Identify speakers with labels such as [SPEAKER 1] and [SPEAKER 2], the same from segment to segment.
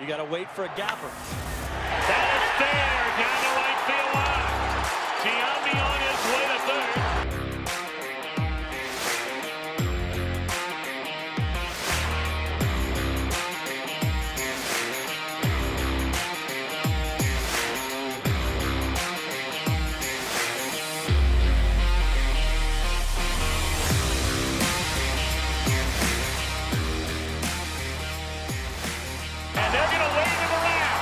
[SPEAKER 1] You got to wait for a gapper.
[SPEAKER 2] That is fair. Down the right field line. Giambi on his way to third. And they're going to wave him around.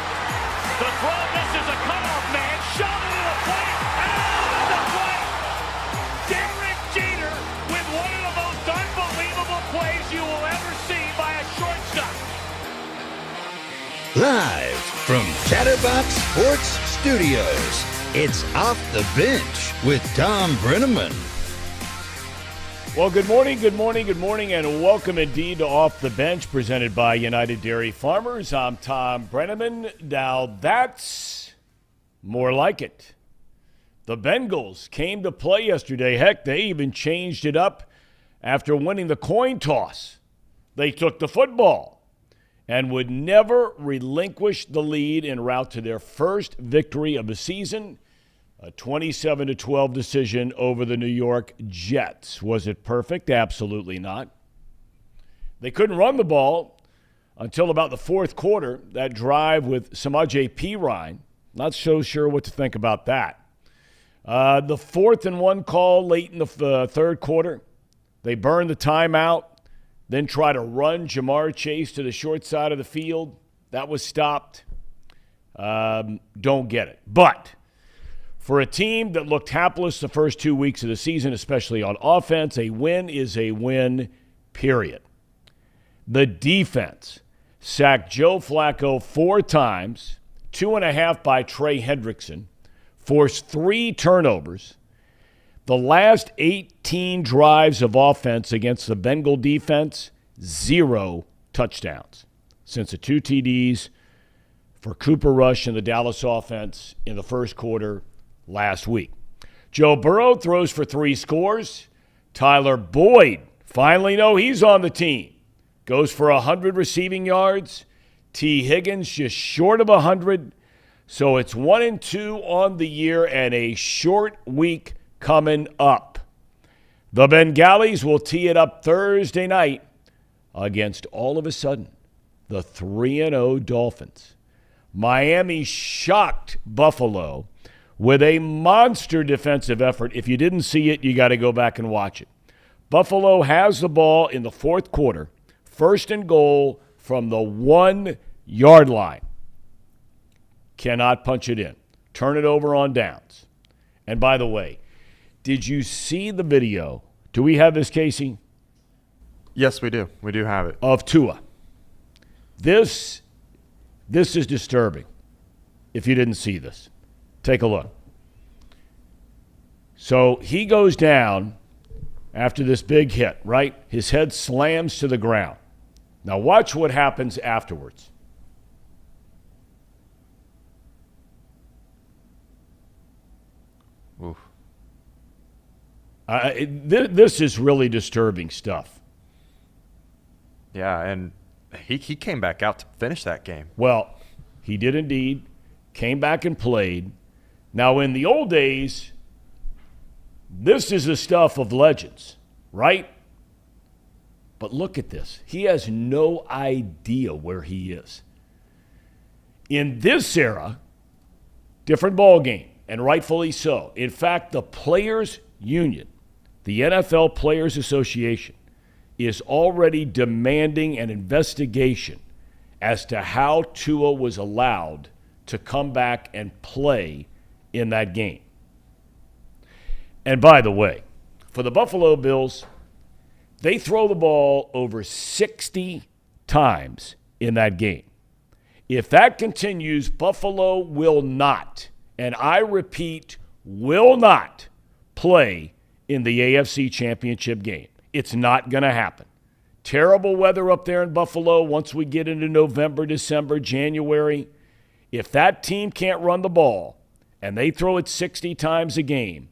[SPEAKER 2] The throw misses a cutoff man. Shot into the plate. Out of the plate. Derek Jeter with one of the most unbelievable plays you will ever see by a shortstop.
[SPEAKER 3] Live from Chatterbox Sports Studios, it's Off the Bench with Thom Brennaman.
[SPEAKER 4] Well, good morning, and welcome indeed to Off the Bench, presented by United Dairy Farmers. I'm Thom Brennaman. Now that's more like it. The Bengals came to play yesterday. Heck, they even changed it up after winning the coin toss. They took the football and would never relinquish the lead en route to their first victory of the season. A 27-12 decision over the New York Jets. Was it perfect? Absolutely not. They couldn't run the ball until about the fourth quarter. That drive with Samaje Perine. Not so sure what to think about that. The 4th and 1 call late in the third quarter. They burned the timeout, then try to run Jamar Chase to the short side of the field. That was stopped. Don't get it. But for a team that looked hapless the first 2 weeks of the season, especially on offense, a win is a win, period. The defense sacked Joe Flacco 4 times, 2.5 by Trey Hendrickson, forced 3 turnovers. The last 18 drives of offense against the Bengal defense, 0 touchdowns. Since the 2 TDs for Cooper Rush and the Dallas offense in the first quarter last week. Joe Burrow throws for 3 scores. Tyler Boyd, finally know he's on the team, goes for 100 receiving yards. T. Higgins just short of 100. So it's 1-2 on the year and a short week coming up. The Bengalis will tee it up Thursday night against, all of a sudden, the 3-0 Dolphins. Miami shocked Buffalo with a monster defensive effort. If you didn't see it, you got to go back and watch it. Buffalo has the ball in the fourth quarter, 1st and goal from the 1-yard line. Cannot punch it in. Turn it over on downs. And by the way, did you see the video? Do we have this, Casey?
[SPEAKER 5] Yes, we do. We do have it.
[SPEAKER 4] Of Tua. This is disturbing if you didn't see this. Take a look. So he goes down after this big hit, right? His head slams to the ground. Now watch what happens afterwards.
[SPEAKER 5] Oof.
[SPEAKER 4] This is really disturbing stuff.
[SPEAKER 5] Yeah, and he came back out to finish that game.
[SPEAKER 4] Well, he did indeed. Came back and played. Now, in the old days, this is the stuff of legends, right? But look at this. He has no idea where he is. In this era, different ball game, and rightfully so. In fact, the Players Union, the NFL Players Association, is already demanding an investigation as to how Tua was allowed to come back and play in that game. And by the way, for the Buffalo Bills, they throw the ball over 60 times in that game. If that continues, Buffalo will not, and I repeat, will not play in the AFC Championship game. It's not going to happen. Terrible weather up there in Buffalo once we get into November, December, January. If that team can't run the ball and they throw it 60 times a game,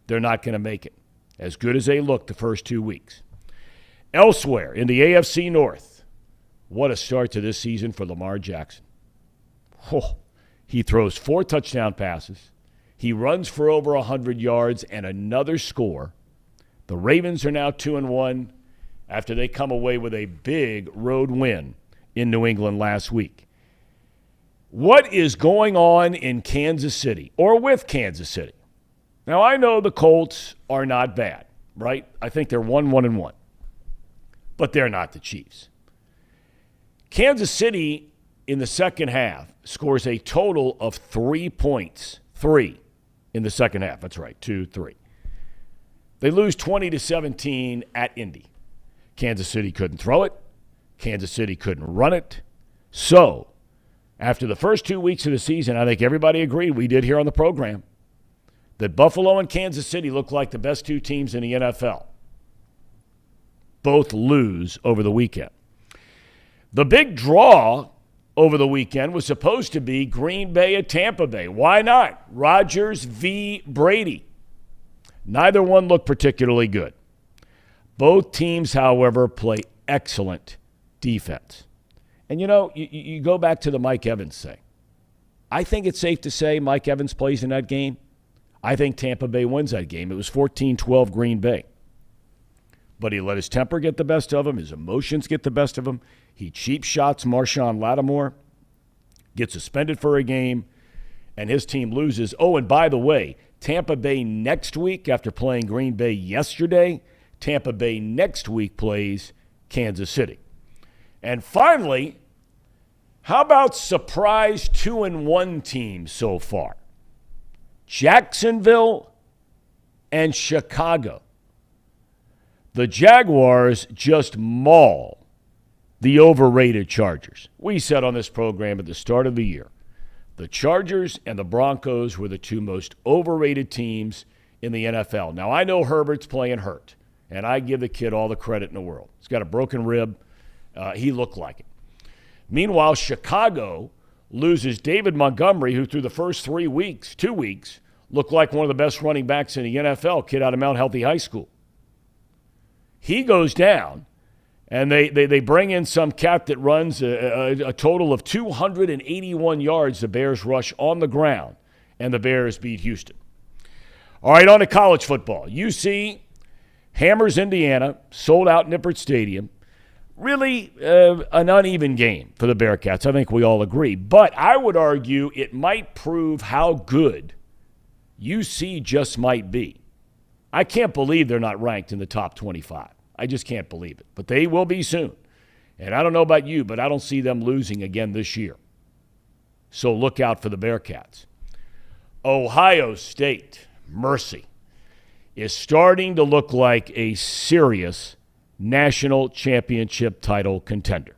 [SPEAKER 4] they're not going to make it, as good as they look the first 2 weeks. Elsewhere in the AFC North, What a start to this season for Lamar Jackson. Oh, he throws 4 touchdown passes. He runs for over 100 yards and another score. The Ravens are now 2-1 after they come away with a big road win in New England last week. What is going on in Kansas City or with Kansas City? Now, I know the Colts are not bad, right? I think they're 1-1-1. But they're not the Chiefs. Kansas City in the second half scores a total of 3 points. 3 in the second half. That's right, 2-3. They lose 20-17 at Indy. Kansas City couldn't throw it. Kansas City couldn't run it. So, after the first 2 weeks of the season, I think everybody agreed, we did here on the program, that Buffalo and Kansas City look like the best 2 teams in the NFL. Both lose over the weekend. The big draw over the weekend was supposed to be Green Bay at Tampa Bay. Why not? Rodgers v. Brady. Neither one looked particularly good. Both teams, however, play excellent defense. And, you go back to the Mike Evans thing. I think it's safe to say Mike Evans plays in that game. I think Tampa Bay wins that game. It was 14-12 Green Bay. But he let his temper get the best of him. His emotions get the best of him. He cheap shots Marshawn Lattimore, gets suspended for a game, and his team loses. Oh, and by the way, Tampa Bay next week, after playing Green Bay yesterday, Tampa Bay next week plays Kansas City. And finally, how about surprise 2-1 teams so far? Jacksonville and Chicago. The Jaguars just maul the overrated Chargers. We said on this program at the start of the year, the Chargers and the Broncos were the 2 most overrated teams in the NFL. Now, I know Herbert's playing hurt, and I give the kid all the credit in the world. He's got a broken rib. He looked like it. Meanwhile, Chicago loses David Montgomery, who through the first 2 weeks, looked like one of the best running backs in the NFL, kid out of Mount Healthy High School. He goes down, and they bring in some cat that runs a total of 281 yards. The Bears rush on the ground, and the Bears beat Houston. All right, on to college football. UC hammers Indiana, sold out Nippert Stadium. Really an uneven game for the Bearcats. I think we all agree. But I would argue it might prove how good UC just might be. I can't believe they're not ranked in the top 25. I just can't believe it. But they will be soon. And I don't know about you, but I don't see them losing again this year. So look out for the Bearcats. Ohio State, mercy, is starting to look like a serious national championship title contender.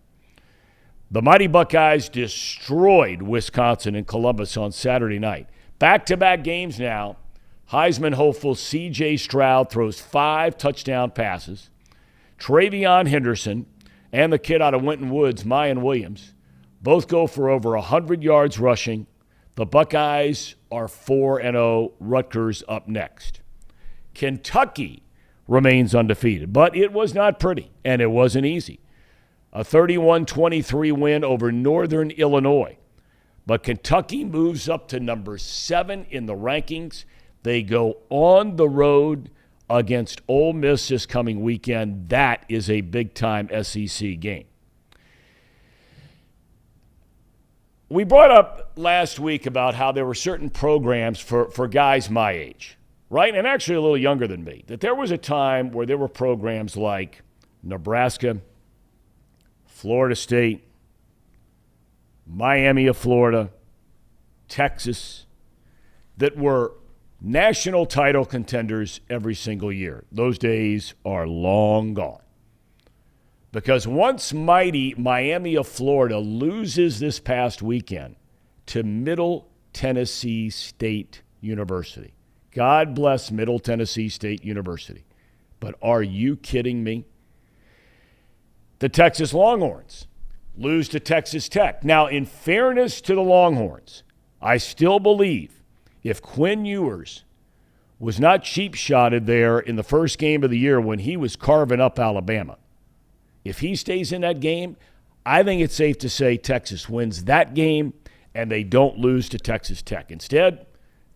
[SPEAKER 4] The Mighty Buckeyes destroyed Wisconsin and Columbus on Saturday night. Back-to-back games now. Heisman hopeful C.J. Stroud throws 5 touchdown passes. Travion Henderson and the kid out of Winton Woods, Mayan Williams, both go for over 100 yards rushing. The Buckeyes are 4-0. Rutgers up next. Kentucky remains undefeated, but it was not pretty, and it wasn't easy. A 31-23 win over Northern Illinois. But Kentucky moves up to number 7 in the rankings. They go on the road against Ole Miss this coming weekend. That is a big-time SEC game. We brought up last week about how there were certain programs for guys my age, right? And actually a little younger than me. That there was a time where there were programs like Nebraska, Florida State, Miami of Florida, Texas, that were national title contenders every single year. Those days are long gone. Because once mighty Miami of Florida loses this past weekend to Middle Tennessee State University. God bless Middle Tennessee State University. But are you kidding me? The Texas Longhorns lose to Texas Tech. Now, in fairness to the Longhorns, I still believe if Quinn Ewers was not cheap-shotted there in the first game of the year when he was carving up Alabama, if he stays in that game, I think it's safe to say Texas wins that game and they don't lose to Texas Tech. Instead,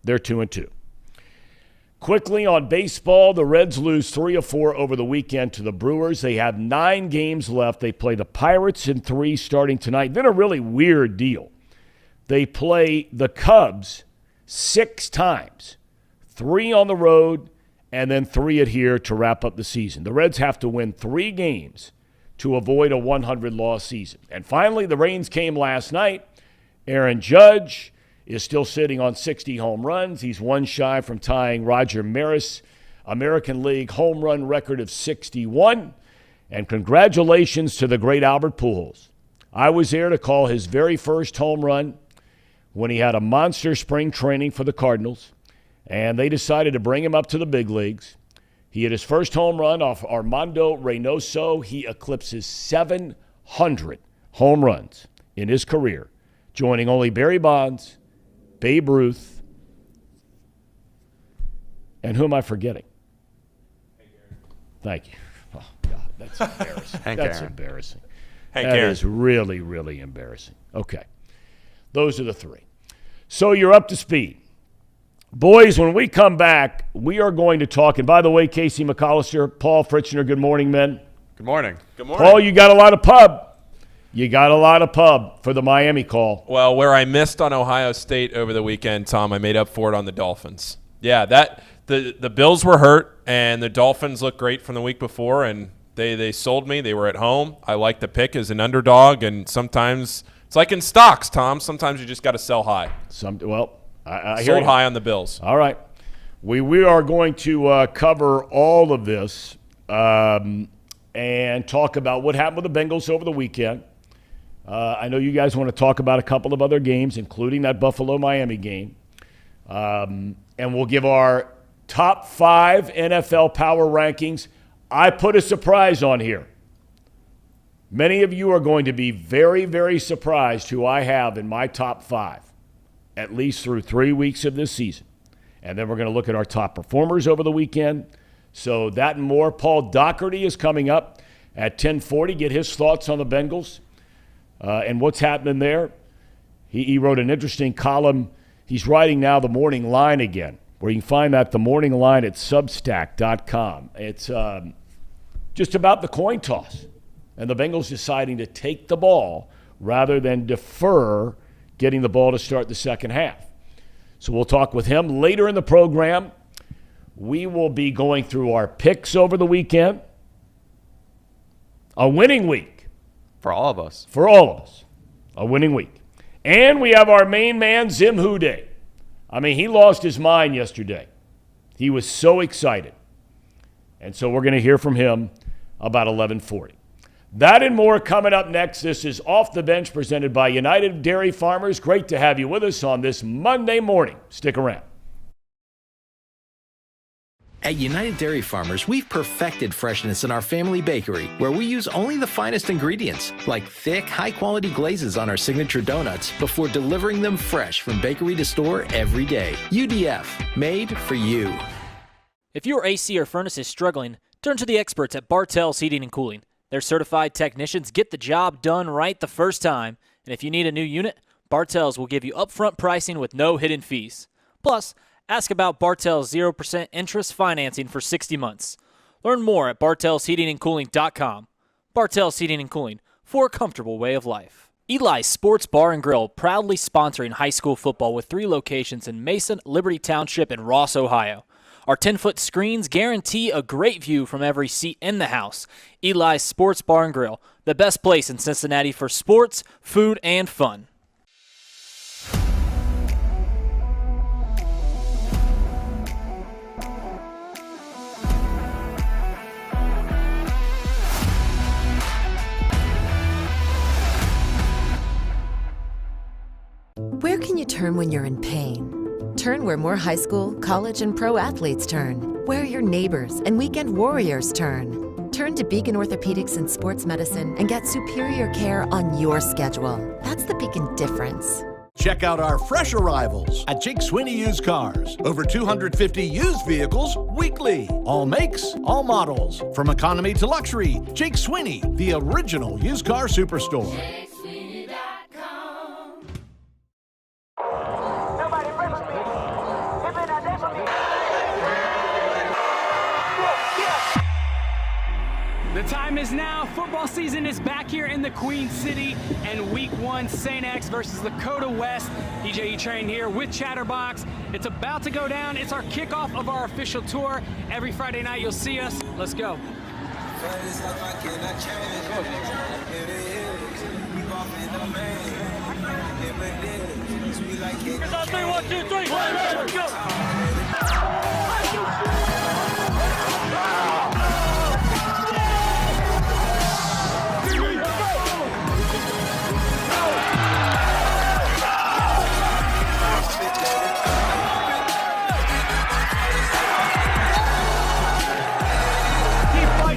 [SPEAKER 4] they're 2-2. Quickly on baseball, the Reds lose 3 of 4 over the weekend to the Brewers. They have 9 games left. They play the Pirates in 3 starting tonight. Then a really weird deal. They play the Cubs 6 times, 3 on the road, and then 3 at here to wrap up the season. The Reds have to win 3 games to avoid a 100-loss season. And finally, the Rains came last night. Aaron Judge is still sitting on 60 home runs. He's one shy from tying Roger Maris' American League home run record of 61. And congratulations to the great Albert Pujols. I was there to call his very first home run when he had a monster spring training for the Cardinals, and they decided to bring him up to the big leagues. He hit his first home run off Armando Reynoso. He eclipses 700 home runs in his career, joining only Barry Bonds, Babe Ruth, and who am I forgetting? Thank you. Oh, God, that's embarrassing. That's embarrassing. That is really, really embarrassing. Okay. Those are the 3. So you're up to speed. Boys, when we come back, we are going to talk. And by the way, Casey McAllister, Paul Fritzner, good morning, men.
[SPEAKER 5] Good morning. Good morning.
[SPEAKER 4] Paul, you got a lot of pub. You got a lot of pub for the Miami call.
[SPEAKER 1] Well, where I missed on Ohio State over the weekend, Tom, I made up for it on the Dolphins. Yeah, the Bills were hurt, and the Dolphins looked great from the week before, and they sold me. They were at home. I like the pick as an underdog, and sometimes it's like in stocks, Tom. Sometimes you just got to sell high.
[SPEAKER 4] I hear
[SPEAKER 1] sold
[SPEAKER 4] you.
[SPEAKER 1] high on the Bills.
[SPEAKER 4] All right. We are going to cover all of this and talk about what happened with the Bengals over the weekend. I know you guys want to talk about a couple of other games, including that Buffalo-Miami game. And we'll give our top 5 NFL power rankings. I put a surprise on here. Many of you are going to be very, very surprised who I have in my top 5, at least through 3 weeks of this season. And then we're going to look at our top performers over the weekend. So that and more. Paul Daugherty is coming up at 10:40. Get his thoughts on the Bengals and what's happening there. He wrote an interesting column. He's writing now the Morning Line again, where you can find that, the Morning Line, at Substack.com. It's just about the coin toss and the Bengals deciding to take the ball rather than defer getting the ball to start the second half. So we'll talk with him later in the program. We will be going through our picks over the weekend. A winning week.
[SPEAKER 5] For all of us.
[SPEAKER 4] For all of us. A winning week. And we have our main man, Zim Who Dey. I mean, he lost his mind yesterday. He was so excited. And so we're going to hear from him about 11:40. That and more coming up next. This is Off the Bench presented by United Dairy Farmers. Great to have you with us on this Monday morning. Stick around.
[SPEAKER 6] At United Dairy Farmers, we've perfected freshness in our family bakery, where we use only the finest ingredients, like thick, high-quality glazes on our signature donuts, before delivering them fresh from bakery to store every day. UDF, made for you.
[SPEAKER 7] If your AC or furnace is struggling, turn to the experts at Bartell's Heating and Cooling. Their certified technicians get the job done right the first time, and if you need a new unit, Bartell's will give you upfront pricing with no hidden fees. Plus, ask about Bartell's 0% interest financing for 60 months. Learn more at bartellsheatingandcooling.com. Bartell's Heating and Cooling, for a comfortable way of life. Eli's Sports Bar and Grill, proudly sponsoring high school football with 3 locations in Mason, Liberty Township, and Ross, Ohio. Our 10-foot screens guarantee a great view from every seat in the house. Eli's Sports Bar and Grill, the best place in Cincinnati for sports, food, and fun.
[SPEAKER 8] Where can you turn when you're in pain? Turn where more high school, college, and pro athletes turn. Where your neighbors and weekend warriors turn. Turn to Beacon Orthopedics and Sports Medicine and get superior care on your schedule. That's the Beacon difference.
[SPEAKER 9] Check out our fresh arrivals at Jake Sweeney Used Cars. Over 250 used vehicles weekly. All makes, all models. From economy to luxury, Jake Sweeney, the original used car superstore.
[SPEAKER 10] The time is now. Football season is back here in the Queen City, and week 1, St. X versus Dakota West. DJ Train here with Chatterbox. It's about to go down. It's our kickoff of our official tour. Every Friday night you'll see us. Let's go.
[SPEAKER 2] 3, 1, 2, 3. Let's go.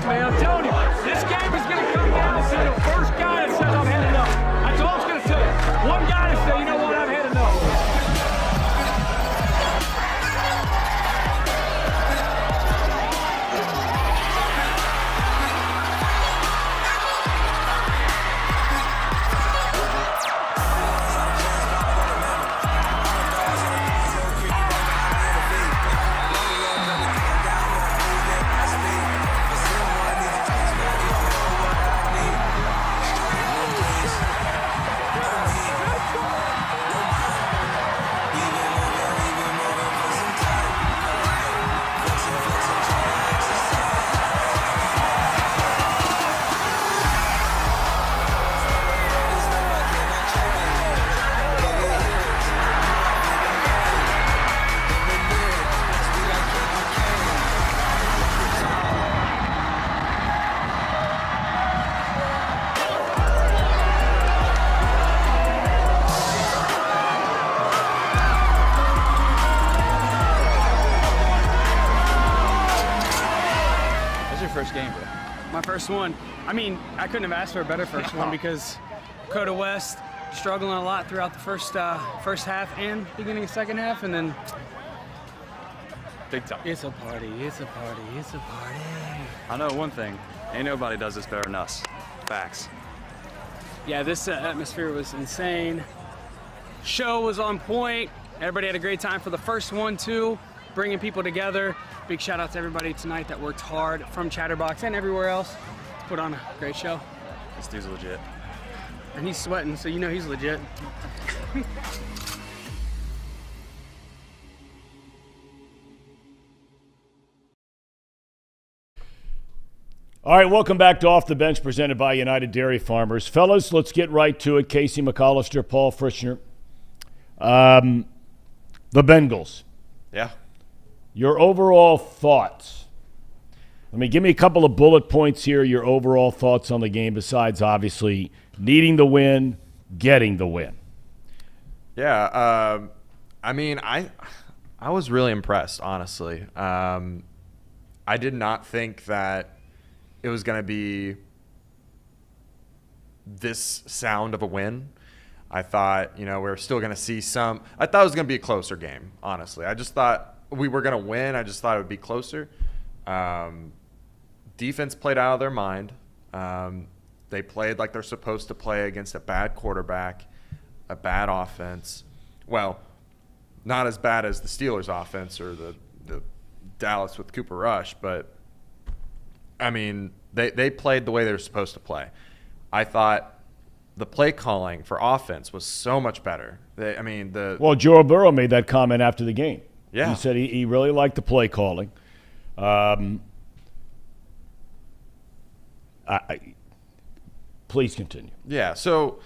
[SPEAKER 10] Man, I'm telling you, this game is going to come down to the first guy that says I've had enough. That's all it's going to say. One guy to say, you know what, I've had enough.
[SPEAKER 11] First game, bro?
[SPEAKER 10] My first one. I mean, I couldn't have asked for a better first one because Dakota West struggling a lot throughout the first half and beginning of second half, and then
[SPEAKER 5] Big time.
[SPEAKER 10] it's a party, it's a party, it's a party.
[SPEAKER 5] I know one thing. Ain't nobody does this better than us. Facts.
[SPEAKER 10] Yeah, this atmosphere was insane. Show was on point. Everybody had a great time for the first one, too, bringing people together. Big shout out to everybody tonight that worked hard from Chatterbox and everywhere else. Put on a great show.
[SPEAKER 5] This dude's legit.
[SPEAKER 10] And he's sweating, so you know he's legit.
[SPEAKER 4] All right, welcome back to Off the Bench, presented by United Dairy Farmers. Fellas, let's get right to it. Casey McAllister, Paul Frischner. The Bengals.
[SPEAKER 5] Yeah.
[SPEAKER 4] Your overall thoughts. Give me a couple of bullet points here, your overall thoughts on the game, besides obviously needing the win, getting the win.
[SPEAKER 5] Yeah, I was really impressed, honestly. I did not think that it was going to be this sound of a win. I thought, we were still going to see some – I thought it was going to be a closer game, honestly. I just thought we were going to win. I just thought it would be closer. Defense played out of their mind. They played like they're supposed to play against a bad quarterback, a bad offense. Well, not as bad as the Steelers' offense or the Dallas with Cooper Rush, but, they played the way they were supposed to play. I thought the play calling for offense was so much better.
[SPEAKER 4] Well, Joe Burrow made that comment after the game.
[SPEAKER 5] Yeah.
[SPEAKER 4] He said he really liked the play calling. Please continue.
[SPEAKER 5] Yeah, so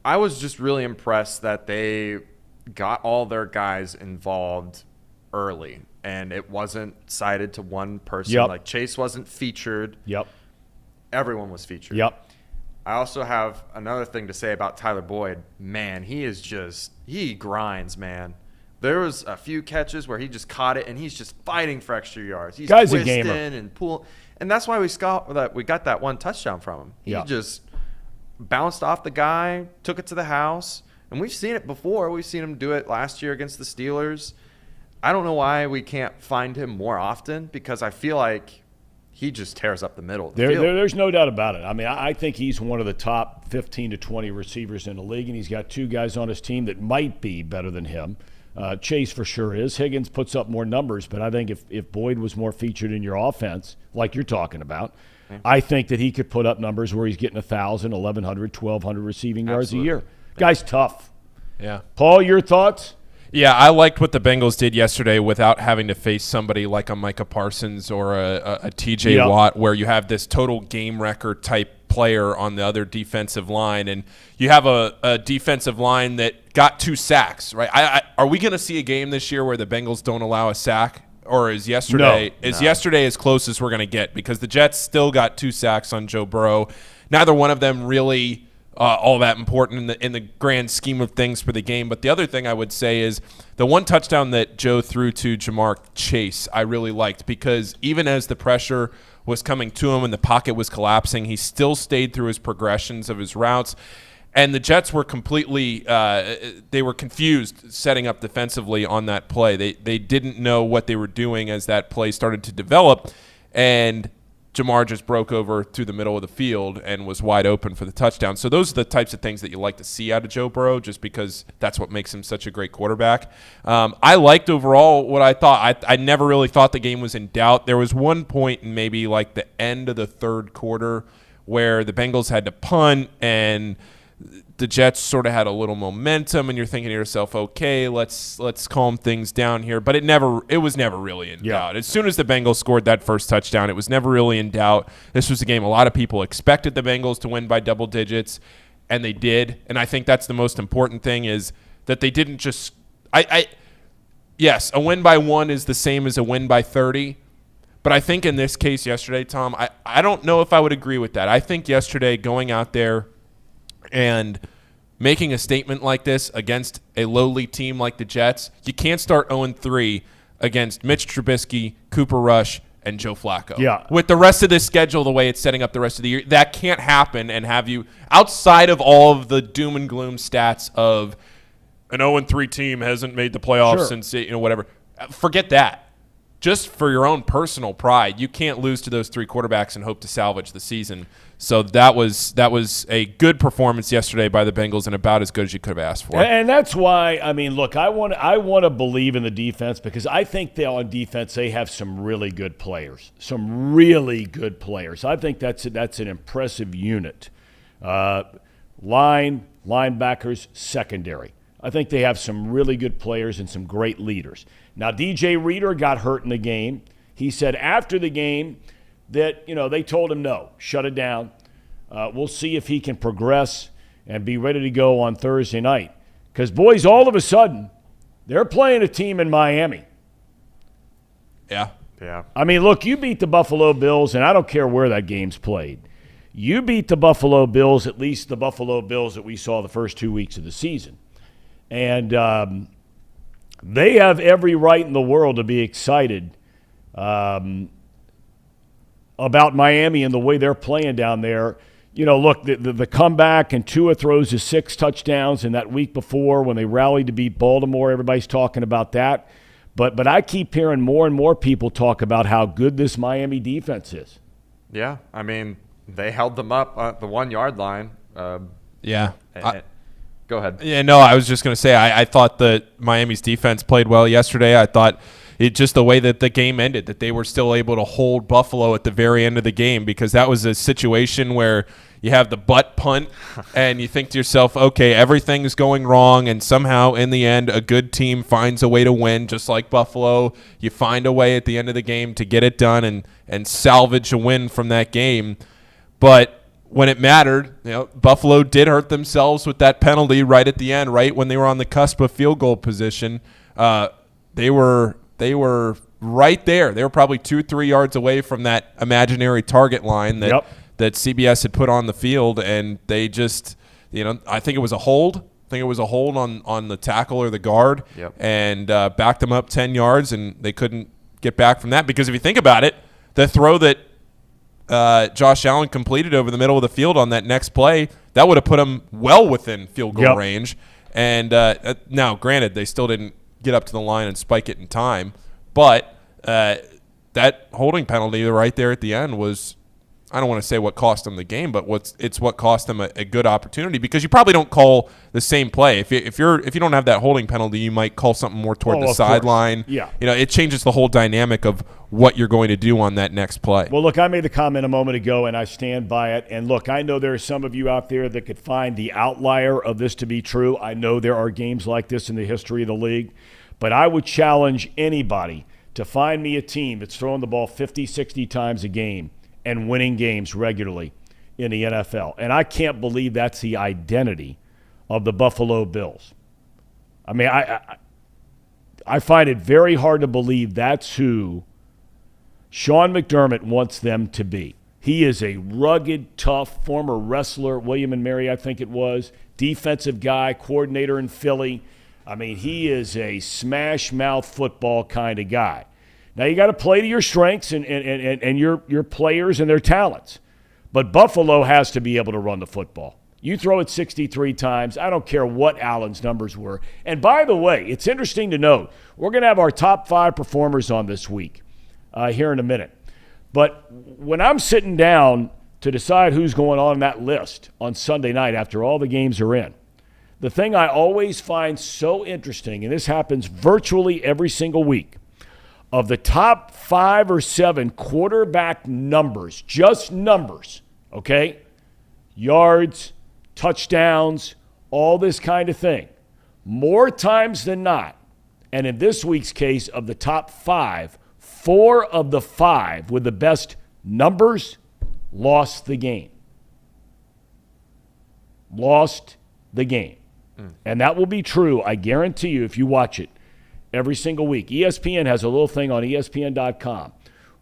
[SPEAKER 5] I was just really impressed that they got all their guys involved early, and it wasn't cited to one person.
[SPEAKER 4] Yep.
[SPEAKER 5] Like Chase wasn't featured.
[SPEAKER 4] Yep.
[SPEAKER 5] Everyone was featured.
[SPEAKER 4] Yep.
[SPEAKER 5] I also have another thing to say about Tyler Boyd. Man, he grinds, man. There was a few catches where he just caught it, and he's just fighting for extra yards. He's
[SPEAKER 4] Guy's a
[SPEAKER 5] twisting
[SPEAKER 4] gamer.
[SPEAKER 5] and pull, and that's why we got that one touchdown from him. He just bounced off the guy, took it to the house, And we've seen it before. We've seen him do it last year against the Steelers. I don't know why we can't find him more often, because I feel like he just tears up the middle of the field.
[SPEAKER 4] There's no doubt about it. I mean, I think he's one of the top 15 to 20 receivers in the league, and he's got 2 guys on his team that might be better than him. Chase for sure is. Higgins puts up more numbers, but I think if Boyd was more featured in your offense, like you're talking about, I think that he could put up numbers where he's getting 1,000, 1,100, 1,200 receiving yards a year. Guy's tough.
[SPEAKER 1] Yeah.
[SPEAKER 4] Paul, your thoughts?
[SPEAKER 1] Yeah, I liked what the Bengals did yesterday without having to face somebody like a Micah Parsons or a TJ Watt, where you have this total game record type player on the other defensive line, and you have a defensive line that got 2 sacks, right? Are we going to see a game this year where the Bengals don't allow a sack? Or is yesterday as close as we're going to get? Because the Jets still got 2 sacks on Joe Burrow. Neither one of them really all that important in the grand scheme of things for the game. But the other thing I would say is the one touchdown that Joe threw to Jamar Chase I really liked, because even as the pressure was coming to him and the pocket was collapsing, he still stayed through his progressions of his routes. And the Jets were completely they were confused setting up defensively on that play. They didn't know what they were doing as that play started to develop, and Jamar just broke over through the middle of the field and was wide open for the touchdown. So those are the types of things that you like to see out of Joe Burrow, just because that's what makes him such a great quarterback. I liked overall what I thought. I never really thought the game was in doubt. There was one point in maybe like the end of the third quarter where the Bengals had to punt and the Jets sort of had a little momentum, and you're thinking to yourself, okay, let's calm things down here. But it was never really in doubt. As soon as the Bengals scored that first touchdown, it was never really in doubt. This was a game a lot of people expected the Bengals to win by double digits, and they did. And I think that's the most important thing, is that they didn't just yes, a win by 1 is the same as a win by 30. But I think in this case yesterday, Tom, I don't know if I would agree with that. I think yesterday going out there and making a statement like this against a lowly team like the Jets, you can't start 0-3 against Mitch Trubisky, Cooper Rush, and Joe Flacco.
[SPEAKER 4] Yeah.
[SPEAKER 1] With the rest of this schedule, the way it's setting up the rest of the year, that can't happen and have you, outside of all of the doom and gloom stats of an 0-3 team hasn't made the playoffs since, whatever. Forget that. Just for your own personal pride, you can't lose to those 3 quarterbacks and hope to salvage the season. So that was a good performance yesterday by the Bengals, and about as good as you could have asked for.
[SPEAKER 4] And that's why, I mean, look, I want to believe in the defense, because I think on defense they have some really good players. I think that's an impressive unit. Linebackers, secondary. I think they have some really good players and some great leaders. Now, DJ Reader got hurt in the game. He said after the game that, they told him no, shut it down. We'll see if he can progress and be ready to go on Thursday night. Because, boys, all of a sudden, they're playing a team in Miami.
[SPEAKER 1] Yeah.
[SPEAKER 4] I mean, look, you beat the Buffalo Bills, and I don't care where that game's played. You beat the Buffalo Bills, at least the Buffalo Bills that we saw the first 2 weeks of the season. And they have every right in the world to be excited about Miami and the way they're playing down there. Look, the comeback, and Tua throws his 6 touchdowns in that week before when they rallied to beat Baltimore. Everybody's talking about that. But I keep hearing more and more people talk about how good this Miami defense is.
[SPEAKER 5] Yeah, I mean, they held them up at the 1-yard line. Go ahead.
[SPEAKER 1] Yeah, no, I was just going to say I thought that Miami's defense played well yesterday. I thought just the way that the game ended, that they were still able to hold Buffalo at the very end of the game, because that was a situation where you have the butt punt and you think to yourself, okay, everything's going wrong, and somehow in the end a good team finds a way to win, just like Buffalo. You find a way at the end of the game to get it done and salvage a win from that game. But when it mattered, Buffalo did hurt themselves with that penalty right at the end, right when they were on the cusp of field goal position. They were right there. They were probably 2-3 yards away from that imaginary target line that CBS had put on the field, and they just, I think it was a hold. I think it was a hold on the tackle or the guard, and backed them up 10 yards, and they couldn't get back from that. Because if you think about it, the throw that Josh Allen completed over the middle of the field on that next play, that would have put him well within field goal range. And now, granted, they still didn't get up to the line and spike it in time, but that holding penalty right there at the end was, I don't want to say what cost them the game, but it's what cost them a good opportunity, because you probably don't call the same play. If you don't have that holding penalty, you might call something more toward the sideline.
[SPEAKER 4] Yeah.
[SPEAKER 1] It changes the whole dynamic of what you're going to do on that next play.
[SPEAKER 4] Well, look, I made the comment a moment ago, and I stand by it. And look, I know there are some of you out there that could find the outlier of this to be true. I know there are games like this in the history of the league, but I would challenge anybody to find me a team that's throwing the ball 50, 60 times a game and winning games regularly in the NFL. And I can't believe that's the identity of the Buffalo Bills. I mean, I find it very hard to believe that's who Sean McDermott wants them to be. He is a rugged, tough, former wrestler, William and Mary, I think it was, defensive guy, coordinator in Philly. I mean, he is a smash-mouth football kind of guy. Now, you got to play to your strengths and your players and their talents. But Buffalo has to be able to run the football. You throw it 63 times, I don't care what Allen's numbers were. And by the way, it's interesting to note, we're going to have our top 5 performers on this week here in a minute. But when I'm sitting down to decide who's going on that list on Sunday night after all the games are in, the thing I always find so interesting, and this happens virtually every single week, of the top 5 or 7 quarterback numbers, just numbers, okay? Yards, touchdowns, all this kind of thing. More times than not, and in this week's case of the top 5, 4 of the 5 with the best numbers lost the game. Lost the game. And that will be true, I guarantee you, if you watch it every single week. ESPN has a little thing on ESPN.com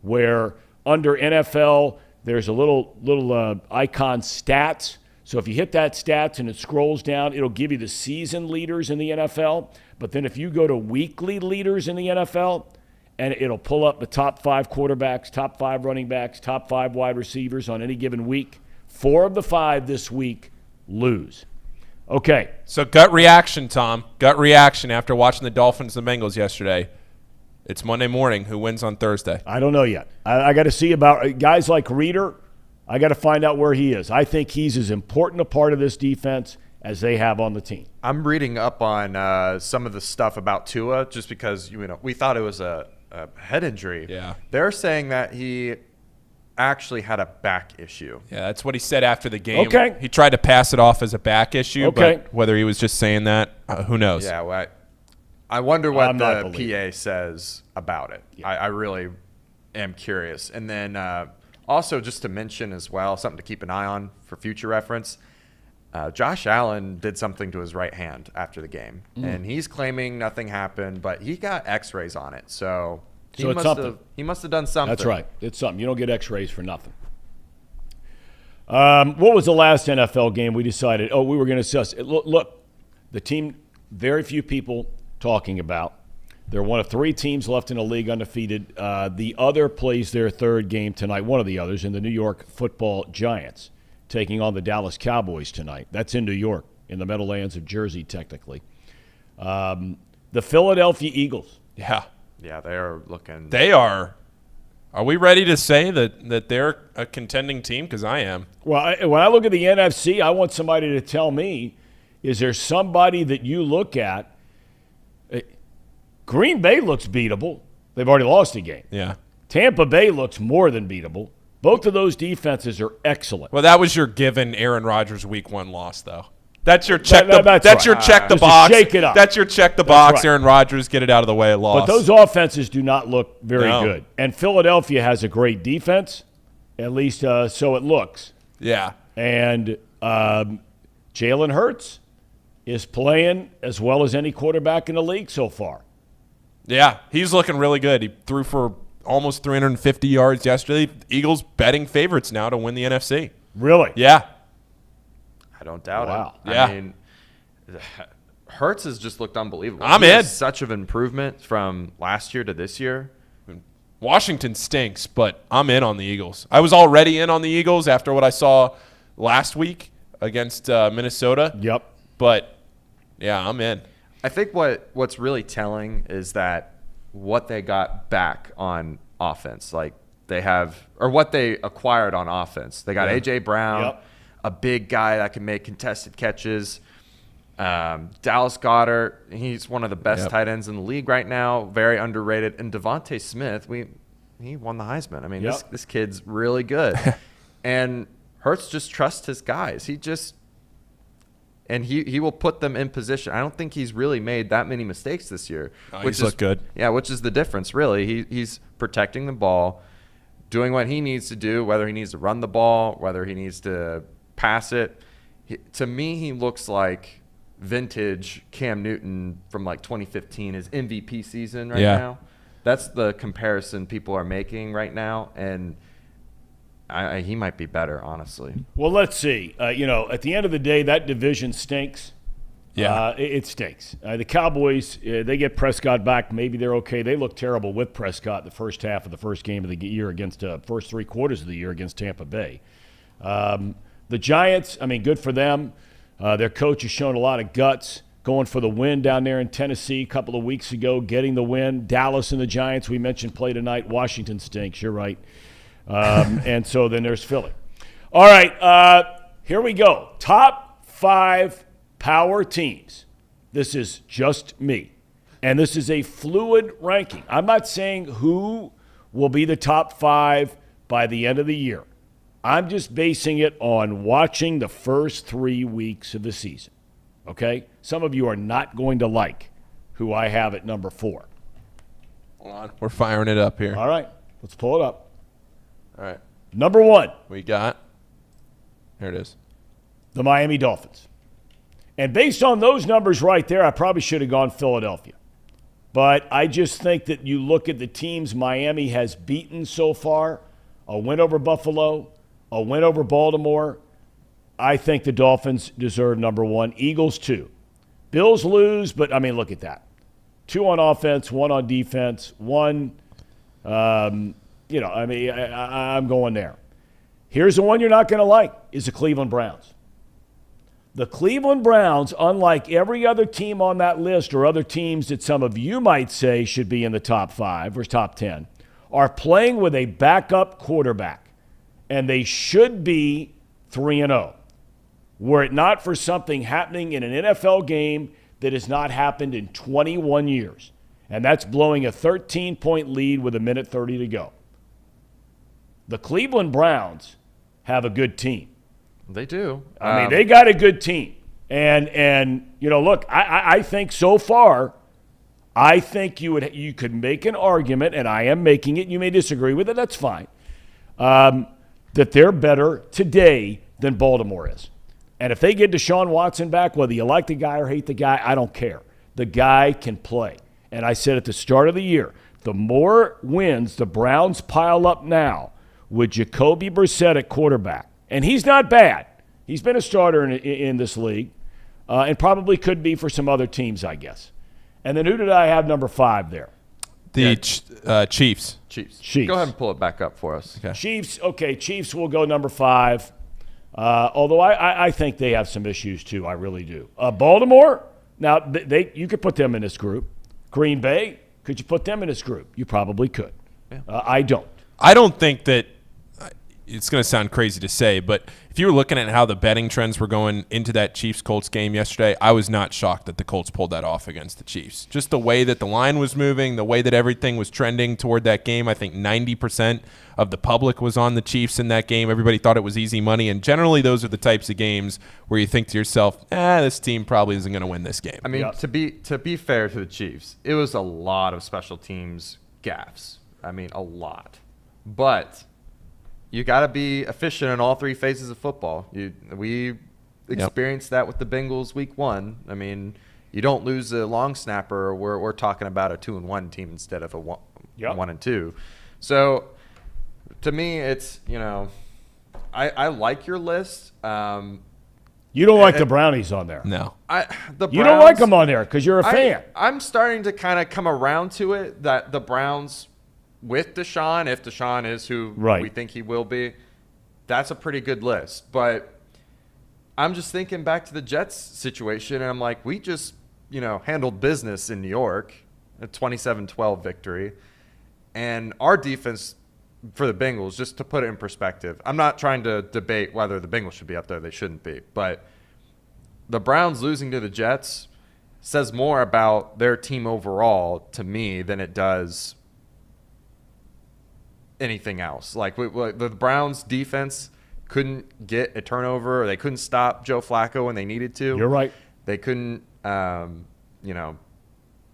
[SPEAKER 4] where under NFL there's a little icon stats. So if you hit that stats and it scrolls down, it'll give you the season leaders in the NFL. But then if you go to weekly leaders in the NFL, and it'll pull up the top 5 quarterbacks, top 5 running backs, top 5 wide receivers on any given week. 4 of the 5 this week lose. Okay.
[SPEAKER 1] So gut reaction, Tom. Gut reaction after watching the Dolphins and the Bengals yesterday. It's Monday morning. Who wins on Thursday?
[SPEAKER 4] I don't know yet. I got to see about guys like Reeder. I got to find out where he is. I think he's as important a part of this defense as they have on the team.
[SPEAKER 5] I'm reading up on some of the stuff about Tua just because we thought it was a head injury.
[SPEAKER 1] Yeah.
[SPEAKER 5] They're saying that he actually had a back issue.
[SPEAKER 1] Yeah, that's what he said after the game.
[SPEAKER 4] Okay.
[SPEAKER 1] He tried to pass it off as a back issue, but whether he was just saying that, who knows?
[SPEAKER 5] Yeah, well, I wonder what the PA says about it. Yeah. I really am curious. And then also just to mention as well, something to keep an eye on for future reference, Josh Allen did something to his right hand after the game. And he's claiming nothing happened, but he got x-rays on it. So he must have done something.
[SPEAKER 4] That's right. It's something. You don't get x-rays for nothing. What was the last NFL game we decided? Oh, we were going to discuss it. Look, the team, very few people talking about. They're one of 3 teams left in the league undefeated. The other plays their 3rd game tonight, one of the others, in the New York Football Giants, taking on the Dallas Cowboys tonight. That's in New York, in the Meadowlands of Jersey, technically. The Philadelphia Eagles.
[SPEAKER 1] Yeah.
[SPEAKER 5] Yeah, they are looking.
[SPEAKER 1] They are. Are we ready to say that they're a contending team? Because I am.
[SPEAKER 4] Well, when I look at the NFC, I want somebody to tell me, is there somebody that you look at? Green Bay looks beatable. They've already lost a game.
[SPEAKER 1] Yeah.
[SPEAKER 4] Tampa Bay looks more than beatable. Both of those defenses are excellent.
[SPEAKER 1] Well, that was your given Aaron Rodgers Week 1 loss, though. That's your check.
[SPEAKER 4] That's
[SPEAKER 1] your check the box.
[SPEAKER 4] Shake it up.
[SPEAKER 1] That's your check the box. Right. Aaron Rodgers, get it out of the way. Loss.
[SPEAKER 4] But those offenses do not look very good. And Philadelphia has a great defense, at least so it looks.
[SPEAKER 1] Yeah.
[SPEAKER 4] And Jalen Hurts is playing as well as any quarterback in the league so far.
[SPEAKER 1] Yeah, he's looking really good. He threw for almost 350 yards yesterday. Eagles betting favorites now to win the NFC.
[SPEAKER 4] Really?
[SPEAKER 1] Yeah.
[SPEAKER 5] I don't doubt it.
[SPEAKER 1] Yeah.
[SPEAKER 5] I mean, Hurts has just looked unbelievable.
[SPEAKER 1] I'm in.
[SPEAKER 5] Such of an improvement from last year to this year.
[SPEAKER 1] Washington stinks, but I'm in on the Eagles. I was already in on the Eagles after what I saw last week against Minnesota.
[SPEAKER 4] Yep.
[SPEAKER 1] But Yeah, I'm in.
[SPEAKER 5] I think what's really telling is that what they got back on offense, like they have, or what they acquired on offense. They got A.J. Brown, a big guy that can make contested catches. Dallas Goedert, he's one of the best tight ends in the league right now, very underrated. And Devontae Smith, he won the Heisman. I mean, this kid's really good. And Hurts just trusts his guys. He will put them in position. I don't think he's really made that many mistakes this year.
[SPEAKER 1] He's looked good.
[SPEAKER 5] Yeah, which is the difference, really. He's protecting the ball, doing what he needs to do, whether he needs to run the ball, whether he needs to pass it. To me, he looks like vintage Cam Newton from like 2015, his MVP season now. That's the comparison people are making right now, and he might be better, honestly.
[SPEAKER 4] Well, let's see. At the end of the day, that division stinks.
[SPEAKER 1] Yeah.
[SPEAKER 4] It stinks. The Cowboys, they get Prescott back. Maybe they're okay. They look terrible with Prescott the first half of the first game of the year against first 3 quarters of the year against Tampa Bay. The Giants, I mean, good for them. Their coach has shown a lot of guts, going for the win down there in Tennessee a couple of weeks ago, getting the win. Dallas and the Giants, we mentioned, play tonight. Washington stinks. You're right. And so then there's Philly. All right, here we go. Top 5 power teams. This is just me. And this is a fluid ranking. I'm not saying who will be the top 5 by the end of the year. I'm just basing it on watching the first 3 weeks of the season. Okay? Some of you are not going to like who I have at number 4.
[SPEAKER 1] Hold on. We're firing it up here.
[SPEAKER 4] All right. Let's pull it up.
[SPEAKER 1] All right.
[SPEAKER 4] Number 1.
[SPEAKER 1] We got, here it is,
[SPEAKER 4] the Miami Dolphins. And based on those numbers right there, I probably should have gone Philadelphia. But I just think that you look at the teams Miami has beaten so far, a win over Buffalo, a win over Baltimore. I think the Dolphins deserve number 1. Eagles 2. Bills lose, but, I mean, look at that. 2 on offense, 1 on defense, 1 I'm going there. Here's the one you're not going to like, is the Cleveland Browns. The Cleveland Browns, unlike every other team on that list or other teams that some of you might say should be in the top 5 or top 10, are playing with a backup quarterback, and they should be 3-0. Were it not for something happening in an NFL game that has not happened in 21 years, and that's blowing a 13-point lead with 1:30 to go. The Cleveland Browns have a good team.
[SPEAKER 5] They do.
[SPEAKER 4] I mean, they got a good team. And look, I think so far, I think you could make an argument, and I am making it. You may disagree with it. That's fine. That they're better today than Baltimore is. And if they get Deshaun Watson back, whether you like the guy or hate the guy, I don't care. The guy can play. And I said at the start of the year, the more wins the Browns pile up now with Jacoby Brissett at quarterback, and he's not bad. He's been a starter in this league and probably could be for some other teams, I guess. And then who did I have number 5 there?
[SPEAKER 1] The Chiefs.
[SPEAKER 5] Chiefs. Go ahead and pull it back up for us.
[SPEAKER 1] Okay.
[SPEAKER 4] Chiefs will go number 5. Although I think they have some issues too. I really do. Baltimore, now you could put them in this group. Green Bay, could you put them in this group? You probably could. Yeah. I don't.
[SPEAKER 1] I don't think that it's going to sound crazy to say, but if you were looking at how the betting trends were going into that Chiefs-Colts game yesterday, I was not shocked that the Colts pulled that off against the Chiefs. Just the way that the line was moving, the way that everything was trending toward that game. I think 90% of the public was on the Chiefs in that game. Everybody thought it was easy money, and generally those are the types of games where you think to yourself, this team probably isn't going to win this game.
[SPEAKER 5] I mean, to be fair to the Chiefs, it was a lot of special teams gaffes. I mean, a lot. But you got to be efficient in all 3 phases of football. We experienced that with the Bengals week 1. I mean, you don't lose a long snapper. We're talking about a 2-1 team instead of a 1-2. So to me, it's, I like your list.
[SPEAKER 4] You don't like the Brownies on there.
[SPEAKER 1] No.
[SPEAKER 4] You don't like them on there because you're a fan.
[SPEAKER 5] I'm starting to kind of come around to it that the Browns – with Deshaun, if Deshaun is who we think he will be, that's a pretty good list. But I'm just thinking back to the Jets situation, and I'm like, we just, handled business in New York, a 27-12 victory. And our defense for the Bengals, just to put it in perspective, I'm not trying to debate whether the Bengals should be up there. They shouldn't be. But the Browns losing to the Jets says more about their team overall to me than it does anything else. Like the Browns defense couldn't get a turnover, or they couldn't stop Joe Flacco when they needed to.
[SPEAKER 4] You're right.
[SPEAKER 5] They couldn't,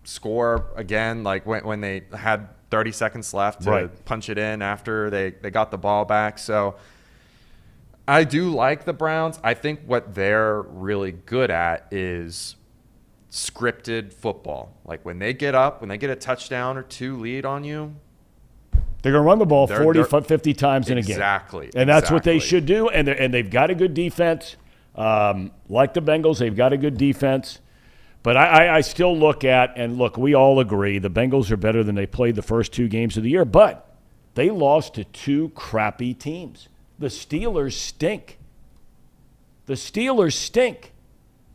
[SPEAKER 5] score again, like when they had 30 seconds left to punch it in after they got the ball back. So I do like the Browns. I think what they're really good at is scripted football. Like when they get up, when they get a touchdown or two lead on you,
[SPEAKER 4] they're going to run the ball 40, 50 times in a game.
[SPEAKER 5] Exactly.
[SPEAKER 4] And that's what they should do. And they've got a good defense. Like the Bengals, they've got a good defense. But I still look, we all agree the Bengals are better than they played the first 2 games of the year. But they lost to 2 crappy teams. The Steelers stink.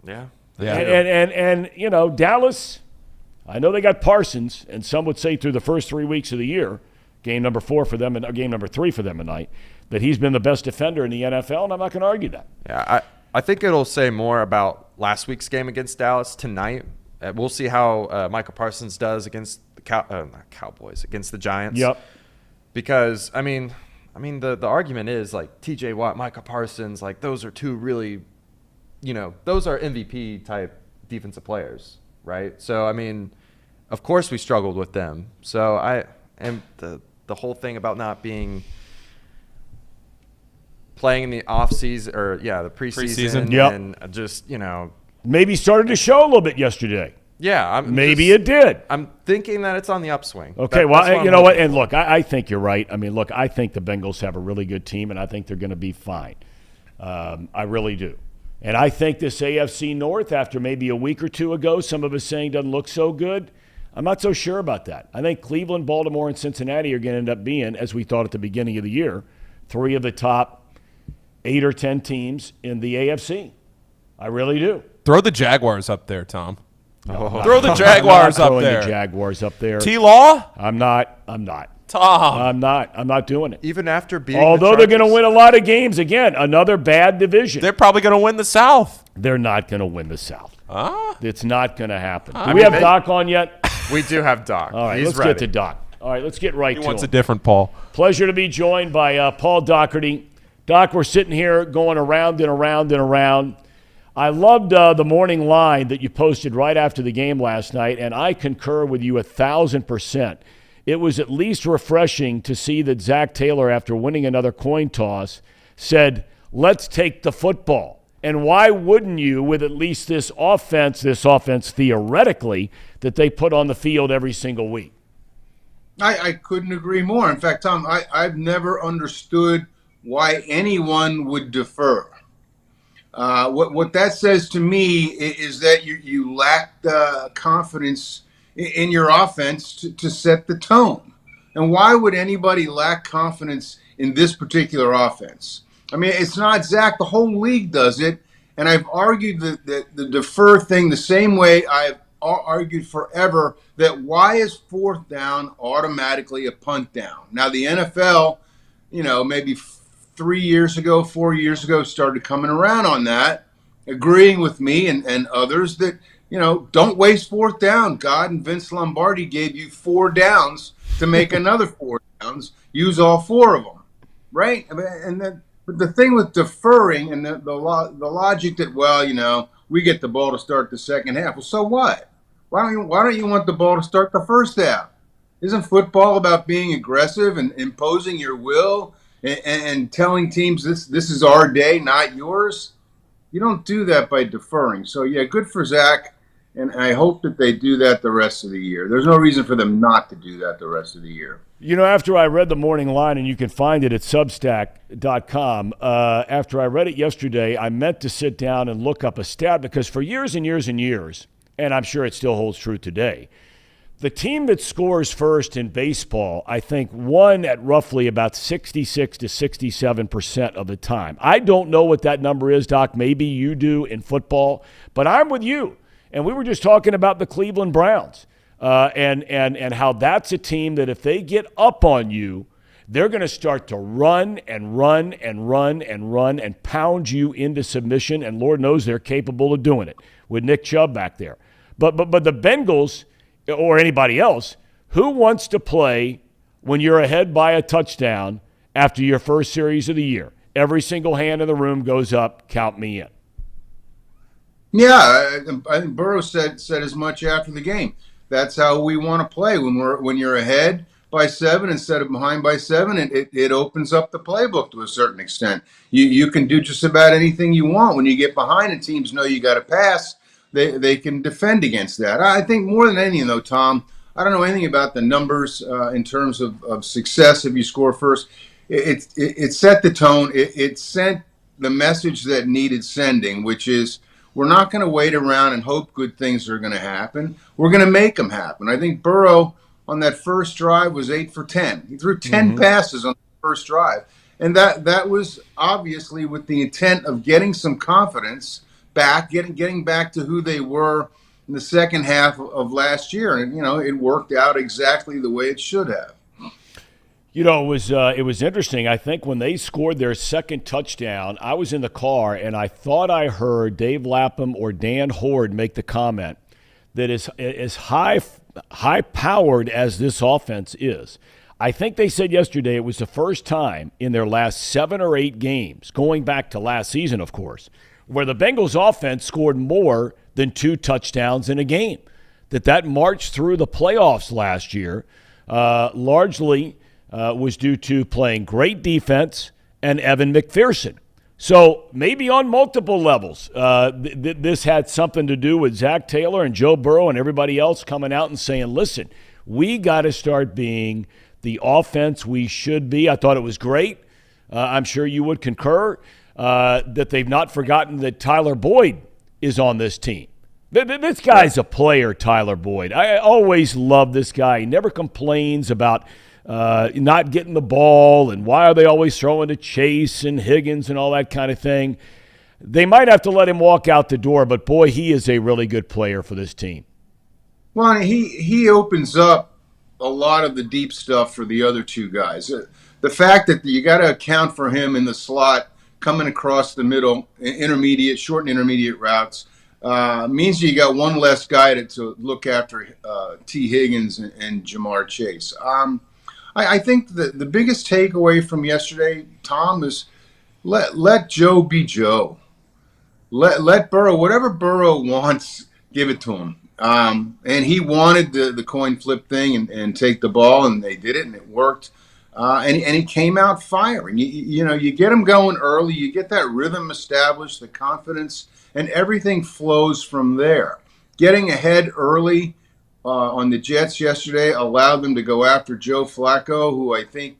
[SPEAKER 5] Yeah.
[SPEAKER 4] And Dallas, I know they got Parsons, and some would say through the first 3 weeks of the year, game number 4 for them and game number 3 for them tonight, that he's been the best defender in the NFL, and I'm not going to argue that.
[SPEAKER 5] Yeah, I think it'll say more about last week's game against Dallas tonight. We'll see how Michael Parsons does against the Cowboys, against the Giants.
[SPEAKER 4] Yep.
[SPEAKER 5] Because, the argument is, like, T.J. Watt, Michael Parsons, like, those are 2 really, those are MVP-type defensive players, right? So, of course we struggled with them. So, the whole thing about not being – playing in the off-season the preseason.
[SPEAKER 4] Yep.
[SPEAKER 5] And just,
[SPEAKER 4] maybe started to show a little bit yesterday.
[SPEAKER 5] Yeah.
[SPEAKER 4] Maybe it did.
[SPEAKER 5] I'm thinking that it's on the upswing.
[SPEAKER 4] Okay, you know what? And look, I think you're right. I think the Bengals have a really good team, and I think they're going to be fine. I really do. And I think this AFC North, after maybe a week or 2 ago, some of us saying doesn't look so good, I'm not so sure about that. I think Cleveland, Baltimore, and Cincinnati are going to end up being, as we thought at the beginning of the year, 3 of the top 8 or 10 teams in the AFC. I really do.
[SPEAKER 1] Throw the Jaguars up there, Tom.
[SPEAKER 4] No,
[SPEAKER 1] throw the Jaguars up there.
[SPEAKER 4] The Jaguars up there.
[SPEAKER 1] T-Law?
[SPEAKER 4] I'm not.
[SPEAKER 1] Tom.
[SPEAKER 4] I'm not doing it.
[SPEAKER 5] Even after beating
[SPEAKER 4] Although they're going to win a lot of games. Again, another bad division.
[SPEAKER 1] They're probably going to win the South.
[SPEAKER 4] They're not going to win the South. It's not going to happen. Do we
[SPEAKER 5] we
[SPEAKER 4] have Doc on yet?
[SPEAKER 5] We do have Doc.
[SPEAKER 4] All right, let's get to Doc. All right, let's get right to him.
[SPEAKER 1] He wants a different Paul.
[SPEAKER 4] Pleasure to be joined by Paul Daugherty. Doc, we're sitting here going around and around and around. I loved the morning line that you posted right after the game last night, and I concur with you 1,000%. It was at least refreshing to see that Zach Taylor, after winning another coin toss, said, let's take the football. And why wouldn't you with at least this offense theoretically, that they put on the field every single week?
[SPEAKER 11] I couldn't agree more. In fact, Tom, I've never understood why anyone would defer. What that says to me is that you lack the confidence in your offense to set the tone. And why would anybody lack confidence in this particular offense? It's not Zach. The whole league does it. And I've argued the defer thing the same way I've argued forever, that why is 4th down automatically a punt down? Now, the NFL, maybe 4 years ago, started coming around on that, agreeing with me and others that, don't waste 4th down. God and Vince Lombardi gave you 4 downs to make another 4 downs. Use all 4 of them, right? But the thing with deferring and the logic that, we get the ball to start the second half. Well, so what? Why don't you want the ball to start the first half? Isn't football about being aggressive and imposing your will and telling teams this is our day, not yours? You don't do that by deferring. So, yeah, good for Zach, and I hope that they do that the rest of the year. There's no reason for them not to do that the rest of the year.
[SPEAKER 4] After I read the morning line, and you can find it at Substack.com, after I read it yesterday, I meant to sit down and look up a stat, because for years and years and years, and I'm sure it still holds true today, the team that scores first in baseball, I think, won at roughly about 66 to 67% of the time. I don't know what that number is, Doc. Maybe you do in football, but I'm with you. And we were just talking about the Cleveland Browns and how that's a team that if they get up on you, they're going to start to run and run and run and run and pound you into submission, and Lord knows they're capable of doing it with Nick Chubb back there. But the Bengals – or anybody else, who wants to play when you're ahead by a touchdown after your first series of the year? Every single hand in the room goes up, count me in.
[SPEAKER 11] Yeah, I think Burrow said as much after the game. That's how we want to play. When you're ahead by 7 instead of behind by 7, it opens up the playbook to a certain extent. You can do just about anything you want. When you get behind and teams know you got to pass, they can defend against that. I think more than anything, though, Tom, I don't know anything about the numbers in terms of success if you score first. It set the tone. It sent the message that needed sending, which is we're not going to wait around and hope good things are going to happen. We're going to make them happen. I think Burrow on that first drive was 8 for 10. He threw 10 passes on the first drive. And that was obviously with the intent of getting some confidence back, getting back to who they were in the second half of last year. And, it worked out exactly the way it should have.
[SPEAKER 4] It was interesting. I think when they scored their second touchdown, I was in the car, and I thought I heard Dave Lapham or Dan Horde make the comment that as high-powered as this offense is, I think they said yesterday it was the first time in their last 7 or 8 games, going back to last season, of course, where the Bengals offense scored more than 2 touchdowns in a game. That march through the playoffs last year largely was due to playing great defense and Evan McPherson. So maybe on multiple levels, this had something to do with Zach Taylor and Joe Burrow and everybody else coming out and saying, listen, we got to start being the offense we should be. I thought it was great. I'm sure you would concur. That they've not forgotten that Tyler Boyd is on this team. This guy's a player, Tyler Boyd. I always love this guy. He never complains about not getting the ball and why are they always throwing to Chase and Higgins and all that kind of thing. They might have to let him walk out the door, but, boy, he is a really good player for this team.
[SPEAKER 11] Well, he opens up a lot of the deep stuff for the other 2 guys. The fact that you got to account for him in the slot, coming across the middle, short and intermediate routes, means you got one less guy to look after T. Higgins and Jamar Chase. I think the biggest takeaway from yesterday, Tom, is let Joe be Joe. Let Burrow, whatever Burrow wants, give it to him. And he wanted the coin flip thing and take the ball, and they did it, and it worked. And he came out firing. You get him going early, you get that rhythm established, the confidence, and everything flows from there. Getting ahead early on the Jets yesterday allowed them to go after Joe Flacco, who I think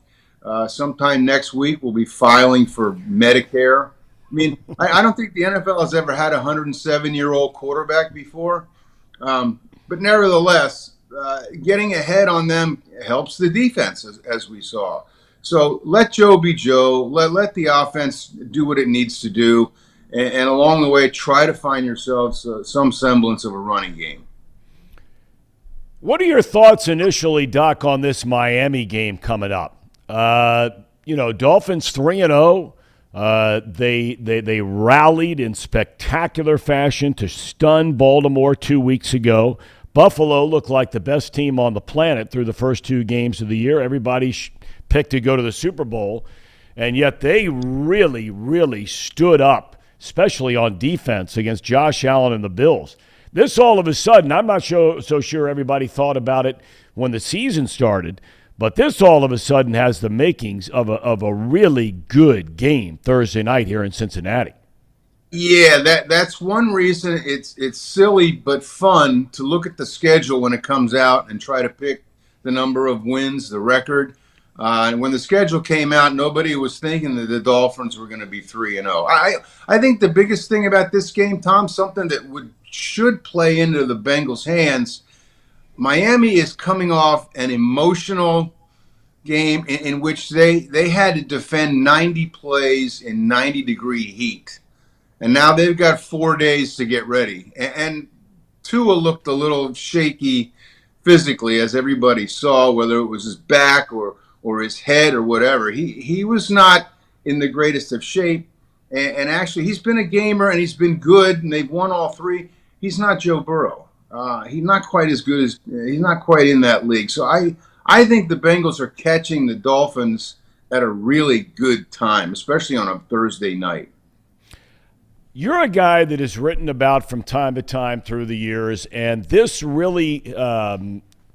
[SPEAKER 11] sometime next week will be filing for Medicare. I mean, I don't think the NFL has ever had a 107-year-old quarterback before. But nevertheless, getting ahead on them helps the defense, as we saw. So let Joe be Joe. Let the offense do what it needs to do. And along the way, try to find yourselves some semblance of a running game.
[SPEAKER 4] What are your thoughts initially, Doc, on this Miami game coming up? Dolphins 3-0. They rallied in spectacular fashion to stun Baltimore 2 weeks ago. Buffalo looked like the best team on the planet through the first 2 games of the year. Everybody picked to go to the Super Bowl, and yet they really, really stood up, especially on defense against Josh Allen and the Bills. This all of a sudden, I'm not so sure everybody thought about it when the season started, but this all of a sudden has the makings of a really good game Thursday night here in Cincinnati.
[SPEAKER 11] Yeah, that's one reason it's silly but fun to look at the schedule when it comes out and try to pick the number of wins, the record. And when the schedule came out, nobody was thinking that the Dolphins were going to be 3-0. I think the biggest thing about this game, Tom, something that should play into the Bengals' hands. Miami is coming off an emotional game in which they had to defend 90 plays in 90-degree heat. And now they've got 4 days to get ready. And Tua looked a little shaky physically, as everybody saw, whether it was his back or his head or whatever. He was not in the greatest of shape. And actually, he's been a gamer and he's been good, and they've won all three. He's not Joe Burrow. He's not quite as good as he's not quite in that league. So I think the Bengals are catching the Dolphins at a really good time, especially on a Thursday night.
[SPEAKER 4] You're a guy that is written about from time to time through the years, and this really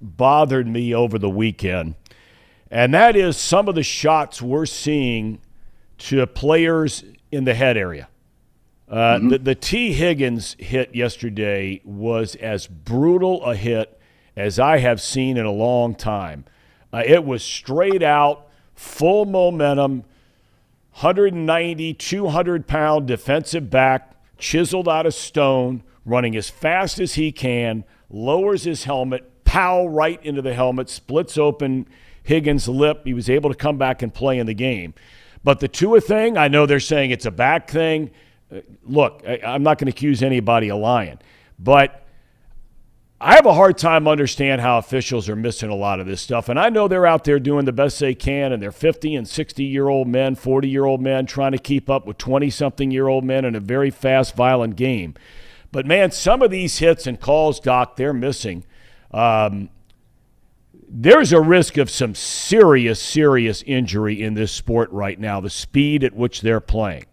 [SPEAKER 4] bothered me over the weekend. And that is some of the shots we're seeing to players in the head area. The T. Higgins hit yesterday was as brutal a hit as I have seen in a long time. It was straight out, full momentum, 190, 200-pound defensive back, chiseled out of stone, running as fast as he can, lowers his helmet, pow, right into the helmet, splits open Higgins' lip. He was able to come back and play in the game. But the Tua thing, I know they're saying it's a back thing. Look, I'm not going to accuse anybody of lying, but I have a hard time understand how officials are missing a lot of this stuff. And I know they're out there doing the best they can, and they're 50 and 60-year-old men, 40-year-old men trying to keep up with 20-something-year-old men in a very fast, violent game. But, man, some of these hits and calls, Doc, they're missing. There's a risk of some serious, serious injury in this sport right now, the speed at which they're playing.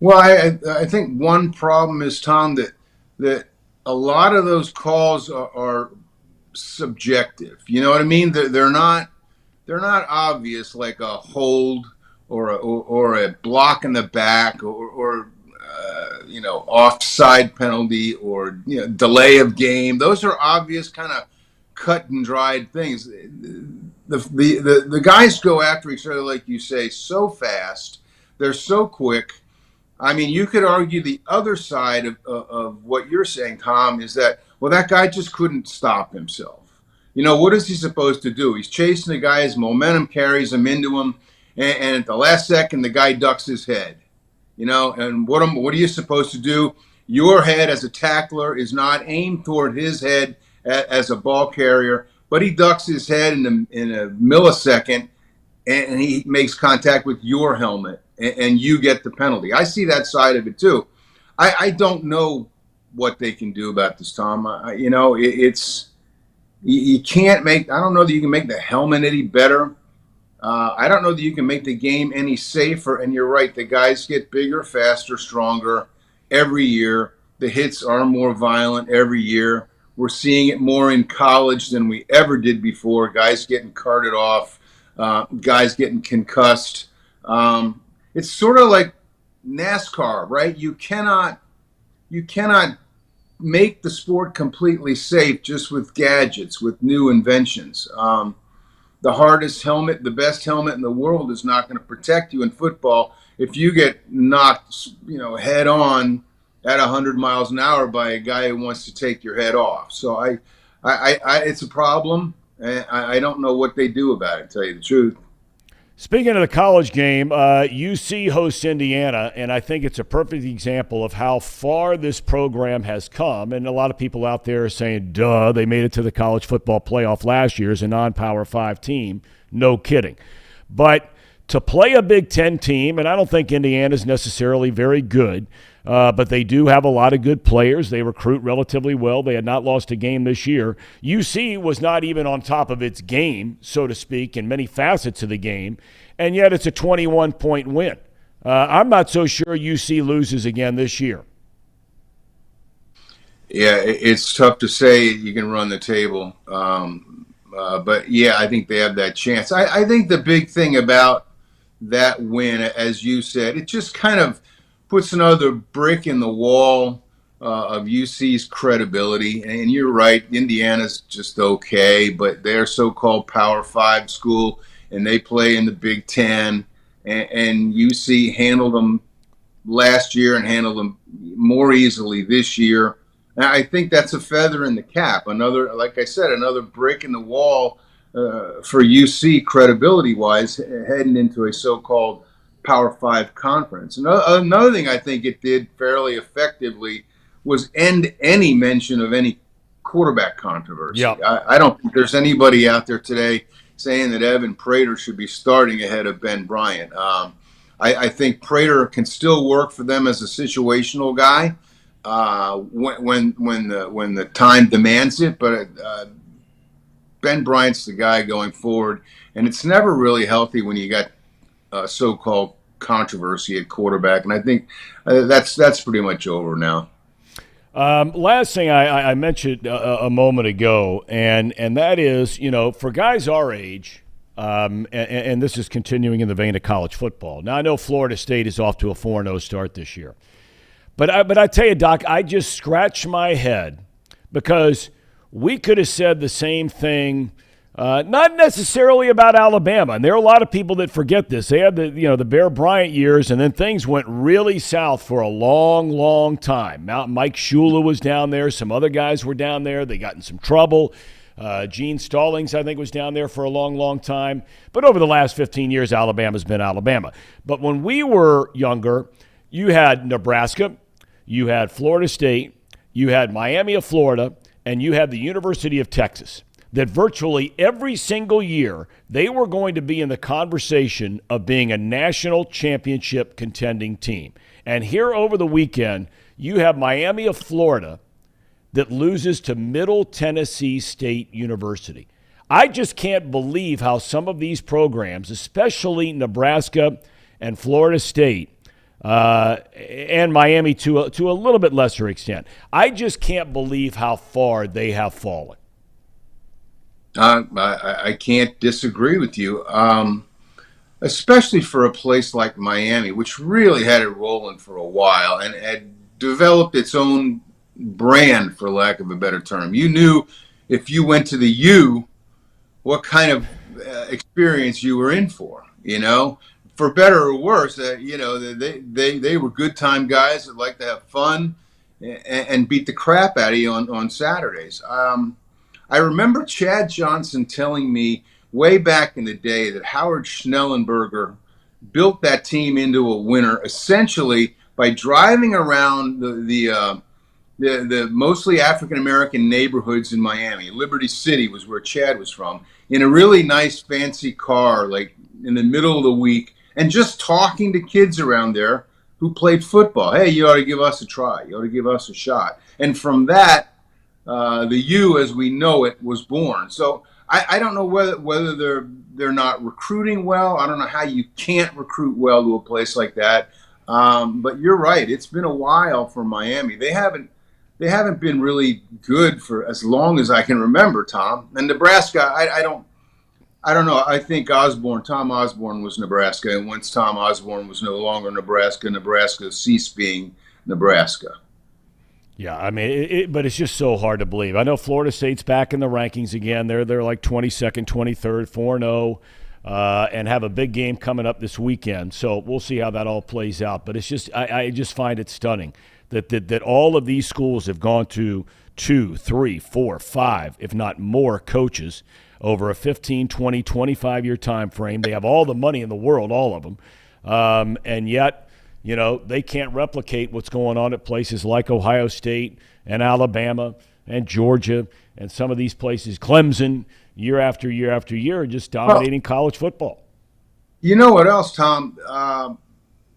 [SPEAKER 11] Well, I think one problem is, Tom, that a lot of those calls are subjective. You know what I mean? They're not obvious, like a hold or a block in the back or offside penalty or delay of game. Those are obvious, kind of cut and dried things. The guys go after each other, like you say, so fast. They're so quick. I mean, you could argue the other side of what you're saying, Tom, is that, well, that guy just couldn't stop himself. What is he supposed to do? He's chasing the guy, his momentum carries him into him, and at the last second, the guy ducks his head. And what are you supposed to do? Your head as a tackler is not aimed toward his head as a ball carrier, but he ducks his head in a millisecond, and he makes contact with your helmet, and you get the penalty. I see that side of it too. I don't know what they can do about this, Tom. You can't make. I don't know that you can make the helmet any better. I don't know that you can make the game any safer. And you're right, the guys get bigger, faster, stronger every year. The hits are more violent every year. We're seeing it more in college than we ever did before. Guys getting carted off, guys getting concussed. It's sort of like NASCAR, right? You cannot make the sport completely safe just with gadgets, with new inventions. The hardest helmet, the best helmet in the world is not going to protect you in football if you get knocked, head on at 100 miles an hour by a guy who wants to take your head off. So I it's a problem, and I don't know what they do about it, to tell you the truth.
[SPEAKER 4] Speaking of the college game, UC hosts Indiana, and I think it's a perfect example of how far this program has come. And a lot of people out there are saying, duh, they made it to the college football playoff last year as a non-Power 5 team. No kidding. But to play a Big Ten team, and I don't think Indiana's necessarily very good, but they do have a lot of good players. They recruit relatively well. They had not lost a game this year. UC was not even on top of its game, so to speak, in many facets of the game, and yet it's a 21-point win. I'm not so sure UC loses again this year.
[SPEAKER 11] Yeah, it's tough to say you can run the table. But, yeah, I think they have that chance. I think the big thing about that win, as you said, it just kind of puts another brick in the wall of UC's credibility. And you're right, Indiana's just okay, but they're so-called Power 5 school, and they play in the Big Ten. And UC handled them last year and handled them more easily this year. And I think that's a feather in the cap. Another, like I said, another brick in the wall for UC credibility-wise, heading into a so-called Power 5 conference. Another thing I think it did fairly effectively was end any mention of any quarterback controversy.
[SPEAKER 4] Yep.
[SPEAKER 11] I don't think there's anybody out there today saying that Evan Prater should be starting ahead of Ben Bryant. I think Prater can still work for them as a situational guy when the time demands it, but Ben Bryant's the guy going forward, and it's never really healthy when you got so-called controversy at quarterback, and I think that's pretty much over now.
[SPEAKER 4] Last thing I mentioned a moment ago, and that is, for guys our age, and this is continuing in the vein of college football. Now, I know Florida State is off to a 4-0 start this year. But I tell you, Doc, I just scratch my head because we could have said the same thing, not necessarily about Alabama. And there are a lot of people that forget this. They had the Bear Bryant years, and then things went really south for a long, long time. Mike Shula was down there. Some other guys were down there. They got in some trouble. Gene Stallings, I think, was down there for a long, long time. But over the last 15 years, Alabama's been Alabama. But when we were younger, you had Nebraska, you had Florida State, you had Miami of Florida, and you had the University of Texas. That virtually every single year they were going to be in the conversation of being a national championship contending team. And here over the weekend, you have Miami of Florida that loses to Middle Tennessee State University. I just can't believe how some of these programs, especially Nebraska and Florida State, and Miami to a little bit lesser extent, I just can't believe how far they have fallen.
[SPEAKER 11] I can't disagree with you, especially for a place like Miami, which really had it rolling for a while and had developed its own brand, for lack of a better term. You knew if you went to the U, what kind of experience you were in for, for better or worse. They were good time guys that like to have fun and beat the crap out of you on Saturdays. I remember Chad Johnson telling me way back in the day that Howard Schnellenberger built that team into a winner essentially by driving around the mostly African-American neighborhoods in Miami. Liberty City was where Chad was from, in a really nice fancy car, like in the middle of the week, and just talking to kids around there who played football. Hey, you ought to give us a try. You ought to give us a shot. And from that, the U, as we know it, was born. So I don't know whether they're not recruiting well. I don't know how you can't recruit well to a place like that. But you're right. It's been a while for Miami. They haven't been really good for as long as I can remember, Tom. And Nebraska, I don't know. I think Tom Osborne was Nebraska, and once Tom Osborne was no longer Nebraska, Nebraska ceased being Nebraska.
[SPEAKER 4] Yeah, I mean, but it's just so hard to believe. I know Florida State's back in the rankings again. They're like 22nd, 23rd, 4-0, and have a big game coming up this weekend. So we'll see how that all plays out. But it's just, I just find it stunning that all of these schools have gone to 2, 3, 4, 5, if not more coaches over a 15, 20, 25-year time frame. They have all the money in the world, all of them, and yet, they can't replicate what's going on at places like Ohio State and Alabama and Georgia and some of these places, Clemson, year after year after year, just dominating college football.
[SPEAKER 11] You know what else, Tom?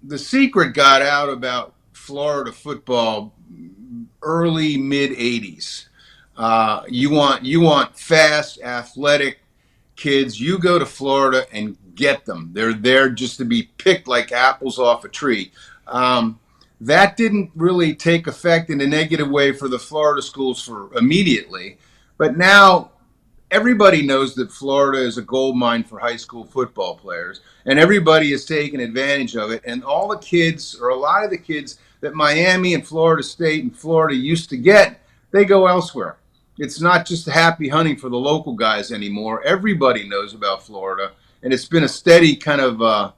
[SPEAKER 11] The secret got out about Florida football early, mid-'80s. You want fast, athletic kids. You go to Florida and get them. They're there just to be picked like apples off a tree. That didn't really take effect in a negative way for the Florida schools for immediately. But now everybody knows that Florida is a gold mine for high school football players, and everybody is taking advantage of it. And all the kids, or a lot of the kids that Miami and Florida State and Florida used to get, they go elsewhere. It's not just happy hunting for the local guys anymore. Everybody knows about Florida, and it's been a steady kind of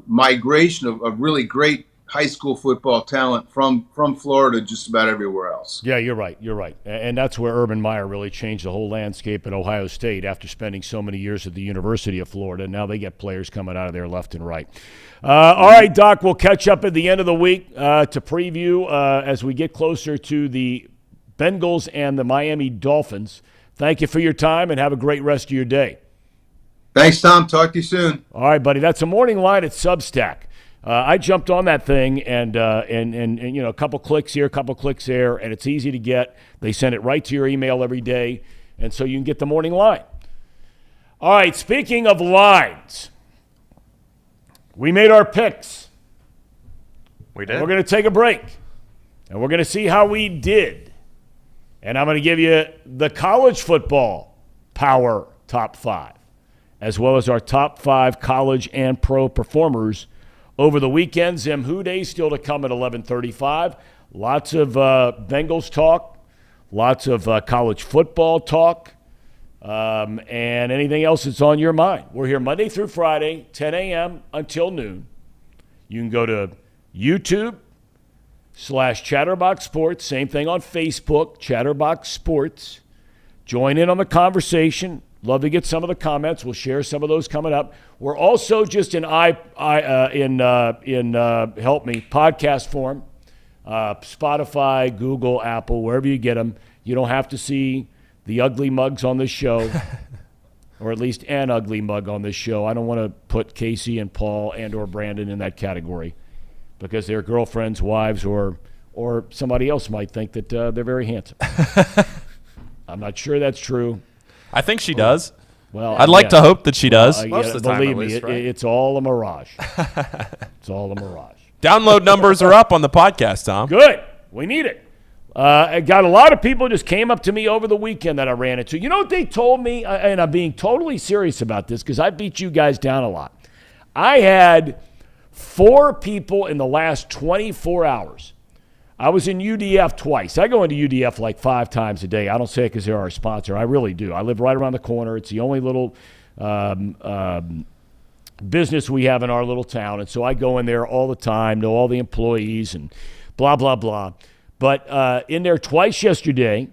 [SPEAKER 11] migration of really great high school football talent from Florida just about everywhere else.
[SPEAKER 4] Yeah, you're right. You're right. And that's where Urban Meyer really changed the whole landscape at Ohio State after spending so many years at the University of Florida. Now they get players coming out of there left and right. All right, Doc, we'll catch up at the end of the week to preview as we get closer to the Bengals and the Miami Dolphins. Thank you for your time and have a great rest of your day.
[SPEAKER 11] Thanks, Tom. Talk to you soon.
[SPEAKER 4] All right, buddy. That's a morning line at Substack. I jumped on that thing and you know, a couple clicks here, a couple clicks there, and it's easy to get. They send it right to your email every day, and so you can get the morning line. All right, speaking of lines, we made our picks.
[SPEAKER 5] We did.
[SPEAKER 4] We're going to take a break, and we're going to see how we did. And I'm going to give you the college football power top 5, as well as our top 5 college and pro performers over the weekend. Zim Who Dey still to come at 11:35. Lots of Bengals talk, lots of college football talk, and anything else that's on your mind. We're here Monday through Friday, 10 a.m. until noon. You can go to YouTube/Chatterbox Sports. Same thing on Facebook, Chatterbox Sports. Join in on the conversation. Love to get some of the comments. We'll share some of those coming up. We're also just in podcast form, Spotify, Google, Apple, wherever you get them. You don't have to see the ugly mugs on this show, or at least an ugly mug on this show. I don't want to put Casey and Paul and or Brandon in that category because their girlfriends, wives, or somebody else might think that they're very handsome. I'm not sure that's true.
[SPEAKER 1] I think she does.
[SPEAKER 4] Well,
[SPEAKER 1] I'd like to hope that she does.
[SPEAKER 5] Most of the time,
[SPEAKER 4] believe
[SPEAKER 5] at
[SPEAKER 4] me,
[SPEAKER 5] least, right?
[SPEAKER 4] it's all a mirage. It's all a mirage.
[SPEAKER 1] Download numbers are up on the podcast, Tom.
[SPEAKER 4] Good. We need it. I got a lot of people just came up to me over the weekend that I ran into. You know what they told me? And I'm being totally serious about this because I beat you guys down a lot. I had 4 people in the last 24 hours. I was in UDF twice. I go into UDF like 5 times a day. I don't say it because they're our sponsor. I really do. I live right around the corner. It's the only little business we have in our little town. And so I go in there all the time, know all the employees and blah, blah, blah. But in there twice yesterday,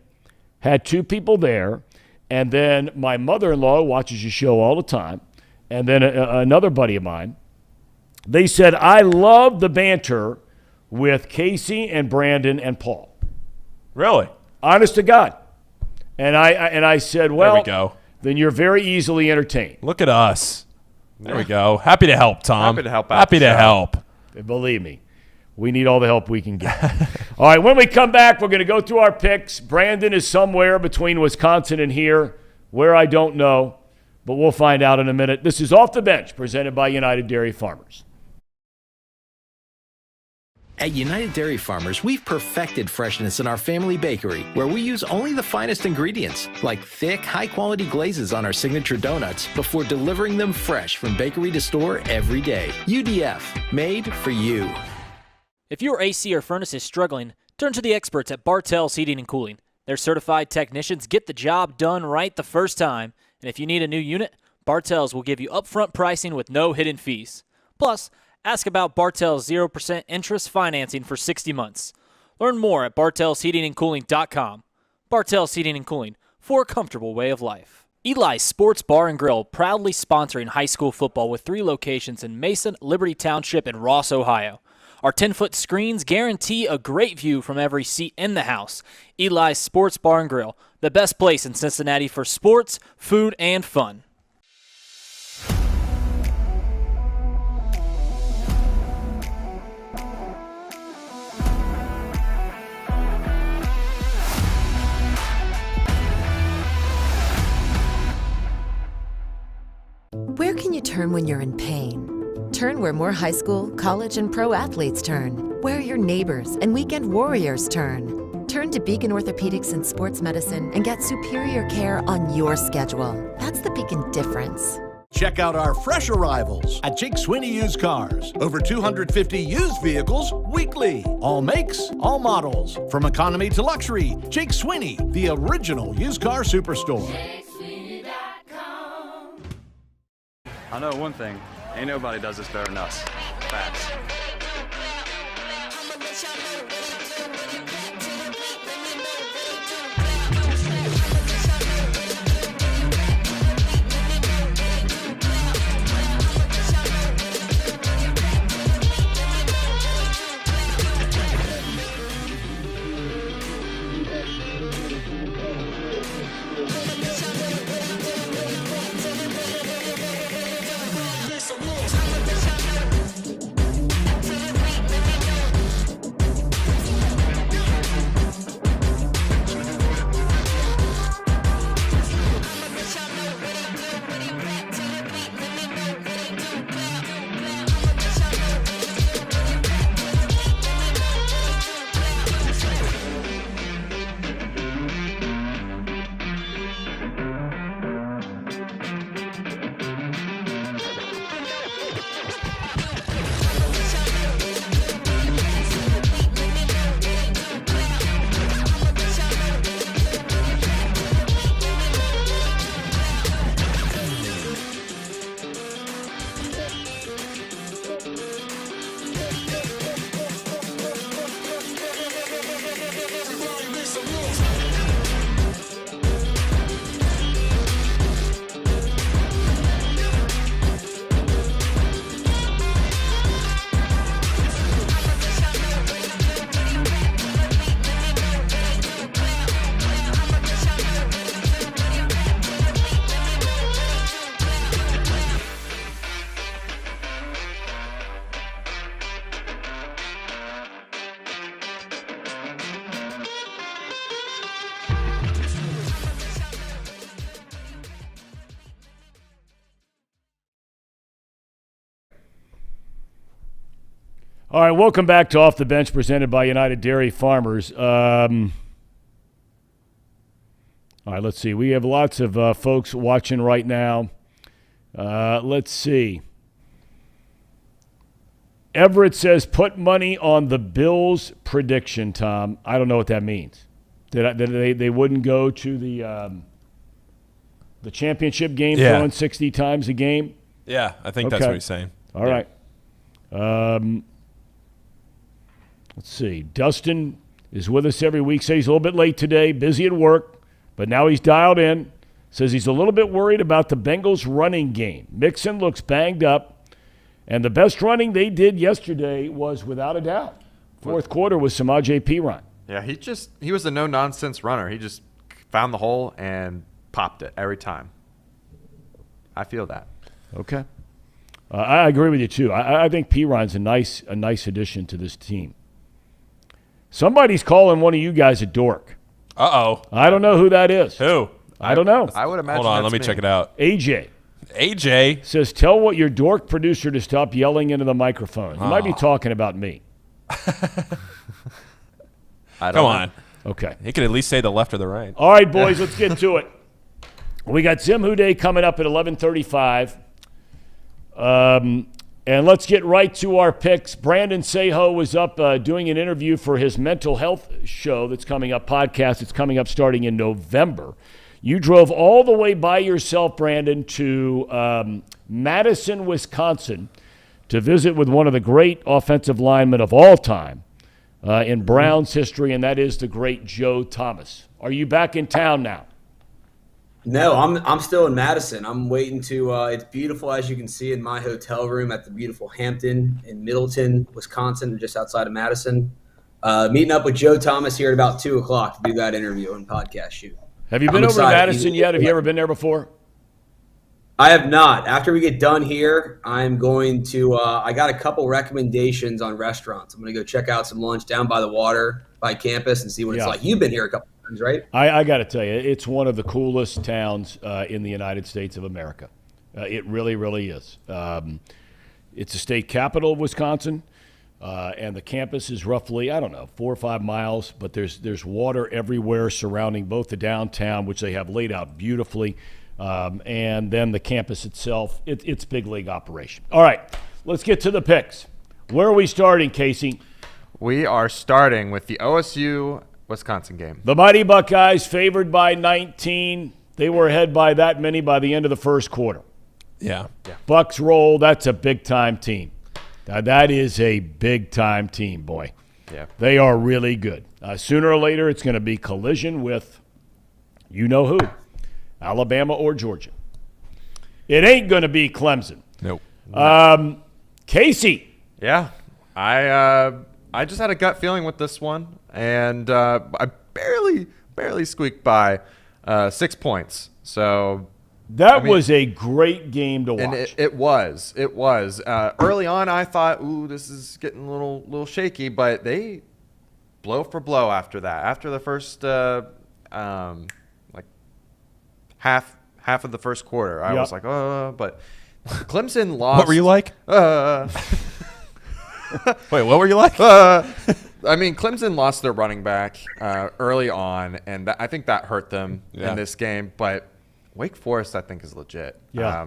[SPEAKER 4] had 2 people there. And then my mother-in-law watches your show all the time. And then another buddy of mine. They said, I love the banter with Casey and Brandon and Paul.
[SPEAKER 1] Really?
[SPEAKER 4] Honest to God. And I said, well,
[SPEAKER 1] there we go.
[SPEAKER 4] Then you're very easily entertained.
[SPEAKER 1] Look at us. There we go. Happy to help, Tom.
[SPEAKER 5] Happy to help out.
[SPEAKER 1] Happy to help.
[SPEAKER 4] Believe me, we need all the help we can get. All right, when we come back, we're going to go through our picks. Brandon is somewhere between Wisconsin and here, where I don't know, but we'll find out in a minute. This is Off the Bench, presented by United Dairy Farmers.
[SPEAKER 6] At United Dairy Farmers, we've perfected freshness in our family bakery, where we use only the finest ingredients, like thick, high-quality glazes on our signature donuts, before delivering them fresh from bakery to store every day. UDF, made for you.
[SPEAKER 7] If your AC or furnace is struggling, turn to the experts at Bartell's Heating and Cooling. Their certified technicians get the job done right the first time, and if you need a new unit, Bartell's will give you upfront pricing with no hidden fees. Plus, ask about Bartell's 0% interest financing for 60 months. Learn more at bartellsheatingandcooling.com. Bartell's Heating and Cooling, for a comfortable way of life. Eli's Sports Bar and Grill, proudly sponsoring high school football with 3 locations in Mason, Liberty Township, and Ross, Ohio. Our 10-foot screens guarantee a great view from every seat in the house. Eli's Sports Bar and Grill, the best place in Cincinnati for sports, food, and fun.
[SPEAKER 8] Where can you turn when you're in pain? Turn where more high school, college, and pro athletes turn. Where your neighbors and weekend warriors turn. Turn to Beacon Orthopedics and Sports Medicine and get superior care on your schedule. That's the Beacon difference.
[SPEAKER 9] Check out our fresh arrivals at Jake Swinney Used Cars. Over 250 used vehicles weekly. All makes, all models. From economy to luxury, Jake Swinney, the original used car superstore.
[SPEAKER 12] I know one thing, ain't nobody does this better than us. Facts.
[SPEAKER 4] All right, welcome back to Off the Bench, presented by United Dairy Farmers. All right, let's see. We have lots of folks watching right now. Let's see. Everett says, put money on the Bills prediction, Tom. I don't know what that means. They wouldn't go to the championship game throwing 60 times a game?
[SPEAKER 1] Yeah, I think that's what he's saying.
[SPEAKER 4] All right. Let's see. Dustin is with us every week. Says he's a little bit late today, busy at work, but now he's dialed in. Says he's a little bit worried about the Bengals running game. Mixon looks banged up, and the best running they did yesterday was without a doubt. Fourth quarter was Samaje Perine.
[SPEAKER 5] Yeah, he was a no-nonsense runner. He just found the hole and popped it every time. I feel that.
[SPEAKER 4] Okay. I agree with you, too. I think Perine's a nice addition to this team. Somebody's calling one of you guys a dork.
[SPEAKER 1] Uh-oh.
[SPEAKER 4] I don't know who that is.
[SPEAKER 1] Who?
[SPEAKER 4] I don't know.
[SPEAKER 5] I would imagine.
[SPEAKER 1] Hold on, let me check it out.
[SPEAKER 4] AJ says, tell what your dork producer to stop yelling into the microphone. He might be talking about me.
[SPEAKER 1] Come on.
[SPEAKER 4] Okay.
[SPEAKER 1] He could at least say the left or the right.
[SPEAKER 4] All right, boys, let's get to it. We got Zim Who Dey coming up at 11:35. And let's get right to our picks. Brandon Seho was up doing an interview for his mental health show that's coming up, podcast. It's coming up starting in November. You drove all the way by yourself, Brandon, to Madison, Wisconsin, to visit with one of the great offensive linemen of all time in Browns history, and that is the great Joe Thomas. Are you back in town now?
[SPEAKER 12] No, I'm still in Madison. I'm waiting to it's beautiful, as you can see, in my hotel room at the beautiful Hampton in Middleton, Wisconsin, just outside of Madison. Meeting up with Joe Thomas here at about 2 o'clock to do that interview and podcast shoot.
[SPEAKER 4] Have you been over to Madison yet? Have you ever been there before?
[SPEAKER 12] I have not. After we get done here, I'm going to I got a couple recommendations on restaurants. I'm going to go check out some lunch down by the water by campus and see what it's like. You've been here a couple times, right?
[SPEAKER 4] I got to tell you, it's one of the coolest towns in the United States of America. It really, really is. It's the state capital of Wisconsin, and the campus is roughly, 4 or 5 miles, but there's water everywhere surrounding both the downtown, which they have laid out beautifully, and then the campus itself. It's big league operation. All right, let's get to the picks. Where are we starting, Casey?
[SPEAKER 5] We are starting with the OSU-Wisconsin game.
[SPEAKER 4] The Mighty Buckeyes favored by 19. They were ahead by that many by the end of the first quarter.
[SPEAKER 1] Yeah.
[SPEAKER 4] Bucks roll. That's a big-time team. Now, that is a big-time team, boy.
[SPEAKER 5] Yeah.
[SPEAKER 4] They are really good. Sooner or later, it's going to be collision with you know who, Alabama or Georgia. It ain't going to be Clemson.
[SPEAKER 1] Nope.
[SPEAKER 4] Casey.
[SPEAKER 5] Yeah. I just had a gut feeling with this one, and I barely squeaked by 6 points. So
[SPEAKER 4] that was a great game to watch.
[SPEAKER 5] And it was. Early on, I thought, ooh, this is getting a little shaky, but they blow for blow after that. After the first half of the first quarter, I was like, but Clemson lost.
[SPEAKER 1] What were you like? Wait, what were you like?
[SPEAKER 5] Clemson lost their running back early on, and I think that hurt them in this game. But Wake Forest, I think, is legit.
[SPEAKER 4] Yeah.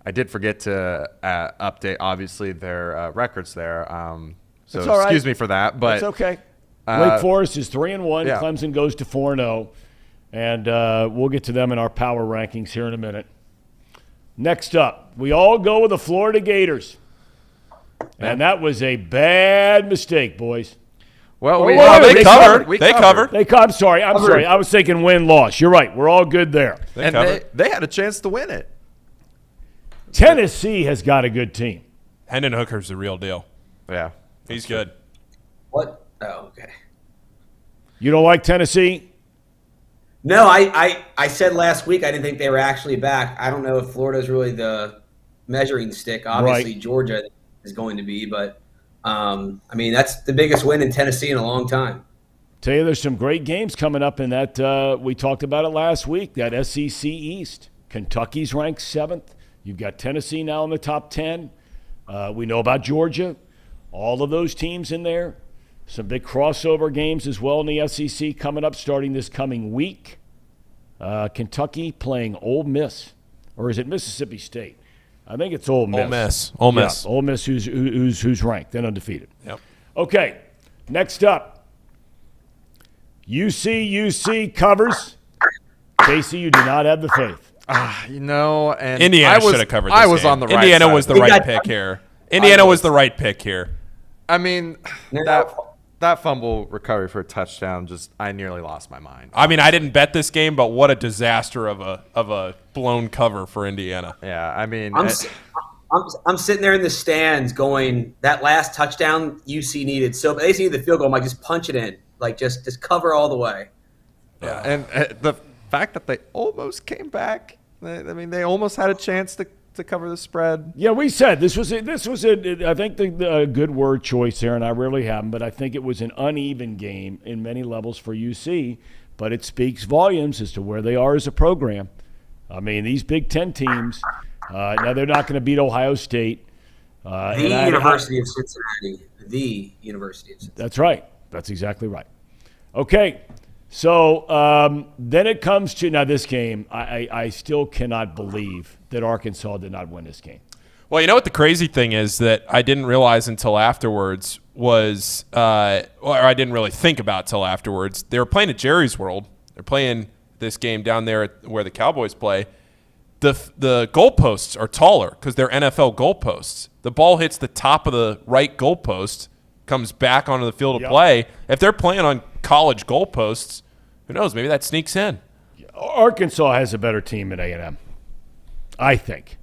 [SPEAKER 5] I did forget to update, obviously, their records there. So
[SPEAKER 4] all right.
[SPEAKER 5] Excuse me for that. But
[SPEAKER 4] it's okay. Wake Forest is 3-1.
[SPEAKER 5] Yeah.
[SPEAKER 4] Clemson goes to 4-0. And we'll get to them in our power rankings here in a minute. Next up, we all go with the Florida Gators. And that was a bad mistake, boys.
[SPEAKER 5] Well,
[SPEAKER 1] they covered.
[SPEAKER 4] I'm sorry. I was thinking win-loss. You're right. We're all good there.
[SPEAKER 5] They had a chance to win it.
[SPEAKER 4] Tennessee has got a good team.
[SPEAKER 1] Hendon Hooker's the real deal.
[SPEAKER 5] Yeah.
[SPEAKER 1] He's good.
[SPEAKER 12] What? Oh, okay.
[SPEAKER 4] You don't like Tennessee?
[SPEAKER 12] No, I said last week I didn't think they were actually back. I don't know if Florida's really the measuring stick. Obviously,
[SPEAKER 4] Right.
[SPEAKER 12] Georgia is going to be, but that's the biggest win in Tennessee in a long time.
[SPEAKER 4] Tell you, there's some great games coming up in that. We talked about it last week, that SEC East. Kentucky's ranked 7th. You've got Tennessee now in the top 10. We know about Georgia. All of those teams in there. Some big crossover games as well in the SEC coming up starting this coming week. Kentucky playing Ole Miss. Or is it Mississippi State? I think it's Ole Miss.
[SPEAKER 1] Ole Miss.
[SPEAKER 4] Yeah, Ole Miss who's ranked and undefeated.
[SPEAKER 1] Yep.
[SPEAKER 4] Okay, next up. UC covers. Casey, you do not have the faith.
[SPEAKER 5] And
[SPEAKER 1] Indiana should have covered this
[SPEAKER 5] I was
[SPEAKER 1] game.
[SPEAKER 5] on the right
[SPEAKER 1] Indiana
[SPEAKER 5] side.
[SPEAKER 1] was the right pick here. Indiana was the right pick here.
[SPEAKER 5] I mean, that fumble recovery for a touchdown, I nearly lost my mind.
[SPEAKER 1] I mean, I didn't bet this game, but what a disaster of a blown cover for Indiana.
[SPEAKER 5] Yeah, I mean,
[SPEAKER 12] I'm sitting there in the stands going, that last touchdown UC needed. So they just needed the field goal. I'm like, just punch it in. Like, just cover all the way.
[SPEAKER 5] Yeah, and the fact that they almost came back, they almost had a chance to cover the spread.
[SPEAKER 4] Yeah, we said this was I think the good word choice there, and I really haven't, but I think it was an uneven game in many levels for UC, but it speaks volumes as to where they are as a program. I mean, these Big Ten teams, now they're not going to beat Ohio State.
[SPEAKER 12] The University of Cincinnati. The University of Cincinnati.
[SPEAKER 4] That's right. That's exactly right. Okay, so then it comes to now this game. I still cannot believe that Arkansas did not win this game.
[SPEAKER 1] Well, you know what the crazy thing is that I didn't realize until afterwards was, or I didn't really think about till afterwards. They were playing at Jerry's World. They're playing this game down there where the Cowboys play. The goalposts are taller because they're NFL goalposts. The ball hits the top of the right goalpost, comes back onto the field of play. If they're playing on college goalposts, who knows? Maybe that sneaks in.
[SPEAKER 4] Arkansas has a better team than A&M. I think.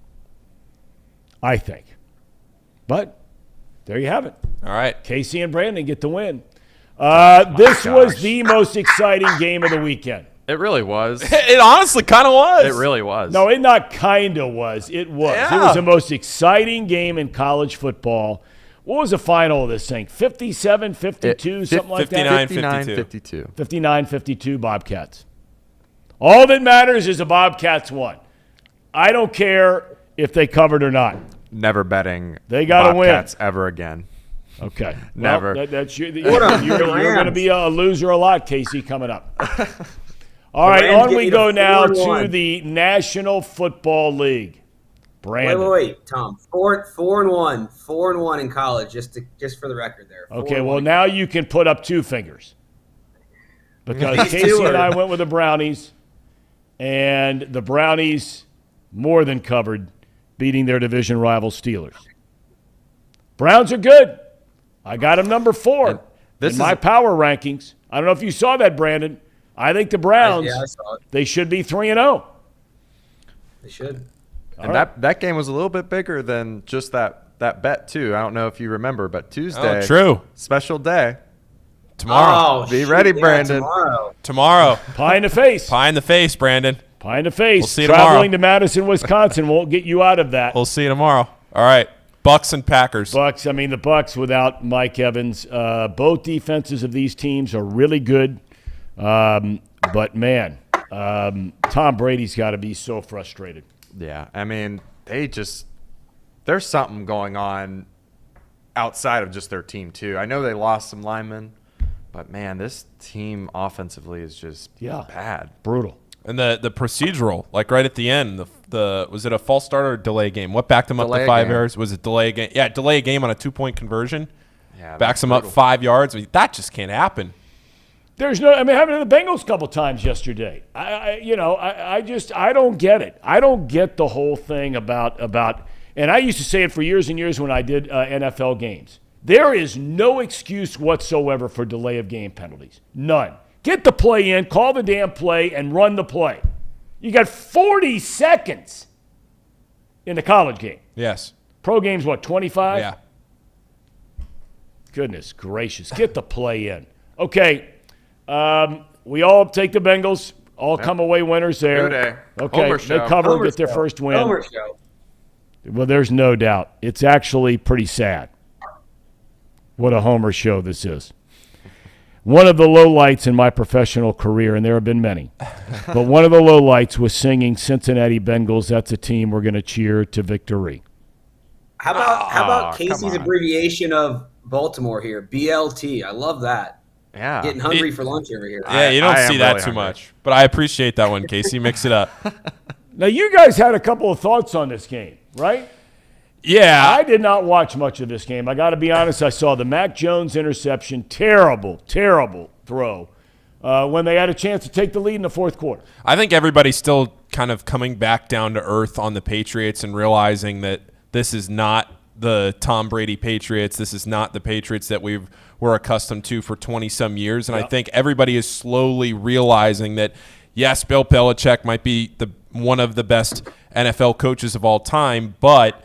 [SPEAKER 4] But there you have it.
[SPEAKER 1] All right.
[SPEAKER 4] Casey and Brandon get the win. This was the most exciting game of the weekend.
[SPEAKER 5] It really was.
[SPEAKER 1] It honestly kind of was.
[SPEAKER 5] It really was.
[SPEAKER 4] No, it not kind of was. It was.
[SPEAKER 1] Yeah.
[SPEAKER 4] It was the most exciting game in college football. What was the final of this thing? 57, 52, something like that?
[SPEAKER 1] 59-52.
[SPEAKER 4] 59-52 Bobcats. All that matters is the Bobcats won. I don't care if they covered or not.
[SPEAKER 5] Never betting
[SPEAKER 4] They got to win.
[SPEAKER 5] Bobcats ever again.
[SPEAKER 4] Okay.
[SPEAKER 5] Never.
[SPEAKER 4] Well, that's you're going to be a loser a lot, Casey, coming up. All right, on we go now to the National Football League. Brandon.
[SPEAKER 12] Wait, Tom. 4-1, 4-1 in college, just for the record there.
[SPEAKER 4] Okay, well now you can put up two fingers because Casey and I went with the Brownies, and the Brownies more than covered, beating their division rival Steelers. Browns are good. I got them number 4 in my power rankings. I don't know if you saw that, Brandon. I think the Browns,
[SPEAKER 12] I saw it.
[SPEAKER 4] They should be 3-0.
[SPEAKER 12] They should.
[SPEAKER 5] And that game was a little bit bigger than just that bet, too. I don't know if you remember, but Tuesday.
[SPEAKER 1] Oh, true.
[SPEAKER 5] Special day.
[SPEAKER 1] Tomorrow.
[SPEAKER 5] Be ready, Brandon.
[SPEAKER 1] Tomorrow.
[SPEAKER 4] Pie in the face.
[SPEAKER 1] Pie in the face, Brandon.
[SPEAKER 4] Pie in the face.
[SPEAKER 1] We'll see you
[SPEAKER 4] Traveling
[SPEAKER 1] tomorrow.
[SPEAKER 4] to Madison, Wisconsin won't get you out of that.
[SPEAKER 1] We'll see you tomorrow. All right. Bucks and Packers.
[SPEAKER 4] The Bucks without Mike Evans. Both defenses of these teams are really good. But, man, Tom Brady's got to be so frustrated.
[SPEAKER 5] Yeah, I mean, there's something going on outside of just their team, too. I know they lost some linemen, but, man, this team offensively is just bad.
[SPEAKER 4] Brutal.
[SPEAKER 1] And the procedural, like right at the end, was it a false start or a delay game? What backed them up to 5 yards? Was it delay game? Yeah, delay game on a 2-point conversion.
[SPEAKER 5] Yeah,
[SPEAKER 1] backs them up 5 yards. I mean, that just can't happen.
[SPEAKER 4] There's no. I mean, having the Bengals a couple times yesterday. I don't get it. I don't get the whole thing about. And I used to say it for years and years when I did NFL games. There is no excuse whatsoever for delay of game penalties. None. Get the play in, call the damn play, and run the play. You got 40 seconds in the college game.
[SPEAKER 1] Yes.
[SPEAKER 4] Pro game's what, 25?
[SPEAKER 1] Yeah.
[SPEAKER 4] Goodness gracious. Get the play in. Okay. We all take the Bengals. All come away winners there.
[SPEAKER 5] Who Dey.
[SPEAKER 4] Okay.
[SPEAKER 5] Homer
[SPEAKER 4] They
[SPEAKER 5] show.
[SPEAKER 4] cover,
[SPEAKER 12] Homer
[SPEAKER 4] get their
[SPEAKER 12] show.
[SPEAKER 4] first win.
[SPEAKER 12] Homer show.
[SPEAKER 4] Well, there's no doubt. It's actually pretty sad. What a Homer show this is. One of the lowlights in my professional career, and there have been many, but one of the lowlights was singing Cincinnati Bengals. That's a team we're going to cheer to victory.
[SPEAKER 12] How about Casey's abbreviation of Baltimore here. BLT. I love that.
[SPEAKER 5] Yeah.
[SPEAKER 12] Getting hungry for lunch over here.
[SPEAKER 1] Yeah, you don't
[SPEAKER 5] I
[SPEAKER 1] see
[SPEAKER 5] am
[SPEAKER 1] that
[SPEAKER 5] really
[SPEAKER 1] too
[SPEAKER 5] hungry.
[SPEAKER 1] much. But I appreciate that one, Casey. Mix it up.
[SPEAKER 4] Now, you guys had a couple of thoughts on this game, right?
[SPEAKER 1] Yeah.
[SPEAKER 4] I did not watch much of this game. I got to be honest. I saw the Mac Jones interception. Terrible, terrible throw when they had a chance to take the lead in the fourth quarter.
[SPEAKER 1] I think everybody's still kind of coming back down to earth on the Patriots and realizing that this is not the Tom Brady Patriots. This is not the Patriots that we're accustomed to for 20-some years. And I think everybody is slowly realizing that, yes, Bill Belichick might be one of the best NFL coaches of all time, but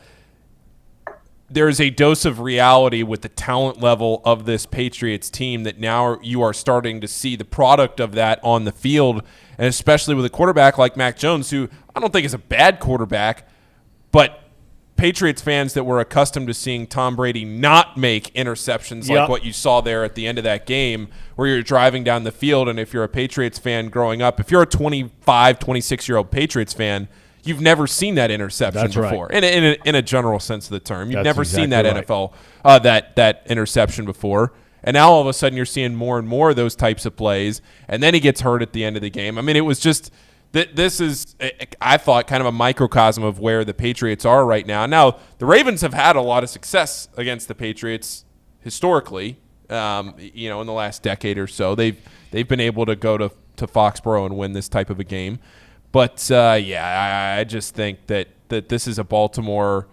[SPEAKER 1] there's a dose of reality with the talent level of this Patriots team that now you are starting to see the product of that on the field, and especially with a quarterback like Mac Jones, who I don't think is a bad quarterback, but Patriots fans that were accustomed to seeing Tom Brady not make interceptions like what you saw there at the end of that game where you're driving down the field, and if you're a Patriots fan growing up, if you're a 25, 26-year-old Patriots fan, you've never seen that interception before.
[SPEAKER 4] Right.
[SPEAKER 1] In a general sense of the term. You've never seen that
[SPEAKER 4] right.
[SPEAKER 1] NFL, that interception before. And now all of a sudden you're seeing more and more of those types of plays, and then he gets hurt at the end of the game. I mean, it was just this is, I thought, kind of a microcosm of where the Patriots are right now. Now, the Ravens have had a lot of success against the Patriots historically, in the last decade or so. They've been able to go to Foxborough and win this type of a game. But, I just think that this is a Baltimore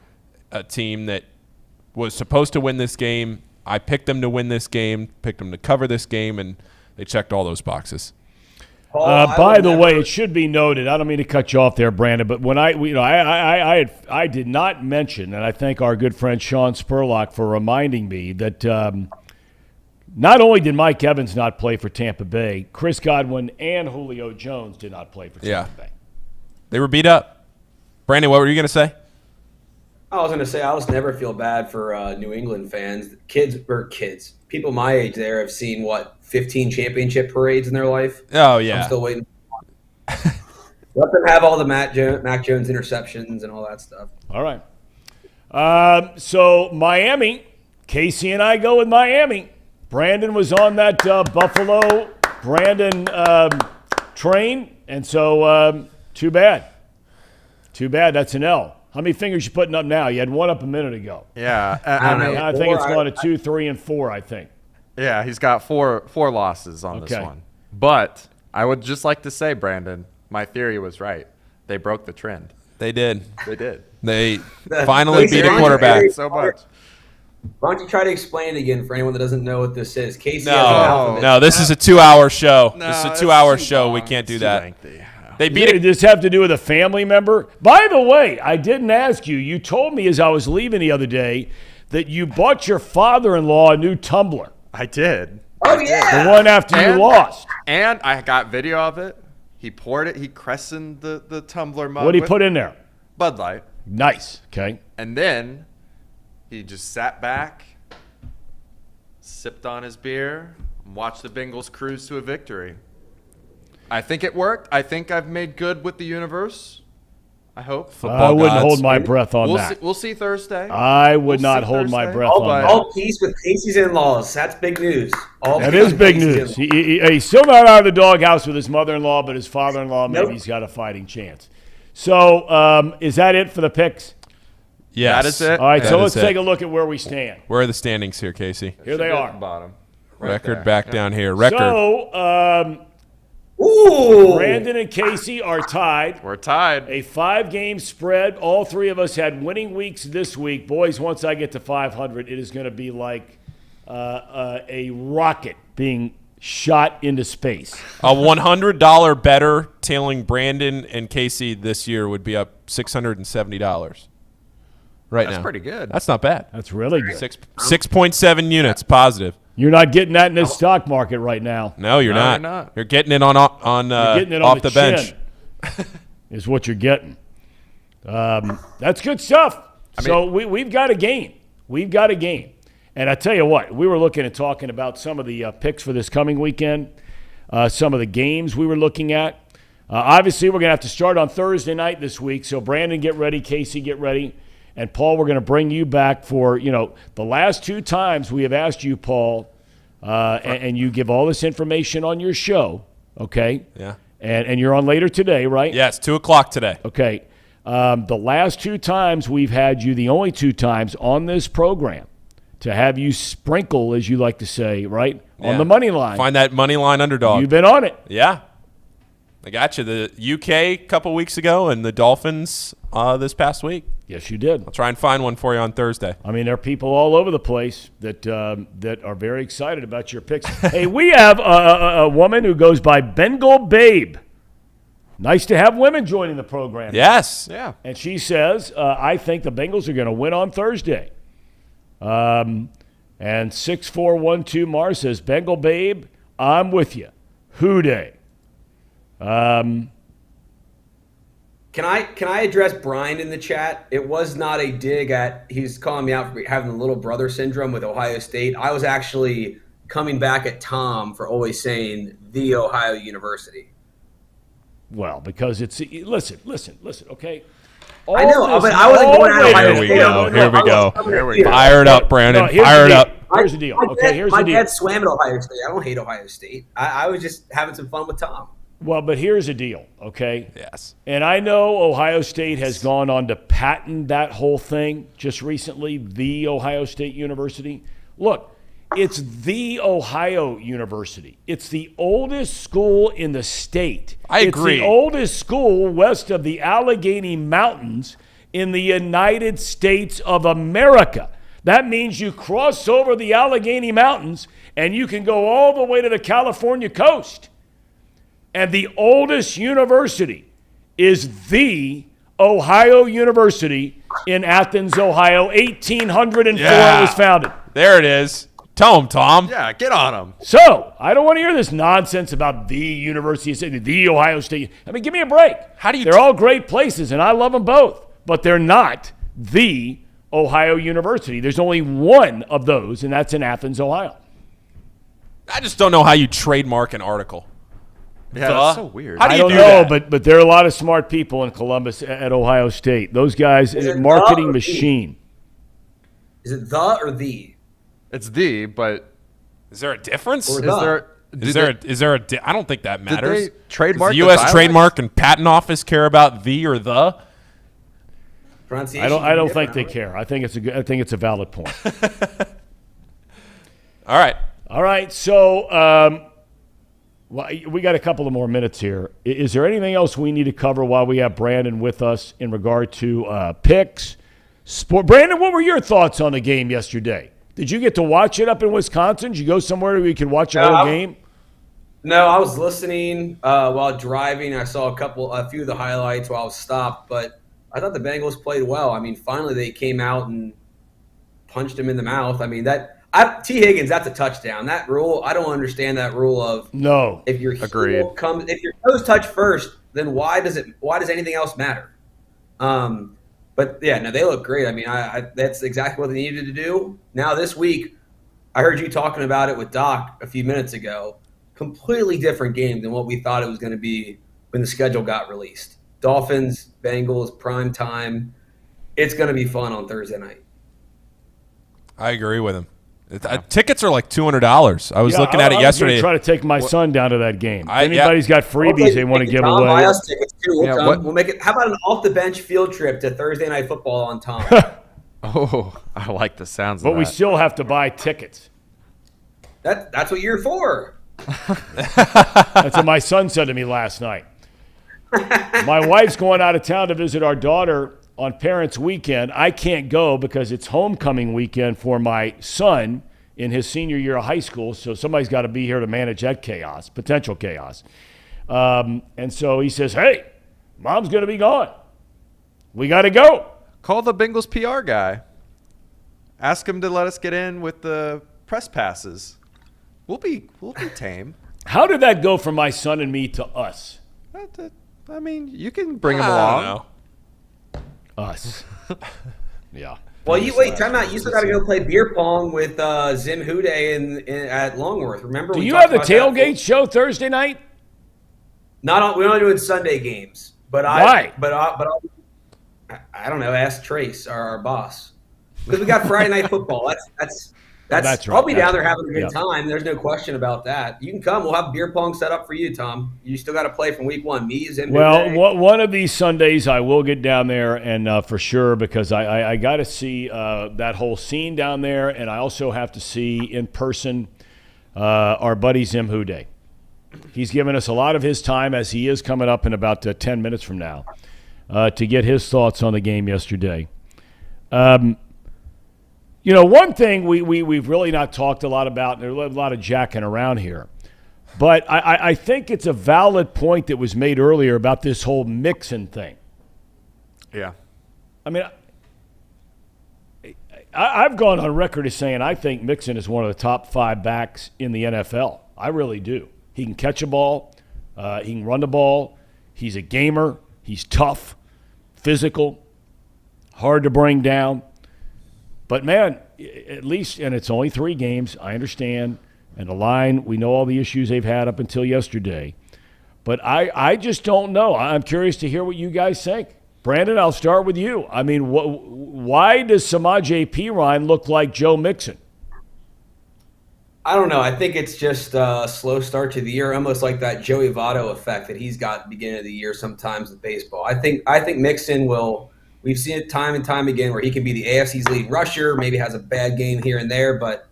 [SPEAKER 1] team that was supposed to win this game. I picked them to win this game, picked them to cover this game, and they checked all those boxes.
[SPEAKER 4] By the way, it should be noted, I don't mean to cut you off there, Brandon, but when I did not mention, and I thank our good friend Sean Spurlock for reminding me that not only did Mike Evans not play for Tampa Bay, Chris Godwin and Julio Jones did not play for Tampa Bay.
[SPEAKER 1] They were beat up. Brandon, what were you going to say?
[SPEAKER 12] I was going to say I always never feel bad for New England fans. Kids, people my age there have seen, 15 championship parades in their life?
[SPEAKER 1] Oh, yeah.
[SPEAKER 12] I'm still waiting. Let them have all the Mac Jones interceptions and all that stuff.
[SPEAKER 4] All right. So Miami, Casey and I go with Miami. Brandon was on that Buffalo Brandon train, and so too bad. Too bad. That's an L. How many fingers you putting up now? You had one up a minute ago.
[SPEAKER 5] Yeah.
[SPEAKER 4] I think it's gone to 2, 3, and 4, I think.
[SPEAKER 5] Yeah, he's got four losses on this one. But I would just like to say, Brandon, my theory was right. They broke the trend.
[SPEAKER 1] They did.
[SPEAKER 5] They
[SPEAKER 1] finally beat a quarterback.
[SPEAKER 5] So much.
[SPEAKER 12] Why don't you try to explain it again for anyone that doesn't know what this is? Casey
[SPEAKER 1] No, this is a 2-hour show. This is a 2-hour show. We can't do that. They beat it.
[SPEAKER 4] Does this have to do with a family member? By the way, I didn't ask you. You told me as I was leaving the other day that you bought your father-in-law a new tumbler.
[SPEAKER 5] I did.
[SPEAKER 12] Oh, yeah.
[SPEAKER 4] The one after you lost.
[SPEAKER 5] And I got video of it. He poured it. He crescened the tumbler mug.
[SPEAKER 4] What did he put in there?
[SPEAKER 5] Bud Light.
[SPEAKER 4] Nice. Okay.
[SPEAKER 5] And then he just sat back, sipped on his beer, and watched the Bengals cruise to a victory. I think it worked. I think I've made good with the universe. I hope.
[SPEAKER 4] I wouldn't hold my breath on that.
[SPEAKER 5] We'll see Thursday.
[SPEAKER 4] I would not hold my breath on that.
[SPEAKER 12] All peace with Casey's in-laws. That's big news.
[SPEAKER 4] That is big news. He's still not out of the doghouse with his mother-in-law, but his father-in-law, maybe he's got a fighting chance. So is that it for the picks?
[SPEAKER 1] Yes.
[SPEAKER 5] That is it.
[SPEAKER 4] All right, so let's take a look at where we stand.
[SPEAKER 1] Where are the standings here, Casey?
[SPEAKER 4] Here they are.
[SPEAKER 5] Bottom.
[SPEAKER 1] Record back down here. Record.
[SPEAKER 4] So,
[SPEAKER 12] Ooh.
[SPEAKER 4] Brandon and Casey are tied.
[SPEAKER 5] We're tied.
[SPEAKER 4] A 5-game spread. All three of us had winning weeks this week. Boys, once I get to 500, it is going to be like a rocket being shot into space.
[SPEAKER 1] A $100 better tailing Brandon and Casey this year would be up $670 right now.
[SPEAKER 5] That's pretty good.
[SPEAKER 1] That's not bad.
[SPEAKER 4] That's really good.
[SPEAKER 1] 6.7 units positive.
[SPEAKER 4] You're not getting that in this stock market right now.
[SPEAKER 1] No, you're not.
[SPEAKER 5] You're not.
[SPEAKER 1] You're getting it on
[SPEAKER 4] You're getting it on
[SPEAKER 1] off the bench.
[SPEAKER 4] Is what you're getting. That's good stuff. So we've got a game. We've got a game. And I tell you what, we were looking and talking about some of the picks for this coming weekend, some of the games we were looking at. Obviously, we're going to have to start on Thursday night this week. So Brandon, get ready. Casey, get ready. And, Paul, we're going to bring you back for, the last 2 times we have asked you, Paul, and you give all this information on your show, okay?
[SPEAKER 1] Yeah.
[SPEAKER 4] And you're on later today, right?
[SPEAKER 1] Yes, 2 o'clock today.
[SPEAKER 4] Okay. The last 2 times we've had you, the only 2 times on this program, to have you sprinkle, as you like to say, right, on the money line.
[SPEAKER 1] Find that money line underdog.
[SPEAKER 4] You've been on it.
[SPEAKER 1] Yeah. I got you. The UK a couple weeks ago and the Dolphins this past week.
[SPEAKER 4] Yes, you did.
[SPEAKER 1] I'll try and find one for you on Thursday.
[SPEAKER 4] I mean, there are people all over the place that are very excited about your picks. Hey, we have a woman who goes by Bengal Babe. Nice to have women joining the program.
[SPEAKER 1] Yes.
[SPEAKER 5] Yeah.
[SPEAKER 4] And she says, I think the Bengals are going to win on Thursday. And 6412 Mar says, Bengal Babe, I'm with you. Who Dey.
[SPEAKER 12] Can I address Brian in the chat? It was not a dig at he's calling me out for having the little brother syndrome with Ohio State. I was actually coming back at Thom for always saying the Ohio University.
[SPEAKER 4] Well, because it's listen, okay?
[SPEAKER 12] I know, but I wasn't going at Ohio State.
[SPEAKER 1] Here we go. Fire it up, Brandon. Fire it up.
[SPEAKER 4] Here's the deal.
[SPEAKER 12] My dad swam at Ohio State. I don't hate Ohio State. I was just having some fun with Thom.
[SPEAKER 4] Well, but here's the deal, okay?
[SPEAKER 1] Yes.
[SPEAKER 4] And I know Ohio State has gone on to patent that whole thing just recently, the Ohio State University. Look, it's the Ohio University. It's the oldest school in the state.
[SPEAKER 1] I agree.
[SPEAKER 4] It's the oldest school west of the Allegheny Mountains in the United States of America. That means you cross over the Allegheny Mountains and you can go all the way to the California coast. And the oldest university is the Ohio University in Athens, Ohio. 1804 it was founded.
[SPEAKER 1] There it is. Tell him, Thom.
[SPEAKER 5] Yeah, get on him.
[SPEAKER 4] So, I don't want to hear this nonsense about the University of State, the Ohio State. I mean, give me a break. They're all great places, and I love them both. But they're not the Ohio University. There's only one of those, and that's in Athens, Ohio.
[SPEAKER 1] I just don't know how you trademark an article.
[SPEAKER 5] Yeah, that's so weird.
[SPEAKER 1] How do you
[SPEAKER 4] I don't know, but there are a lot of smart people in Columbus at Ohio State. Those guys, marketing machine.
[SPEAKER 12] Is it the or the?
[SPEAKER 5] It's the, but
[SPEAKER 1] is there a difference?
[SPEAKER 12] Or
[SPEAKER 1] Is there a I don't think that matters.
[SPEAKER 5] Did they trademark
[SPEAKER 1] Does the U.S. Trademark and Patent Office care about the or the?
[SPEAKER 12] Pronunciation.
[SPEAKER 4] I don't think they care. I think it's a valid point.
[SPEAKER 1] All right.
[SPEAKER 4] So, we got a couple of more minutes here. Is there anything else we need to cover while we have Brandon with us in regard to picks? Sport. Brandon, what were your thoughts on the game yesterday? Did you get to watch it up in Wisconsin? Did you go somewhere where you could watch a whole game?
[SPEAKER 12] No, I was listening while driving. I saw a few of the highlights while I was stopped, but I thought the Bengals played well. I mean, finally they came out and punched him in the mouth. I mean, T. Higgins, that's a touchdown. That rule, I don't understand that rule of
[SPEAKER 4] no.
[SPEAKER 12] If your heel comes, if your toes touch first, then why does anything else matter? But yeah, no, they look great. I mean, that's exactly what they needed to do. Now this week, I heard you talking about it with Doc a few minutes ago. Completely different game than what we thought it was going to be when the schedule got released. Dolphins, Bengals, prime time. It's going to be fun on Thursday night.
[SPEAKER 1] I agree with him. Tickets are like $200. I was looking at it yesterday.
[SPEAKER 4] I'm going to try to take my son down to that game. If anybody's got freebies they want to give away.
[SPEAKER 12] Buy us tickets too. We'll make it. How about an off-the-bench field trip to Thursday Night Football on Thom?
[SPEAKER 5] Oh, I like the sounds of
[SPEAKER 4] that. But we
[SPEAKER 5] we
[SPEAKER 4] still have to buy tickets.
[SPEAKER 12] That's what you're for.
[SPEAKER 4] That's what my son said to me last night. My wife's going out of town to visit our daughter on Parents' Weekend. I can't go because it's homecoming weekend for my son in his senior year of high school, so somebody's got to be here to manage that chaos, potential chaos. And so he says, hey, Mom's going to be gone. We got to go.
[SPEAKER 5] Call the Bengals PR guy. Ask him to let us get in with the press passes. We'll be tame.
[SPEAKER 4] How did that go from my son and me to us?
[SPEAKER 5] I mean, you can bring him along.
[SPEAKER 1] I don't know.
[SPEAKER 4] Us. Yeah.
[SPEAKER 12] Well, time out. You still got to go play beer pong with Zim Who Dey at Longworth. Remember?
[SPEAKER 4] Do you have the tailgate show Thursday night?
[SPEAKER 12] We're not doing Sunday games. But
[SPEAKER 4] why?
[SPEAKER 12] I don't know. Ask Trace, our boss, because we got Friday night football. That's
[SPEAKER 4] right.
[SPEAKER 12] I'll be down there having a good time. There's no question about that. You can come. We'll have beer pong set up for you, Tom. You still got to play from week 1. Me, Zim Who Dey.
[SPEAKER 4] One of these Sundays I will get down there, and for sure, because I got to see that whole scene down there, and I also have to see in person our buddy Zim Who Dey. He's given us a lot of his time, as he is coming up in about 10 minutes from now, to get his thoughts on the game yesterday. One thing we've really not talked a lot about, and there's a lot of jacking around here, but I think it's a valid point that was made earlier about this whole Mixon thing.
[SPEAKER 5] Yeah.
[SPEAKER 4] I mean, I've gone on record as saying I think Mixon is one of the top 5 backs in the NFL. I really do. He can catch a ball. He can run the ball. He's a gamer. He's tough, physical, hard to bring down. But, man, at least, and it's only 3 games, I understand. And the line, we know all the issues they've had up until yesterday. But I just don't know. I'm curious to hear what you guys think. Brandon, I'll start with you. I mean, why does Samaje Perine look like Joe Mixon?
[SPEAKER 12] I don't know. I think it's just a slow start to the year, almost like that Joey Votto effect that he's got at the beginning of the year sometimes with baseball. I think Mixon will – we've seen it time and time again where he can be the AFC's lead rusher, maybe has a bad game here and there, but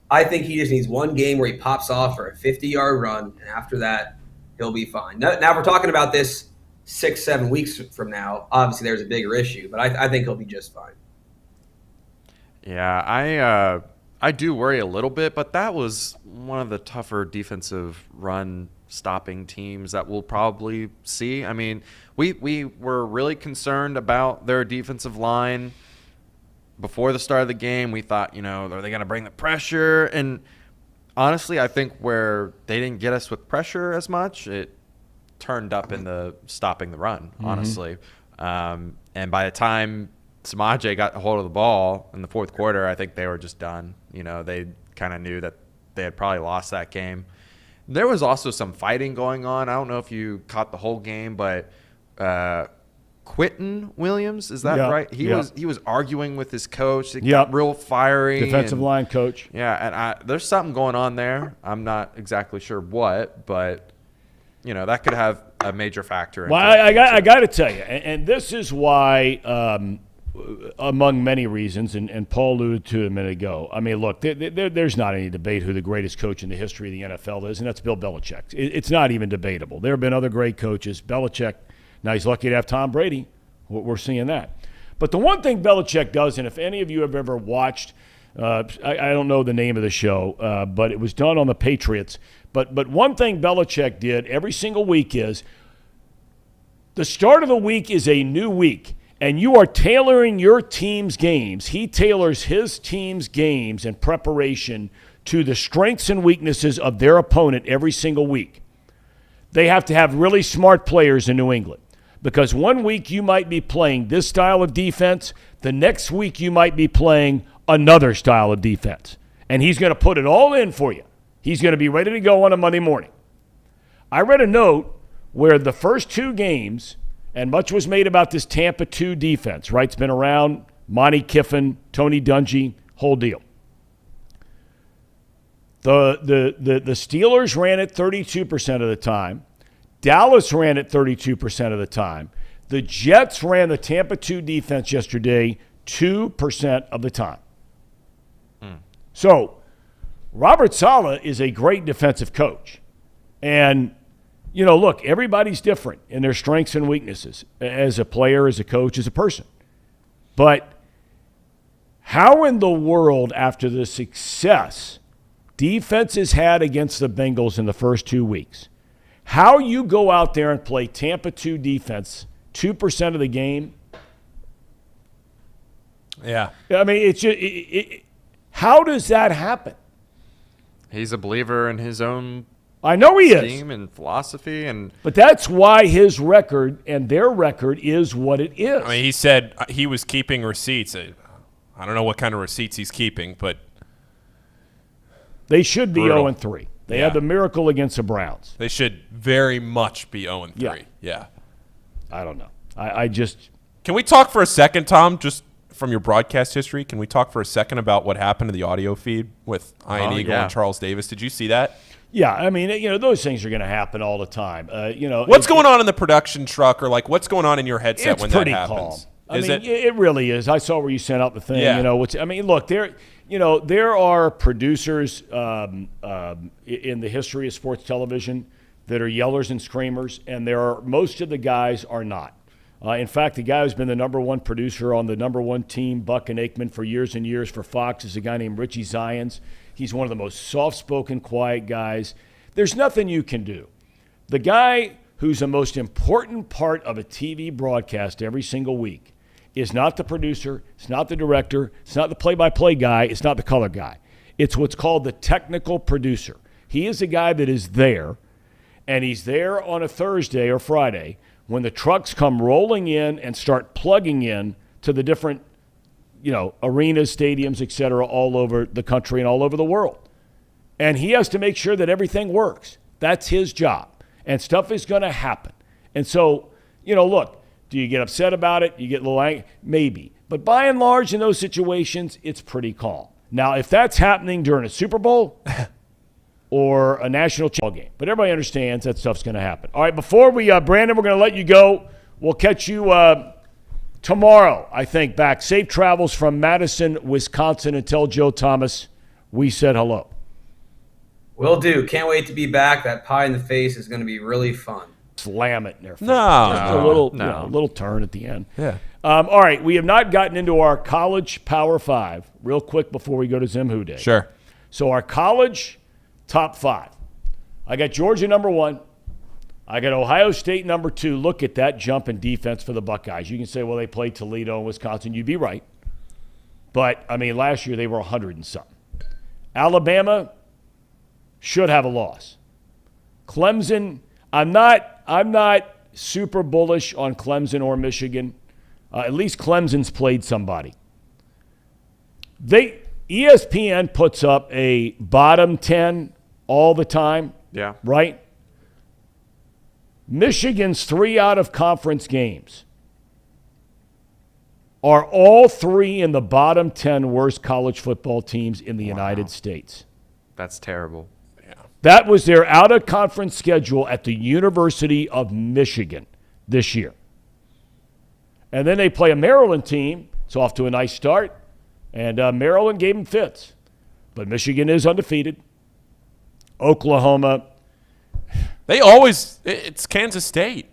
[SPEAKER 12] I think he just needs one game where he pops off for a 50-yard run, and after that, he'll be fine. Now if we're talking about this 6-7 weeks from now, obviously there's a bigger issue, but I think he'll be just fine.
[SPEAKER 5] Yeah, I do worry a little bit, but that was one of the tougher defensive run stopping teams that we'll probably see. I mean, we were really concerned about their defensive line before the start of the game. We thought, are they going to bring the pressure? And honestly, I think where they didn't get us with pressure as much, it turned up in the stopping the run, honestly. And by the time Samaje got a hold of the ball in the fourth quarter, I think they were just done. They kind of knew that they had probably lost that game. There was also some fighting going on. I don't know if you caught the whole game, but Quentin Williams, is that right? He was arguing with his coach. It got real fiery.
[SPEAKER 4] Defensive line coach.
[SPEAKER 5] Yeah, and there's something going on there. I'm not exactly sure what, but that could have a major factor.
[SPEAKER 4] Well, I got to tell you, and this is why. Among many reasons, and Paul alluded to it a minute ago. I mean, look, there's not any debate who the greatest coach in the history of the NFL is, and that's Bill Belichick. It's not even debatable. There have been other great coaches. Belichick, now he's lucky to have Tom Brady. We're seeing that. But the one thing Belichick does, and if any of you have ever watched, I don't know the name of the show, but it was done on the Patriots. But one thing Belichick did every single week is the start of the week is a new week. And you are tailoring your team's games. He tailors his team's games in preparation to the strengths and weaknesses of their opponent every single week. They have to have really smart players in New England because one week you might be playing this style of defense. The next week you might be playing another style of defense. And he's going to put it all in for you. He's going to be ready to go on a Monday morning. I read a note where the first 2 games – and much was made about this Tampa 2 defense, right? It's been around. Monty Kiffin, Tony Dungy, whole deal. The Steelers ran it 32% of the time. Dallas ran it 32% of the time. The Jets ran the Tampa 2 defense yesterday 2% of the time. So Robert Saleh is a great defensive coach. And look, everybody's different in their strengths and weaknesses as a player, as a coach, as a person. But how in the world, after the success defense has had against the Bengals in the first 2 weeks, how you go out there and play Tampa 2 defense 2% of the game?
[SPEAKER 1] Yeah.
[SPEAKER 4] I mean, it's just, how does that happen?
[SPEAKER 5] He's a believer in his own
[SPEAKER 4] I know he is.
[SPEAKER 5] Team and philosophy,
[SPEAKER 4] but that's why his record and their record is what it is.
[SPEAKER 1] I mean, he said he was keeping receipts. I don't know what kind of receipts he's keeping, but
[SPEAKER 4] they should be 0-3. They had the miracle against the Browns.
[SPEAKER 1] They should very much be 0-3. Yeah.
[SPEAKER 4] I don't know. I just
[SPEAKER 1] Can we talk for a second, Tom, just from your broadcast history? Can we talk for a second about what happened to the audio feed with Ian Eagle and Charles Davis? Did you see that?
[SPEAKER 4] Yeah, I mean, those things are going to happen all the time.
[SPEAKER 1] What's going on in the production truck, or what's going on in your headset when that happens?
[SPEAKER 4] Calm. It really is. I saw where you sent out the thing.
[SPEAKER 1] Yeah.
[SPEAKER 4] Look, there are producers in the history of sports television that are yellers and screamers, and most of the guys are not. In fact, the guy who's been the number one producer on the number one team, Buck and Aikman, for years and years for Fox is a guy named Richie Zions. He's one of the most soft-spoken, quiet guys. There's nothing you can do. The guy who's the most important part of a TV broadcast every single week is not the producer, it's not the director, it's not the play-by-play guy, it's not the color guy. It's what's called the technical producer. He is the guy that is there, and he's there on a Thursday or Friday when the trucks come rolling in and start plugging in to the different arenas, stadiums, et cetera, all over the country and all over the world. And he has to make sure that everything works. That's his job. And stuff is going to happen. And so, look, do you get upset about it? You get a little angry? Maybe. But by and large, in those situations, it's pretty calm. Now, if that's happening during a Super Bowl or a national game, but everybody understands that stuff's going to happen. All right, before we, Brandon, we're going to let you go. We'll catch you tomorrow, I think, back. Safe travels from Madison, Wisconsin, and tell Joe Thomas we said hello.
[SPEAKER 12] Will do. Can't wait to be back. That pie in the face is going to be really fun.
[SPEAKER 4] Slam it in their face.
[SPEAKER 1] No.
[SPEAKER 4] A little turn at the end.
[SPEAKER 1] Yeah.
[SPEAKER 4] All right, we have not gotten into our college Power 5 real quick before we go to Zim Who Dey.
[SPEAKER 1] Sure.
[SPEAKER 4] So our college top 5. I got Georgia number 1. I got Ohio State number 2. Look at that jump in defense for the Buckeyes. You can say, well, they played Toledo and Wisconsin. You'd be right. But, last year they were 100 and something. Alabama should have a loss. Clemson, I'm not super bullish on Clemson or Michigan. At least Clemson's played somebody. ESPN puts up a bottom 10 all the time.
[SPEAKER 5] Yeah.
[SPEAKER 4] Right? Michigan's 3 out of conference games are all 3 in the bottom 10 worst college football teams in the United States.
[SPEAKER 5] That's terrible.
[SPEAKER 1] Yeah.
[SPEAKER 4] That was their out-of-conference schedule at the University of Michigan this year. And then they play a Maryland team. It's off to a nice start. And Maryland gave them fits. But Michigan is undefeated. Oklahoma.
[SPEAKER 1] It's Kansas State.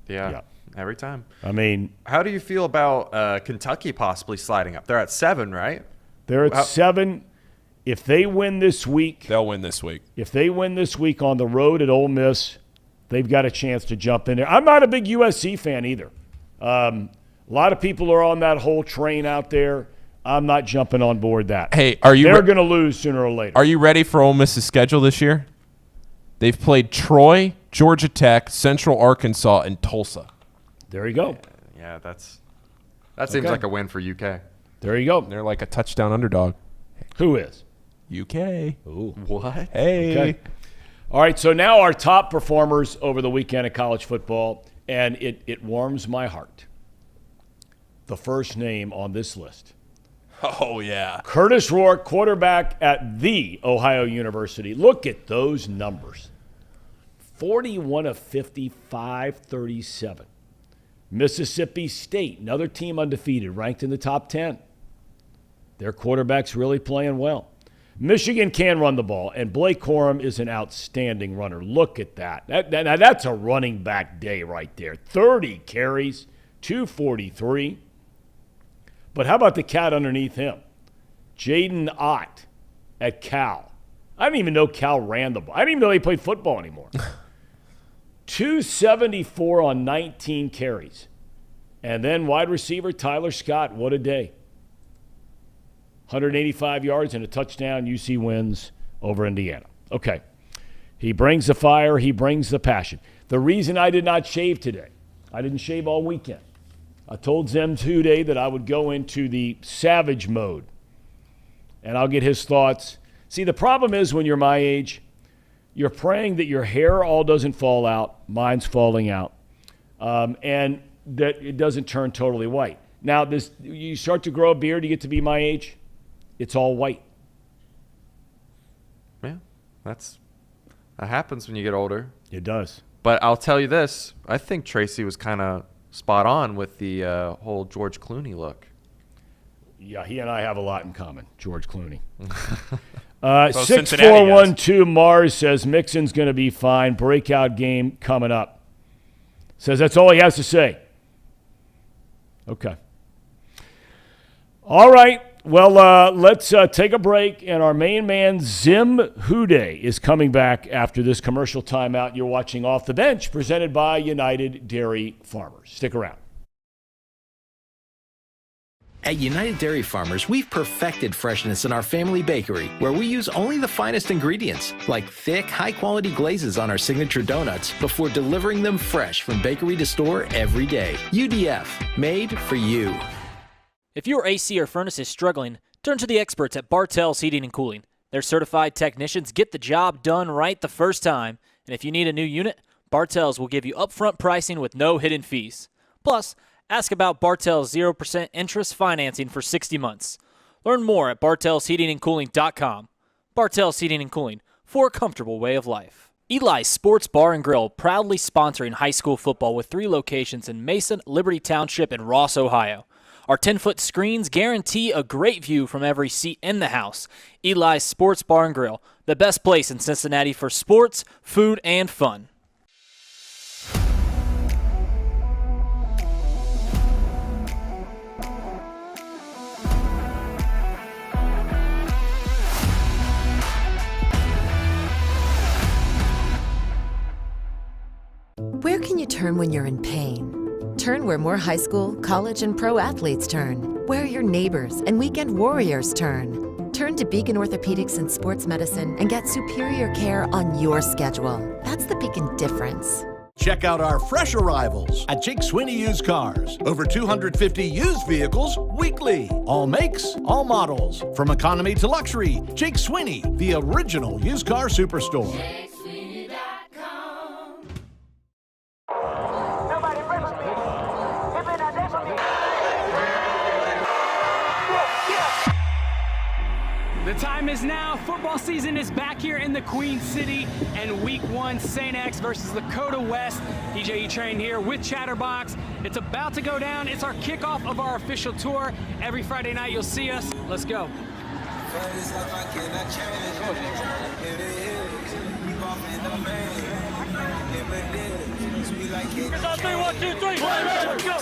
[SPEAKER 5] Yeah, every time. How do you feel about Kentucky possibly sliding up? They're at 7, right?
[SPEAKER 4] They're at 7. If they win this week.
[SPEAKER 1] They'll win this week.
[SPEAKER 4] If they win this week on the road at Ole Miss, they've got a chance to jump in there. I'm not a big USC fan either. A lot of people are on that whole train out there. I'm not jumping on board that.
[SPEAKER 1] Hey,
[SPEAKER 4] They're going to lose sooner or later.
[SPEAKER 1] Are you ready for Ole Miss's schedule this year? They've played Troy, Georgia Tech, Central Arkansas, and Tulsa.
[SPEAKER 4] There you go.
[SPEAKER 5] Yeah, that seems like a win for UK.
[SPEAKER 4] There you go.
[SPEAKER 1] They're like a touchdown underdog.
[SPEAKER 4] Who is?
[SPEAKER 1] UK.
[SPEAKER 4] Ooh.
[SPEAKER 5] What?
[SPEAKER 1] Hey.
[SPEAKER 4] Okay. All right, so now our top performers over the weekend of college football, and it warms my heart. The first name on this list.
[SPEAKER 1] Oh, yeah.
[SPEAKER 4] Curtis Rourke, quarterback at The Ohio University. Look at those numbers. 41 of 55, 37. Mississippi State, another team undefeated, ranked in the top 10. Their quarterback's really playing well. Michigan can run the ball, and Blake Corum is an outstanding runner. Look at that. That's a running back day right there. 30 carries, 243. But how about the cat underneath him? Jaden Ott at Cal. I didn't even know Cal ran the ball. I didn't even know they played football anymore. 274 on 19 carries. And then wide receiver Tyler Scott, what a day. 185 yards and a touchdown. UC wins over Indiana. Okay. He brings the fire. He brings the passion. The reason I did not shave today, I didn't shave all weekend. I told Zim Who Dey that I would go into the savage mode, and I'll get his thoughts. See, the problem is when you're my age, you're praying that your hair all doesn't fall out. Mine's falling out. And that it doesn't turn totally white. Now, you start to grow a beard, you get to be my age, it's all white.
[SPEAKER 5] Yeah, that happens when you get older.
[SPEAKER 4] It does.
[SPEAKER 5] But I'll tell you this. I think Tracy was kind of spot on with the whole George Clooney look.
[SPEAKER 4] Yeah, he and I have a lot in common, George Clooney. 6412 Mars says Mixon's going to be fine. Breakout game coming up. Says that's all he has to say. Okay. All right. Well, let's take a break. And our main man, Zim Who Dey, is coming back after this commercial timeout. You're watching Off the Bench, presented by United Dairy Farmers. Stick around.
[SPEAKER 6] At United Dairy Farmers, we've perfected freshness in our family bakery, where we use only the finest ingredients, like thick, high-quality glazes on our signature donuts, before delivering them fresh from bakery to store every day. UDF, made for you.
[SPEAKER 7] If your AC or furnace is struggling, turn to the experts at Bartell's Heating and Cooling. Their certified technicians get the job done right the first time, and if you need a new unit, Bartell's will give you upfront pricing with no hidden fees. Plus, ask about Bartell's 0% interest financing for 60 months. Learn more at bartellsheatingandcooling.com. Bartell's Heating and Cooling, for a comfortable way of life. Eli's Sports Bar and Grill, proudly sponsoring high school football with 3 locations in Mason, Liberty Township, and Ross, Ohio. Our 10-foot screens guarantee a great view from every seat in the house. Eli's Sports Bar and Grill, the best place in Cincinnati for sports, food, and fun.
[SPEAKER 8] Where can you turn when you're in pain? Turn where more high school, college, and pro athletes turn. Where your neighbors and weekend warriors turn. Turn to Beacon Orthopedics and Sports Medicine and get superior care on your schedule. That's the Beacon difference.
[SPEAKER 9] Check out our fresh arrivals at Jake Swinney Used Cars. Over 250 used vehicles weekly. All makes, all models. From economy to luxury, Jake Swinney, the original used car superstore.
[SPEAKER 10] The time is now. Football season is back here in the Queen City, and Week 1, St. X versus Dakota West. DJ Train here with Chatterbox. It's about to go down. It's our kickoff of our official tour. Every Friday night you'll see us. Let's go.
[SPEAKER 2] It's on 3, 1, 2, 3. Let's go.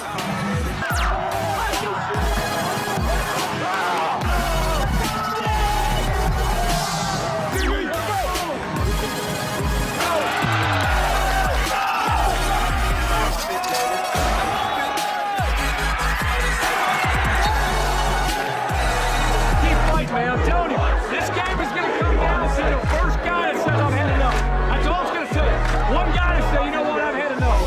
[SPEAKER 10] Man, I'm telling you, this game is going to come down to the first guy that says I've had enough. That's all it's going to take. One guy to say, you know what, I've had enough.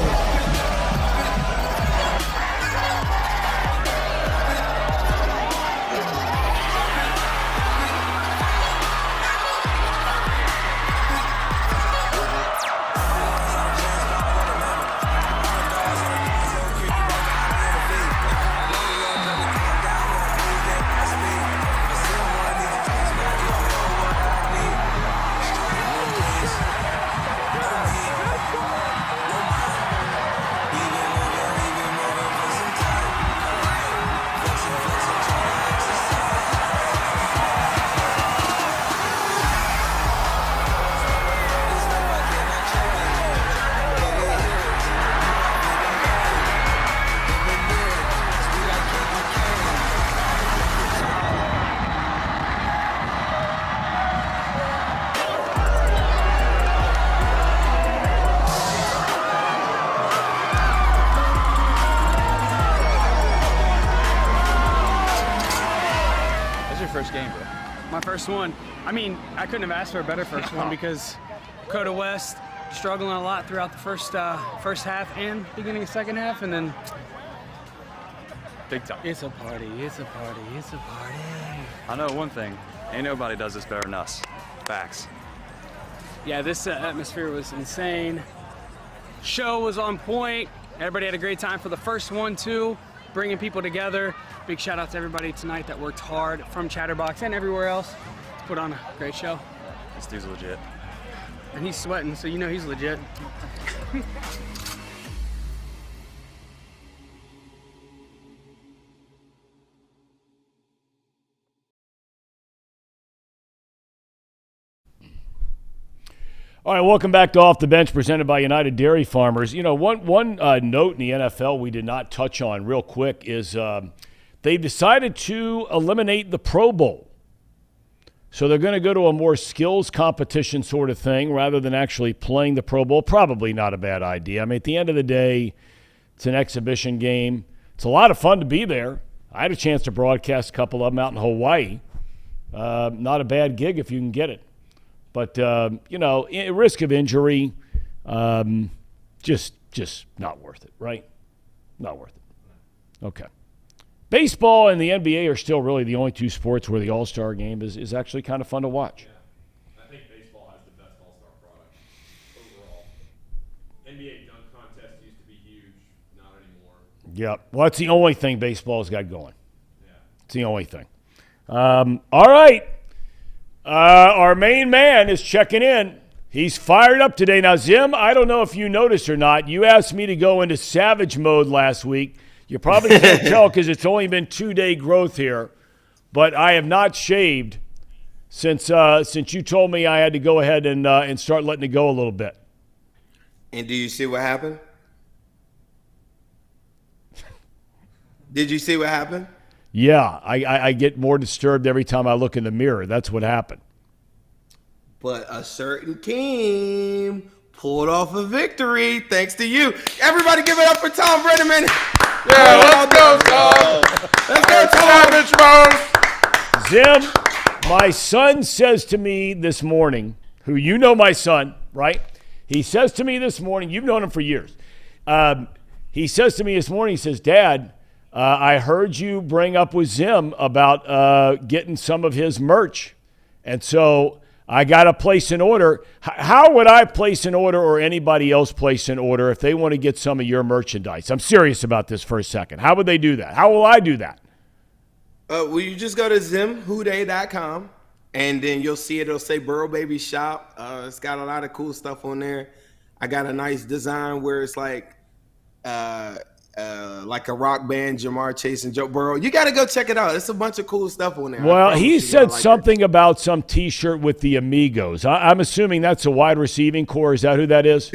[SPEAKER 13] First game, bro.
[SPEAKER 10] My first one. I mean, I couldn't have asked for a better first one because Dakota West struggling a lot throughout the first half and beginning of second half, and then
[SPEAKER 13] big time.
[SPEAKER 10] It's a party. It's a party. It's a party.
[SPEAKER 13] I know one thing. Ain't nobody does this better than us. Facts.
[SPEAKER 10] Yeah, this atmosphere was insane. Show was on point. Everybody had a great time for the first one, too, bringing people together. Big shout out to everybody tonight that worked hard from Chatterbox and everywhere else to put on a great show.
[SPEAKER 13] This dude's legit.
[SPEAKER 10] And he's sweating, so you know he's legit.
[SPEAKER 4] All right, welcome back to Off the Bench, presented by United Dairy Farmers. You know, one note in the NFL we did not touch on real quick is they've decided to eliminate the Pro Bowl. So they're going to go to a more skills competition sort of thing rather than actually playing the Pro Bowl. Probably not a bad idea. I mean, at the end of the day, it's an exhibition game. It's a lot of fun to be there. I had a chance to broadcast a couple of them out in Hawaii. Not a bad gig if you can get it. But, you know, risk of injury, just not worth it, right? Not worth it. Okay. Baseball and the NBA are still really the only two sports where the All-Star game is actually kind of fun to watch.
[SPEAKER 1] Yeah. I think baseball has the best All-Star product overall. NBA dunk contest used to be huge, not anymore.
[SPEAKER 4] Yeah. Well, that's the only thing baseball's got going. Yeah. It's the only thing. All right. Our main man is checking in. He's fired up today. Now, Zim, I don't know if you noticed or not. You asked me to go into savage mode last week. You probably can't tell because it's only been 2-day growth here. But I have not shaved since you told me I had to go ahead and start letting it go a little bit.
[SPEAKER 14] And do you see what happened? Did you see what happened?
[SPEAKER 4] Yeah, I get more disturbed every time I look in the mirror. That's what happened.
[SPEAKER 14] But a certain team pulled off a victory thanks to you. Everybody give it up for Thom Brennaman.
[SPEAKER 5] Yeah, let's go, Thom.
[SPEAKER 14] Let's go, Thom.
[SPEAKER 4] Zim, my son says to me this morning, who you know my son, right? He says to me this morning, you've known him for years. He says to me this morning, he says, Dad, I heard you bring up with Zim about getting some of his merch. And so I got to place an order. How would I place an order or anybody else place an order if they want to get some of your merchandise? I'm serious about this for a second. How would they do that? How will I do that?
[SPEAKER 14] Well, you just go to zimwhoday.com, and then you'll see it. It'll say Burrow Baby Shop. It's got a lot of cool stuff on there. I got a nice design where it's like a rock band, Jamar Chase and Joe Burrow. You got to go check it out. It's a bunch of cool stuff on there.
[SPEAKER 4] Well, he said something about some T-shirt with the Amigos. I'm assuming that's a wide receiving core. Is that who that is?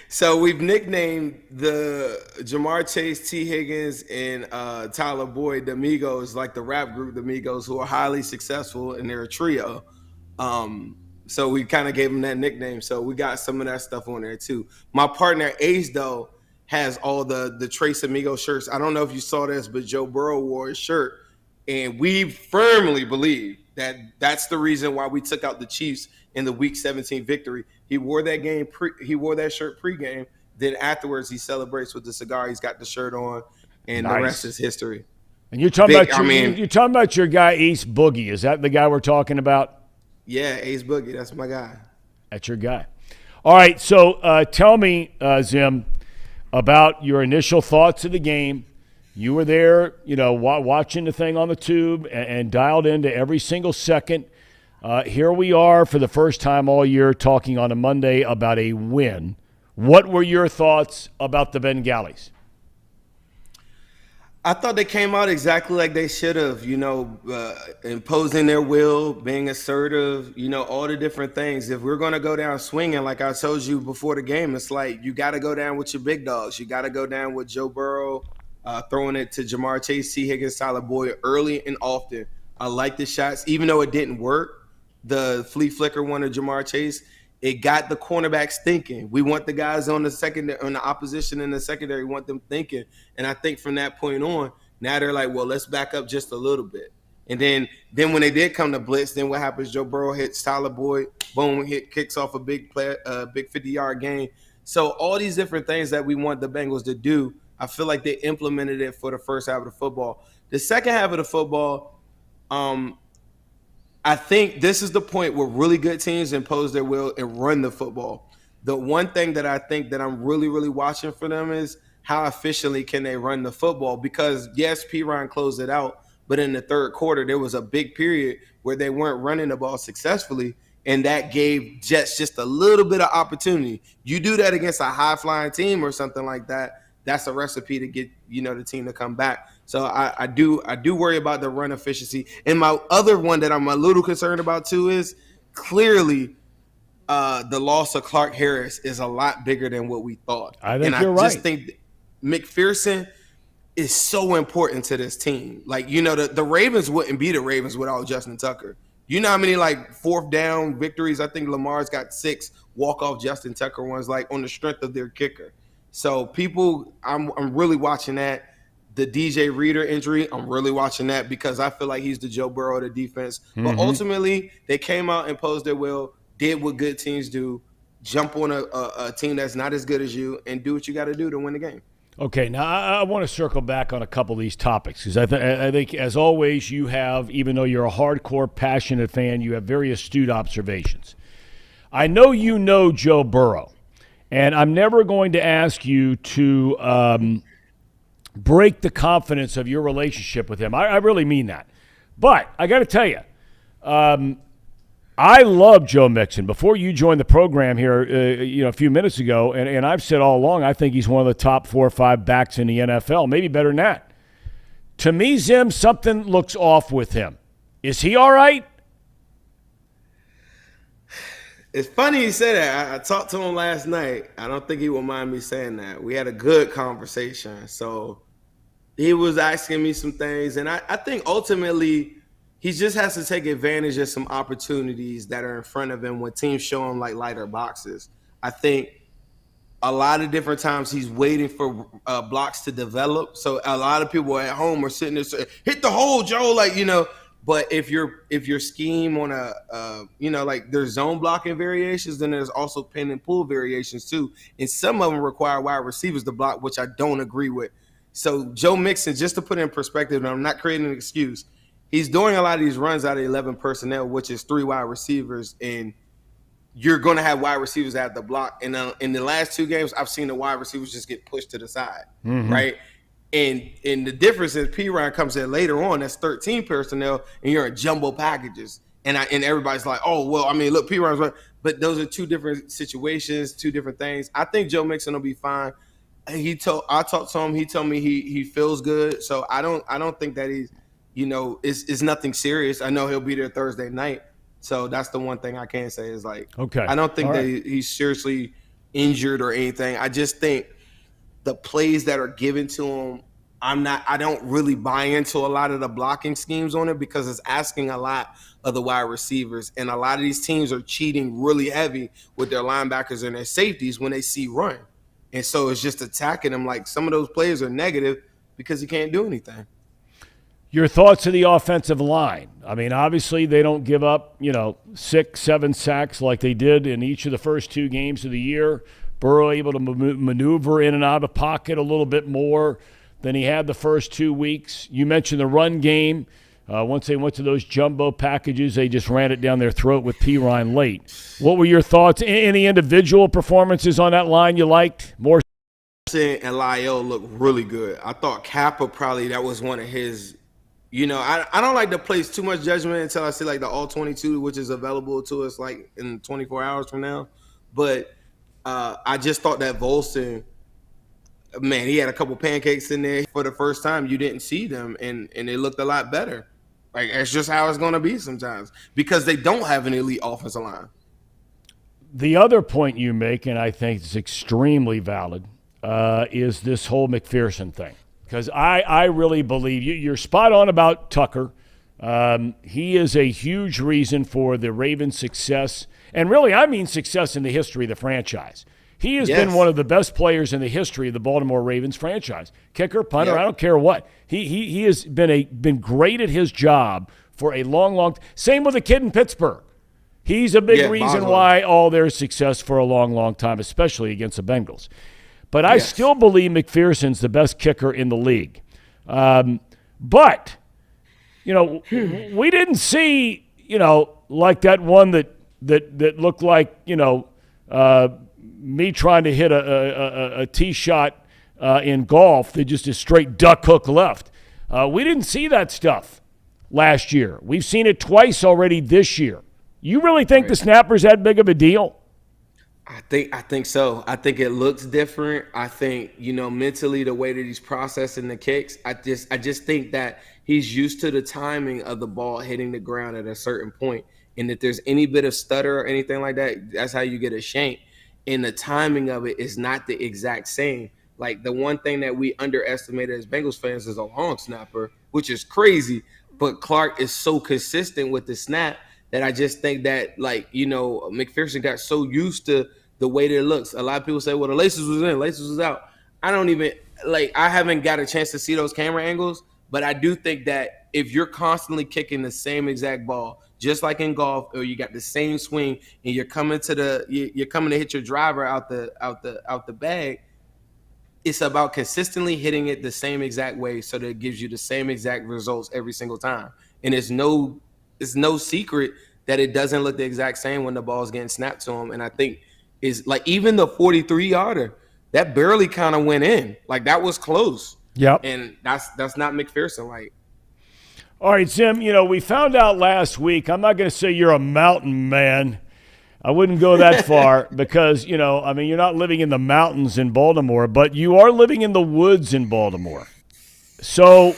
[SPEAKER 14] So we've nicknamed the Jamar Chase, T. Higgins, and Tyler Boyd the Amigos, like the rap group the Amigos, who are highly successful, and they're a trio. So we kind of gave them that nickname. So we got some of that stuff on there too. My partner Ace, though, has all the Trace Amigo shirts. I don't know if you saw this, but Joe Burrow wore his shirt. And we firmly believe that that's the reason why we took out the Chiefs in the Week 17 victory. He wore that shirt pregame. Then afterwards, he celebrates with the cigar. He's got the shirt on, and the rest is history.
[SPEAKER 4] And you're talking about your guy Ace Boogie. Is that the guy we're talking about?
[SPEAKER 14] Yeah, Ace Boogie. That's my guy.
[SPEAKER 4] That's your guy. All right. So tell me, Zim, about your initial thoughts of the game. You were there, watching the thing on the tube and dialed into every single second. Here we are for the first time all year talking on a Monday about a win. What were your thoughts about the Bengals?
[SPEAKER 14] I thought they came out exactly like they should have, imposing their will, being assertive, all the different things. If we're going to go down swinging, like I told you before the game, it's like you got to go down with your big dogs. You got to go down with Joe Burrow, throwing it to Jamar Chase, T. Higgins, Tyler Boyd early and often. I like the shots, even though it didn't work. The flea flicker one of Jamar Chase, it got the cornerbacks thinking. We want the guys on the opposition in the secondary, we want them thinking. And I think from that point on, now they're like, well, let's back up just a little bit. And then when they did come to blitz, then what happens? Joe Burrow hits Tyler Boyd, boom, kicks off a big play, big 50-yard gain. So all these different things that we want the Bengals to do, I feel like they implemented it for the first half of the football. The second half of the football, I think this is the point where really good teams impose their will and run the football. The one thing that I think that I'm really, really watching for them is how efficiently can they run the football? Because, yes, Perine closed it out, but in the third quarter, there was a big period where they weren't running the ball successfully, and that gave Jets just a little bit of opportunity. You do that against a high-flying team or something like that, that's a recipe to get, the team to come back. So I do worry about the run efficiency. And my other one that I'm a little concerned about too is clearly the loss of Clark Harris is a lot bigger than what we thought.
[SPEAKER 4] I think you're right.
[SPEAKER 14] I just think McPherson is so important to this team. Like, the Ravens wouldn't be the Ravens without Justin Tucker. You know how many fourth down victories? I think Lamar's got 6 walk-off Justin Tucker ones, on the strength of their kicker. So I'm really watching that. The DJ Reader injury, I'm really watching that because I feel like he's the Joe Burrow of the defense. But ultimately, they came out, imposed their will, did what good teams do, jump on a team that's not as good as you, and do what you got to do to win the game.
[SPEAKER 4] Okay, now I want to circle back on a couple of these topics because I think, as always, you have, even though you're a hardcore, passionate fan, you have very astute observations. I know you know Joe Burrow, and I'm never going to ask you to break the confidence of your relationship with him. I really mean that. But I got to tell you, I love Joe Mixon. Before you joined the program here, a few minutes ago, and I've said all along, I think he's one of the top 4 or 5 backs in the NFL, maybe better than that. To me, Zim, something looks off with him. Is he all right?
[SPEAKER 14] It's funny you say that. I talked to him last night. I don't think he would mind me saying that. We had a good conversation. So he was asking me some things, and I think ultimately he just has to take advantage of some opportunities that are in front of him when teams show him lighter boxes. I think a lot of different times he's waiting for blocks to develop. So a lot of people at home are sitting there saying, hit the hole, Joe, but if your scheme on there's zone blocking variations, then there's also pin and pull variations too. And some of them require wide receivers to block, which I don't agree with. So Joe Mixon, just to put it in perspective, and I'm not creating an excuse, he's doing a lot of these runs out of 11 personnel, which is 3 wide receivers, and you're going to have wide receivers at the block. And in the last 2 games, I've seen the wide receivers just get pushed to the side, right? And the difference is Perine comes in later on, that's 13 personnel, and you're in jumbo packages. And everybody's like, oh, well, I mean, look, Perine's right. But those are 2 different situations, 2 different things. I think Joe Mixon will be fine. I talked to him. He told me he feels good. So I don't think that he's, it's nothing serious. I know he'll be there Thursday night. So that's the one thing I can say is okay. I don't think that he's seriously injured or anything. I just think the plays that are given to him, I don't really buy into a lot of the blocking schemes on it because it's asking a lot of the wide receivers. And a lot of these teams are cheating really heavy with their linebackers and their safeties when they see run. And so it's just attacking them. Some of those plays are negative because he can't do anything.
[SPEAKER 4] Your thoughts of the offensive line. I mean, obviously they don't give up, 6, 7 sacks like they did in each of the first 2 games of the year. Burrow able to maneuver in and out of the pocket a little bit more than he had the first 2 weeks. You mentioned the run game. Once they went to those jumbo packages, they just ran it down their throat with Perine late. What were your thoughts? Any individual performances on that line you liked? More
[SPEAKER 14] and Lyle looked really good. I thought Kappa probably that was one of his. I don't like to place too much judgment until I see the all 22, which is available to us in 24 hours from now. But I just thought that Volson, man, he had a couple pancakes in there for the first time. You didn't see them, and they looked a lot better. It's just how it's going to be sometimes because they don't have an elite offensive line.
[SPEAKER 4] The other point you make, and I think is extremely valid, is this whole McPherson thing. Because I really believe you're spot on about Tucker. He is a huge reason for the Ravens' success. And really, I mean success in the history of the franchise. He has been one of the best players in the history of the Baltimore Ravens franchise. Kicker, punter, I don't care what. He has been great at his job for a long time. Same with the kid in Pittsburgh. He's a big reason why all their success for a long time, especially against the Bengals. But I still believe McPherson's the best kicker in the league. But, we didn't see, like that one that looked like, me trying to hit a tee shot in golf that just is straight duck hook left. We didn't see that stuff last year. We've seen it twice already this year. You really think the snapper's that big of a deal?
[SPEAKER 14] I think so. I think it looks different. I think, mentally the way that he's processing the kicks, I just think that he's used to the timing of the ball hitting the ground at a certain point. And if there's any bit of stutter or anything like that, that's how you get a shank. And the timing of it is not the exact same. Like, the one thing that we underestimated as Bengals fans is a long snapper, which is crazy. But Clark is so consistent with the snap that I just think that, McPherson got so used to the way that it looks. A lot of people say, well, the laces was in, laces was out. I haven't got a chance to see those camera angles, but I do think that if you're constantly kicking the same exact ball, just like in golf, or you got the same swing and you're coming to hit your driver out the bag, it's about consistently hitting it the same exact way so that it gives you the same exact results every single time. And it's no secret that it doesn't look the exact same when the ball's getting snapped to him. And I think is like even the 43-yarder, that barely kind of went in. Like, that was close.
[SPEAKER 4] Yep.
[SPEAKER 14] And that's not McPherson like.
[SPEAKER 4] All right, Zim, we found out last week, I'm not going to say you're a mountain man. I wouldn't go that far because, you're not living in the mountains in Baltimore, but you are living in the woods in Baltimore. So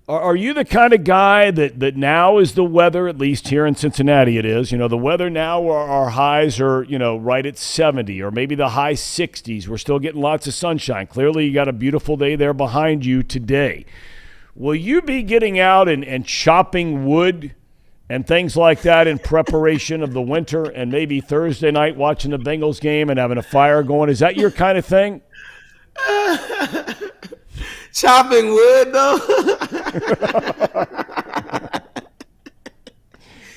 [SPEAKER 4] are you the kind of guy that now is the weather, at least here in Cincinnati it is, the weather now, our highs are, right at 70 or maybe the high 60s. We're still getting lots of sunshine. Clearly you got a beautiful day there behind you today. Will you be getting out and chopping wood and things like that in preparation of the winter, and maybe Thursday night watching the Bengals game and having a fire going? Is that your kind of thing?
[SPEAKER 14] Chopping wood, though?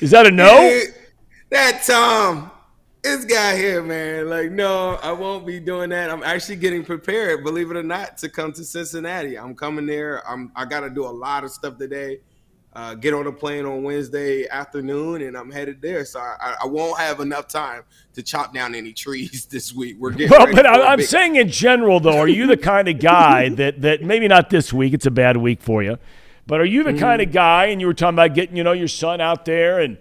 [SPEAKER 4] Is that a no?
[SPEAKER 14] That Thom, this guy here, man. Like, no, I won't be doing that. I'm actually getting prepared, believe it or not, to come to Cincinnati. I'm coming there. I got to do a lot of stuff today. Get on a plane on Wednesday afternoon, and I'm headed there. So I won't have enough time to chop down any trees this week. We're getting ready.
[SPEAKER 4] But I'm saying in general, though, are you the kind of guy that maybe not this week, it's a bad week for you, but are you the kind of guy, and you were talking about getting, your son out there and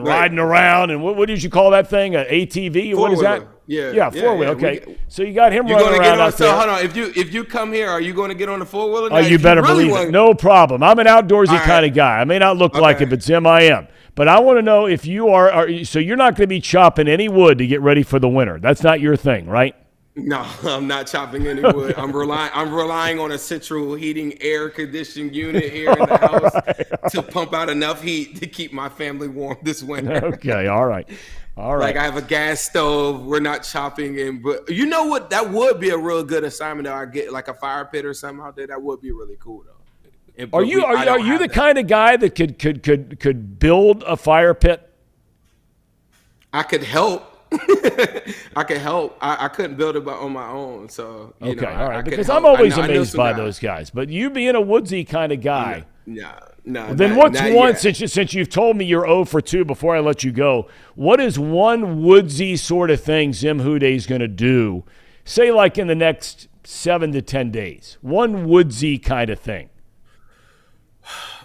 [SPEAKER 4] riding around, and what did you call that thing, an ATV? What is that?
[SPEAKER 14] Yeah,
[SPEAKER 4] four-wheeler. Okay, so you got him running around out there.
[SPEAKER 14] So hold on, if you come here, are you going to get on the four-wheeler?
[SPEAKER 4] Oh, you better believe it. No problem. I'm an outdoorsy kind of guy. I may not look like it, but Zim, I am. But I want to know if you are so you're not going to be chopping any wood to get ready for the winter. That's not your thing, right?
[SPEAKER 14] No, I'm not chopping any wood. I'm relying on a central heating air conditioning unit here in the house to pump out enough heat to keep my family warm this winter.
[SPEAKER 4] Okay, all right.
[SPEAKER 14] Like, I have a gas stove. We're not chopping but you know what? That would be a real good assignment. I get like a fire pit or something out there. That would be really cool though.
[SPEAKER 4] Are you the kind of guy that could build a fire pit?
[SPEAKER 14] I could help. I could help. I couldn't build it on my own. So
[SPEAKER 4] all right. Because I'm always amazed by those guys. But you being a woodsy kind of guy.
[SPEAKER 14] No.
[SPEAKER 4] Then what's one, since you've told me you're 0 for 2 before I let you go, what is one woodsy sort of thing Zim Who Dey is going to do, say like in the next 7 to 10 days? One woodsy kind of thing.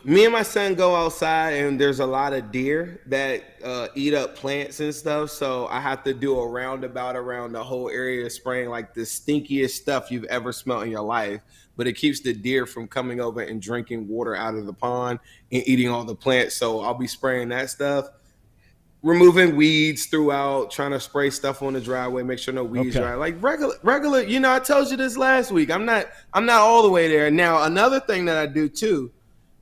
[SPEAKER 14] Me and my son go outside, and there's a lot of deer that eat up plants and stuff. So I have to do a roundabout around the whole area, spraying like the stinkiest stuff you've ever smelled in your life. But it keeps the deer from coming over and drinking water out of the pond and eating all the plants. So I'll be spraying that stuff, removing weeds throughout, trying to spray stuff on the driveway, make sure no weeds dry. Like regular. I told you this last week. I'm not all the way there. Now, another thing that I do too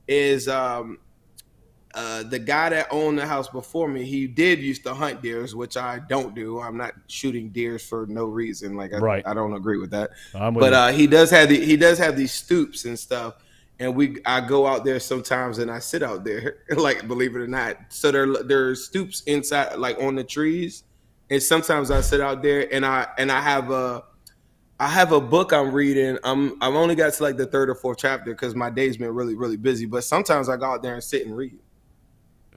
[SPEAKER 14] is the guy that owned the house before me, he did used to hunt deers, which I don't do. I'm not shooting deers for no reason. Like I don't agree with that. But he does have these stoops and stuff, and I go out there sometimes and I sit out there, like, believe it or not. So there are stoops inside, like on the trees, and sometimes I sit out there and I have a book I'm reading. I've only got to like the 3rd or 4th chapter because my day's been really, really busy. But sometimes I go out there and sit and read.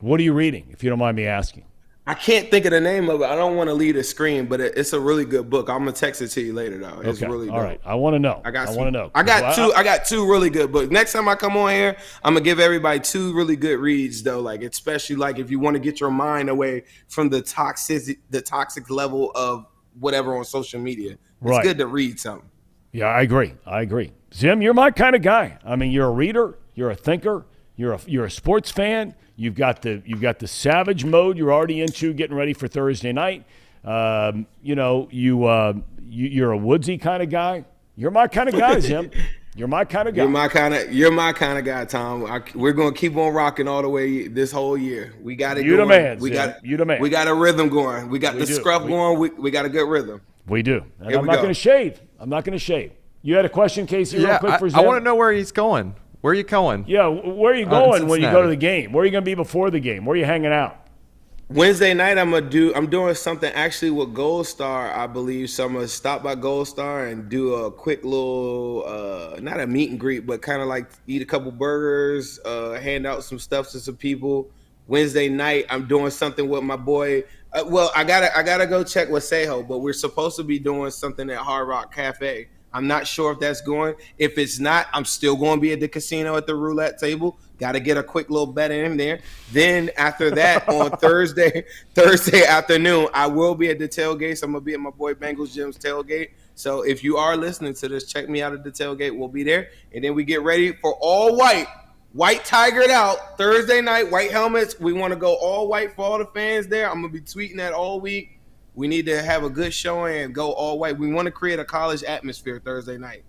[SPEAKER 4] What are you reading, if you don't mind me asking?
[SPEAKER 14] I can't think of the name of it. I don't want to lead a screen, but it's a really good book. I'm gonna text it to you later, though. It's really dope.
[SPEAKER 4] All right. I want to know. I want to know.
[SPEAKER 14] I got two really good books. Next time I come on here, I'm gonna give everybody two really good reads, though. Like especially like if you want to get your mind away from the toxic level of whatever on social media. It's good to read something.
[SPEAKER 4] Yeah, I agree. Zim, you're my kind of guy. I mean, you're a reader. You're a thinker. You're a sports fan. You've got the savage mode you're already into, getting ready for Thursday night. You're a woodsy kind of guy. You're my kind of guy, Zim. You're my kind of guy.
[SPEAKER 14] You're my kind of guy, Tom. We're gonna keep on rocking all the way this whole year. We got it.
[SPEAKER 4] You
[SPEAKER 14] going.
[SPEAKER 4] the man.
[SPEAKER 14] You the man. We got a rhythm going. We got the scruff going. We got a good rhythm.
[SPEAKER 4] We do. And I'm not going to shave. You had a question, Casey, real quick for Zim?
[SPEAKER 5] I want to know where he's going. Where are you going?
[SPEAKER 4] Yeah, where are you going when you go to the game? Where are you going to be before the game? Where are you hanging out?
[SPEAKER 14] Wednesday night, I'm doing something actually with Gold Star, I believe. So I'm gonna stop by Gold Star and do a quick little, not a meet and greet, but kind of like eat a couple burgers, hand out some stuff to some people. Wednesday night, I'm doing something with my boy. I gotta go check with Seho, but we're supposed to be doing something at Hard Rock Cafe. I'm not sure if that's going. If it's not, I'm still going to be at the casino at the roulette table. Got to get a quick little bet in there. Then after that, on Thursday afternoon, I will be at the tailgate. So I'm going to be at my boy Bengals Jim's tailgate. So if you are listening to this, check me out at the tailgate. We'll be there. And then we get ready for all white tigered out Thursday night, white helmets. We want to go all white for all the fans there. I'm going to be tweeting that all week. We need to have a good showing and go all white. We want to create a college atmosphere Thursday night.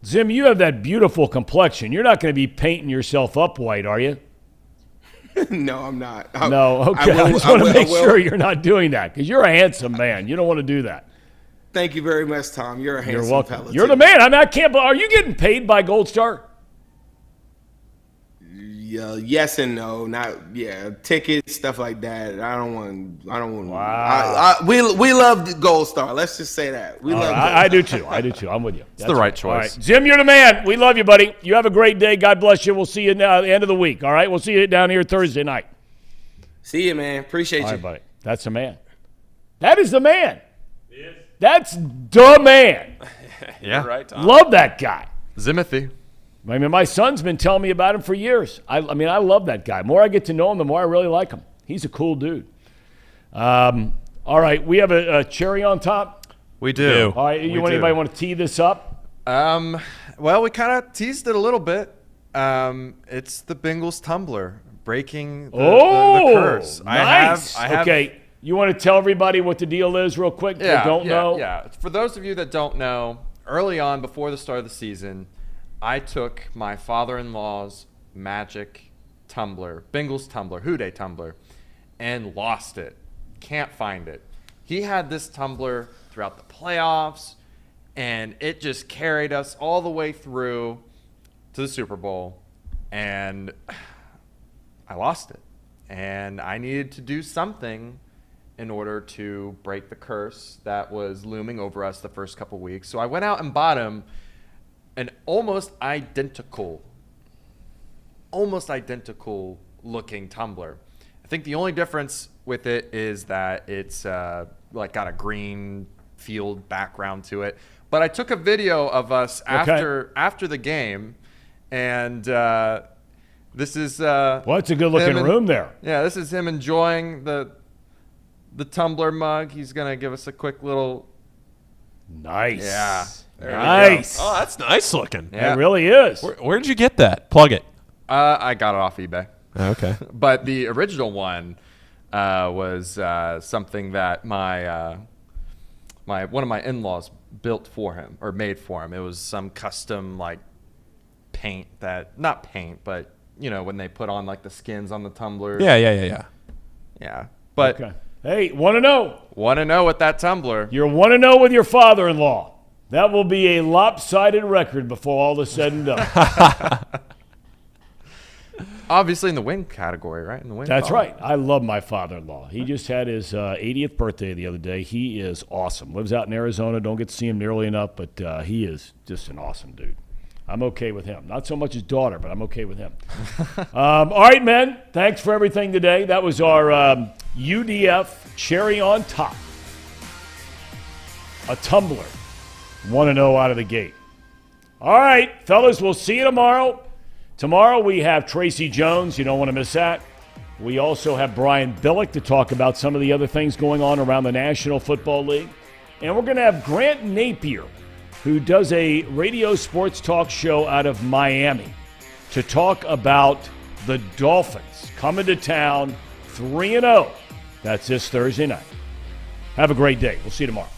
[SPEAKER 4] Zim, you have that beautiful complexion. You're not going to be painting yourself up white, are you?
[SPEAKER 14] No, I'm not.
[SPEAKER 4] No, okay. I just want to make sure you're not doing that because you're a handsome man. You don't want to do that.
[SPEAKER 14] Thank you very much, Tom. You're a handsome
[SPEAKER 4] You're welcome.
[SPEAKER 14] fella,
[SPEAKER 4] You're the man. I can't. Are you getting paid by Gold Star?
[SPEAKER 14] Yes and no. Tickets, stuff like that. I don't want.
[SPEAKER 4] Wow.
[SPEAKER 14] We love Gold Star. Let's just say that we love.
[SPEAKER 4] I do too. I'm with you.
[SPEAKER 5] It's the right choice.
[SPEAKER 4] All right. Zim, you're the man. We love you, buddy. You have a great day. God bless you. We'll see you now at the end of the week. All right. We'll see you down here Thursday night.
[SPEAKER 14] See you, man. Appreciate you,
[SPEAKER 4] all right, buddy. That's the man. That is the man. Yes. That's the man.
[SPEAKER 5] Yeah.
[SPEAKER 1] You're right, Tom.
[SPEAKER 4] Love that guy.
[SPEAKER 5] Zimothy.
[SPEAKER 4] I mean, my son's been telling me about him for years. I love that guy. The more I get to know him, the more I really like him. He's a cool dude. All right, we have a cherry on top.
[SPEAKER 5] We do.
[SPEAKER 4] All right, anybody want to tee this up?
[SPEAKER 5] Well, we kind of teased it a little bit. It's the Bengals tumbler breaking the curse.
[SPEAKER 4] Nice. Okay, you want to tell everybody what the deal is real quick?
[SPEAKER 5] Yeah,
[SPEAKER 4] don't know.
[SPEAKER 5] Yeah. For those of you that don't know, early on before the start of the season, I took my father-in-law's magic tumbler, Bengals tumbler, Who Dey tumbler, and lost it. Can't find it. He had this tumbler throughout the playoffs, and it just carried us all the way through to the Super Bowl, and I lost it. And I needed to do something in order to break the curse that was looming over us the first couple weeks. So I went out and bought him an almost identical looking tumbler. I think the only difference with it is that it's got a green field background to it. But I took a video of us after the game, and this is
[SPEAKER 4] it's a good looking room there.
[SPEAKER 5] Yeah, this is him enjoying the tumbler mug. He's gonna give us a quick little.
[SPEAKER 4] Nice.
[SPEAKER 5] Yeah.
[SPEAKER 4] Nice.
[SPEAKER 1] Oh, that's nice looking.
[SPEAKER 5] Yeah.
[SPEAKER 4] It really is.
[SPEAKER 1] Where did you get that? Plug it.
[SPEAKER 5] I got it off eBay.
[SPEAKER 1] Okay.
[SPEAKER 5] But the original one was something that one of my in-laws built for him or made for him. It was some custom paint not paint, but when they put on the skins on the tumblers.
[SPEAKER 1] Yeah.
[SPEAKER 5] Yeah. But
[SPEAKER 4] okay. Hey, want to know?
[SPEAKER 5] Want to know with that tumbler?
[SPEAKER 4] You're want to know with your father-in-law. That will be a lopsided record before all is said and done.
[SPEAKER 5] Obviously in the win category, right? In the win.
[SPEAKER 4] That's right. I love my father-in-law. He just had his 80th birthday the other day. He is awesome. Lives out in Arizona. Don't get to see him nearly enough, but he is just an awesome dude. I'm okay with him. Not so much his daughter, but I'm okay with him. All right, men. Thanks for everything today. That was our UDF cherry on top. A tumbler. 1-0 out of the gate. All right, fellas, we'll see you tomorrow. Tomorrow we have Tracy Jones. You don't want to miss that. We also have Brian Billick to talk about some of the other things going on around the National Football League. And we're going to have Grant Napier, who does a radio sports talk show out of Miami, to talk about the Dolphins coming to town 3-0. That's this Thursday night. Have a great day. We'll see you tomorrow.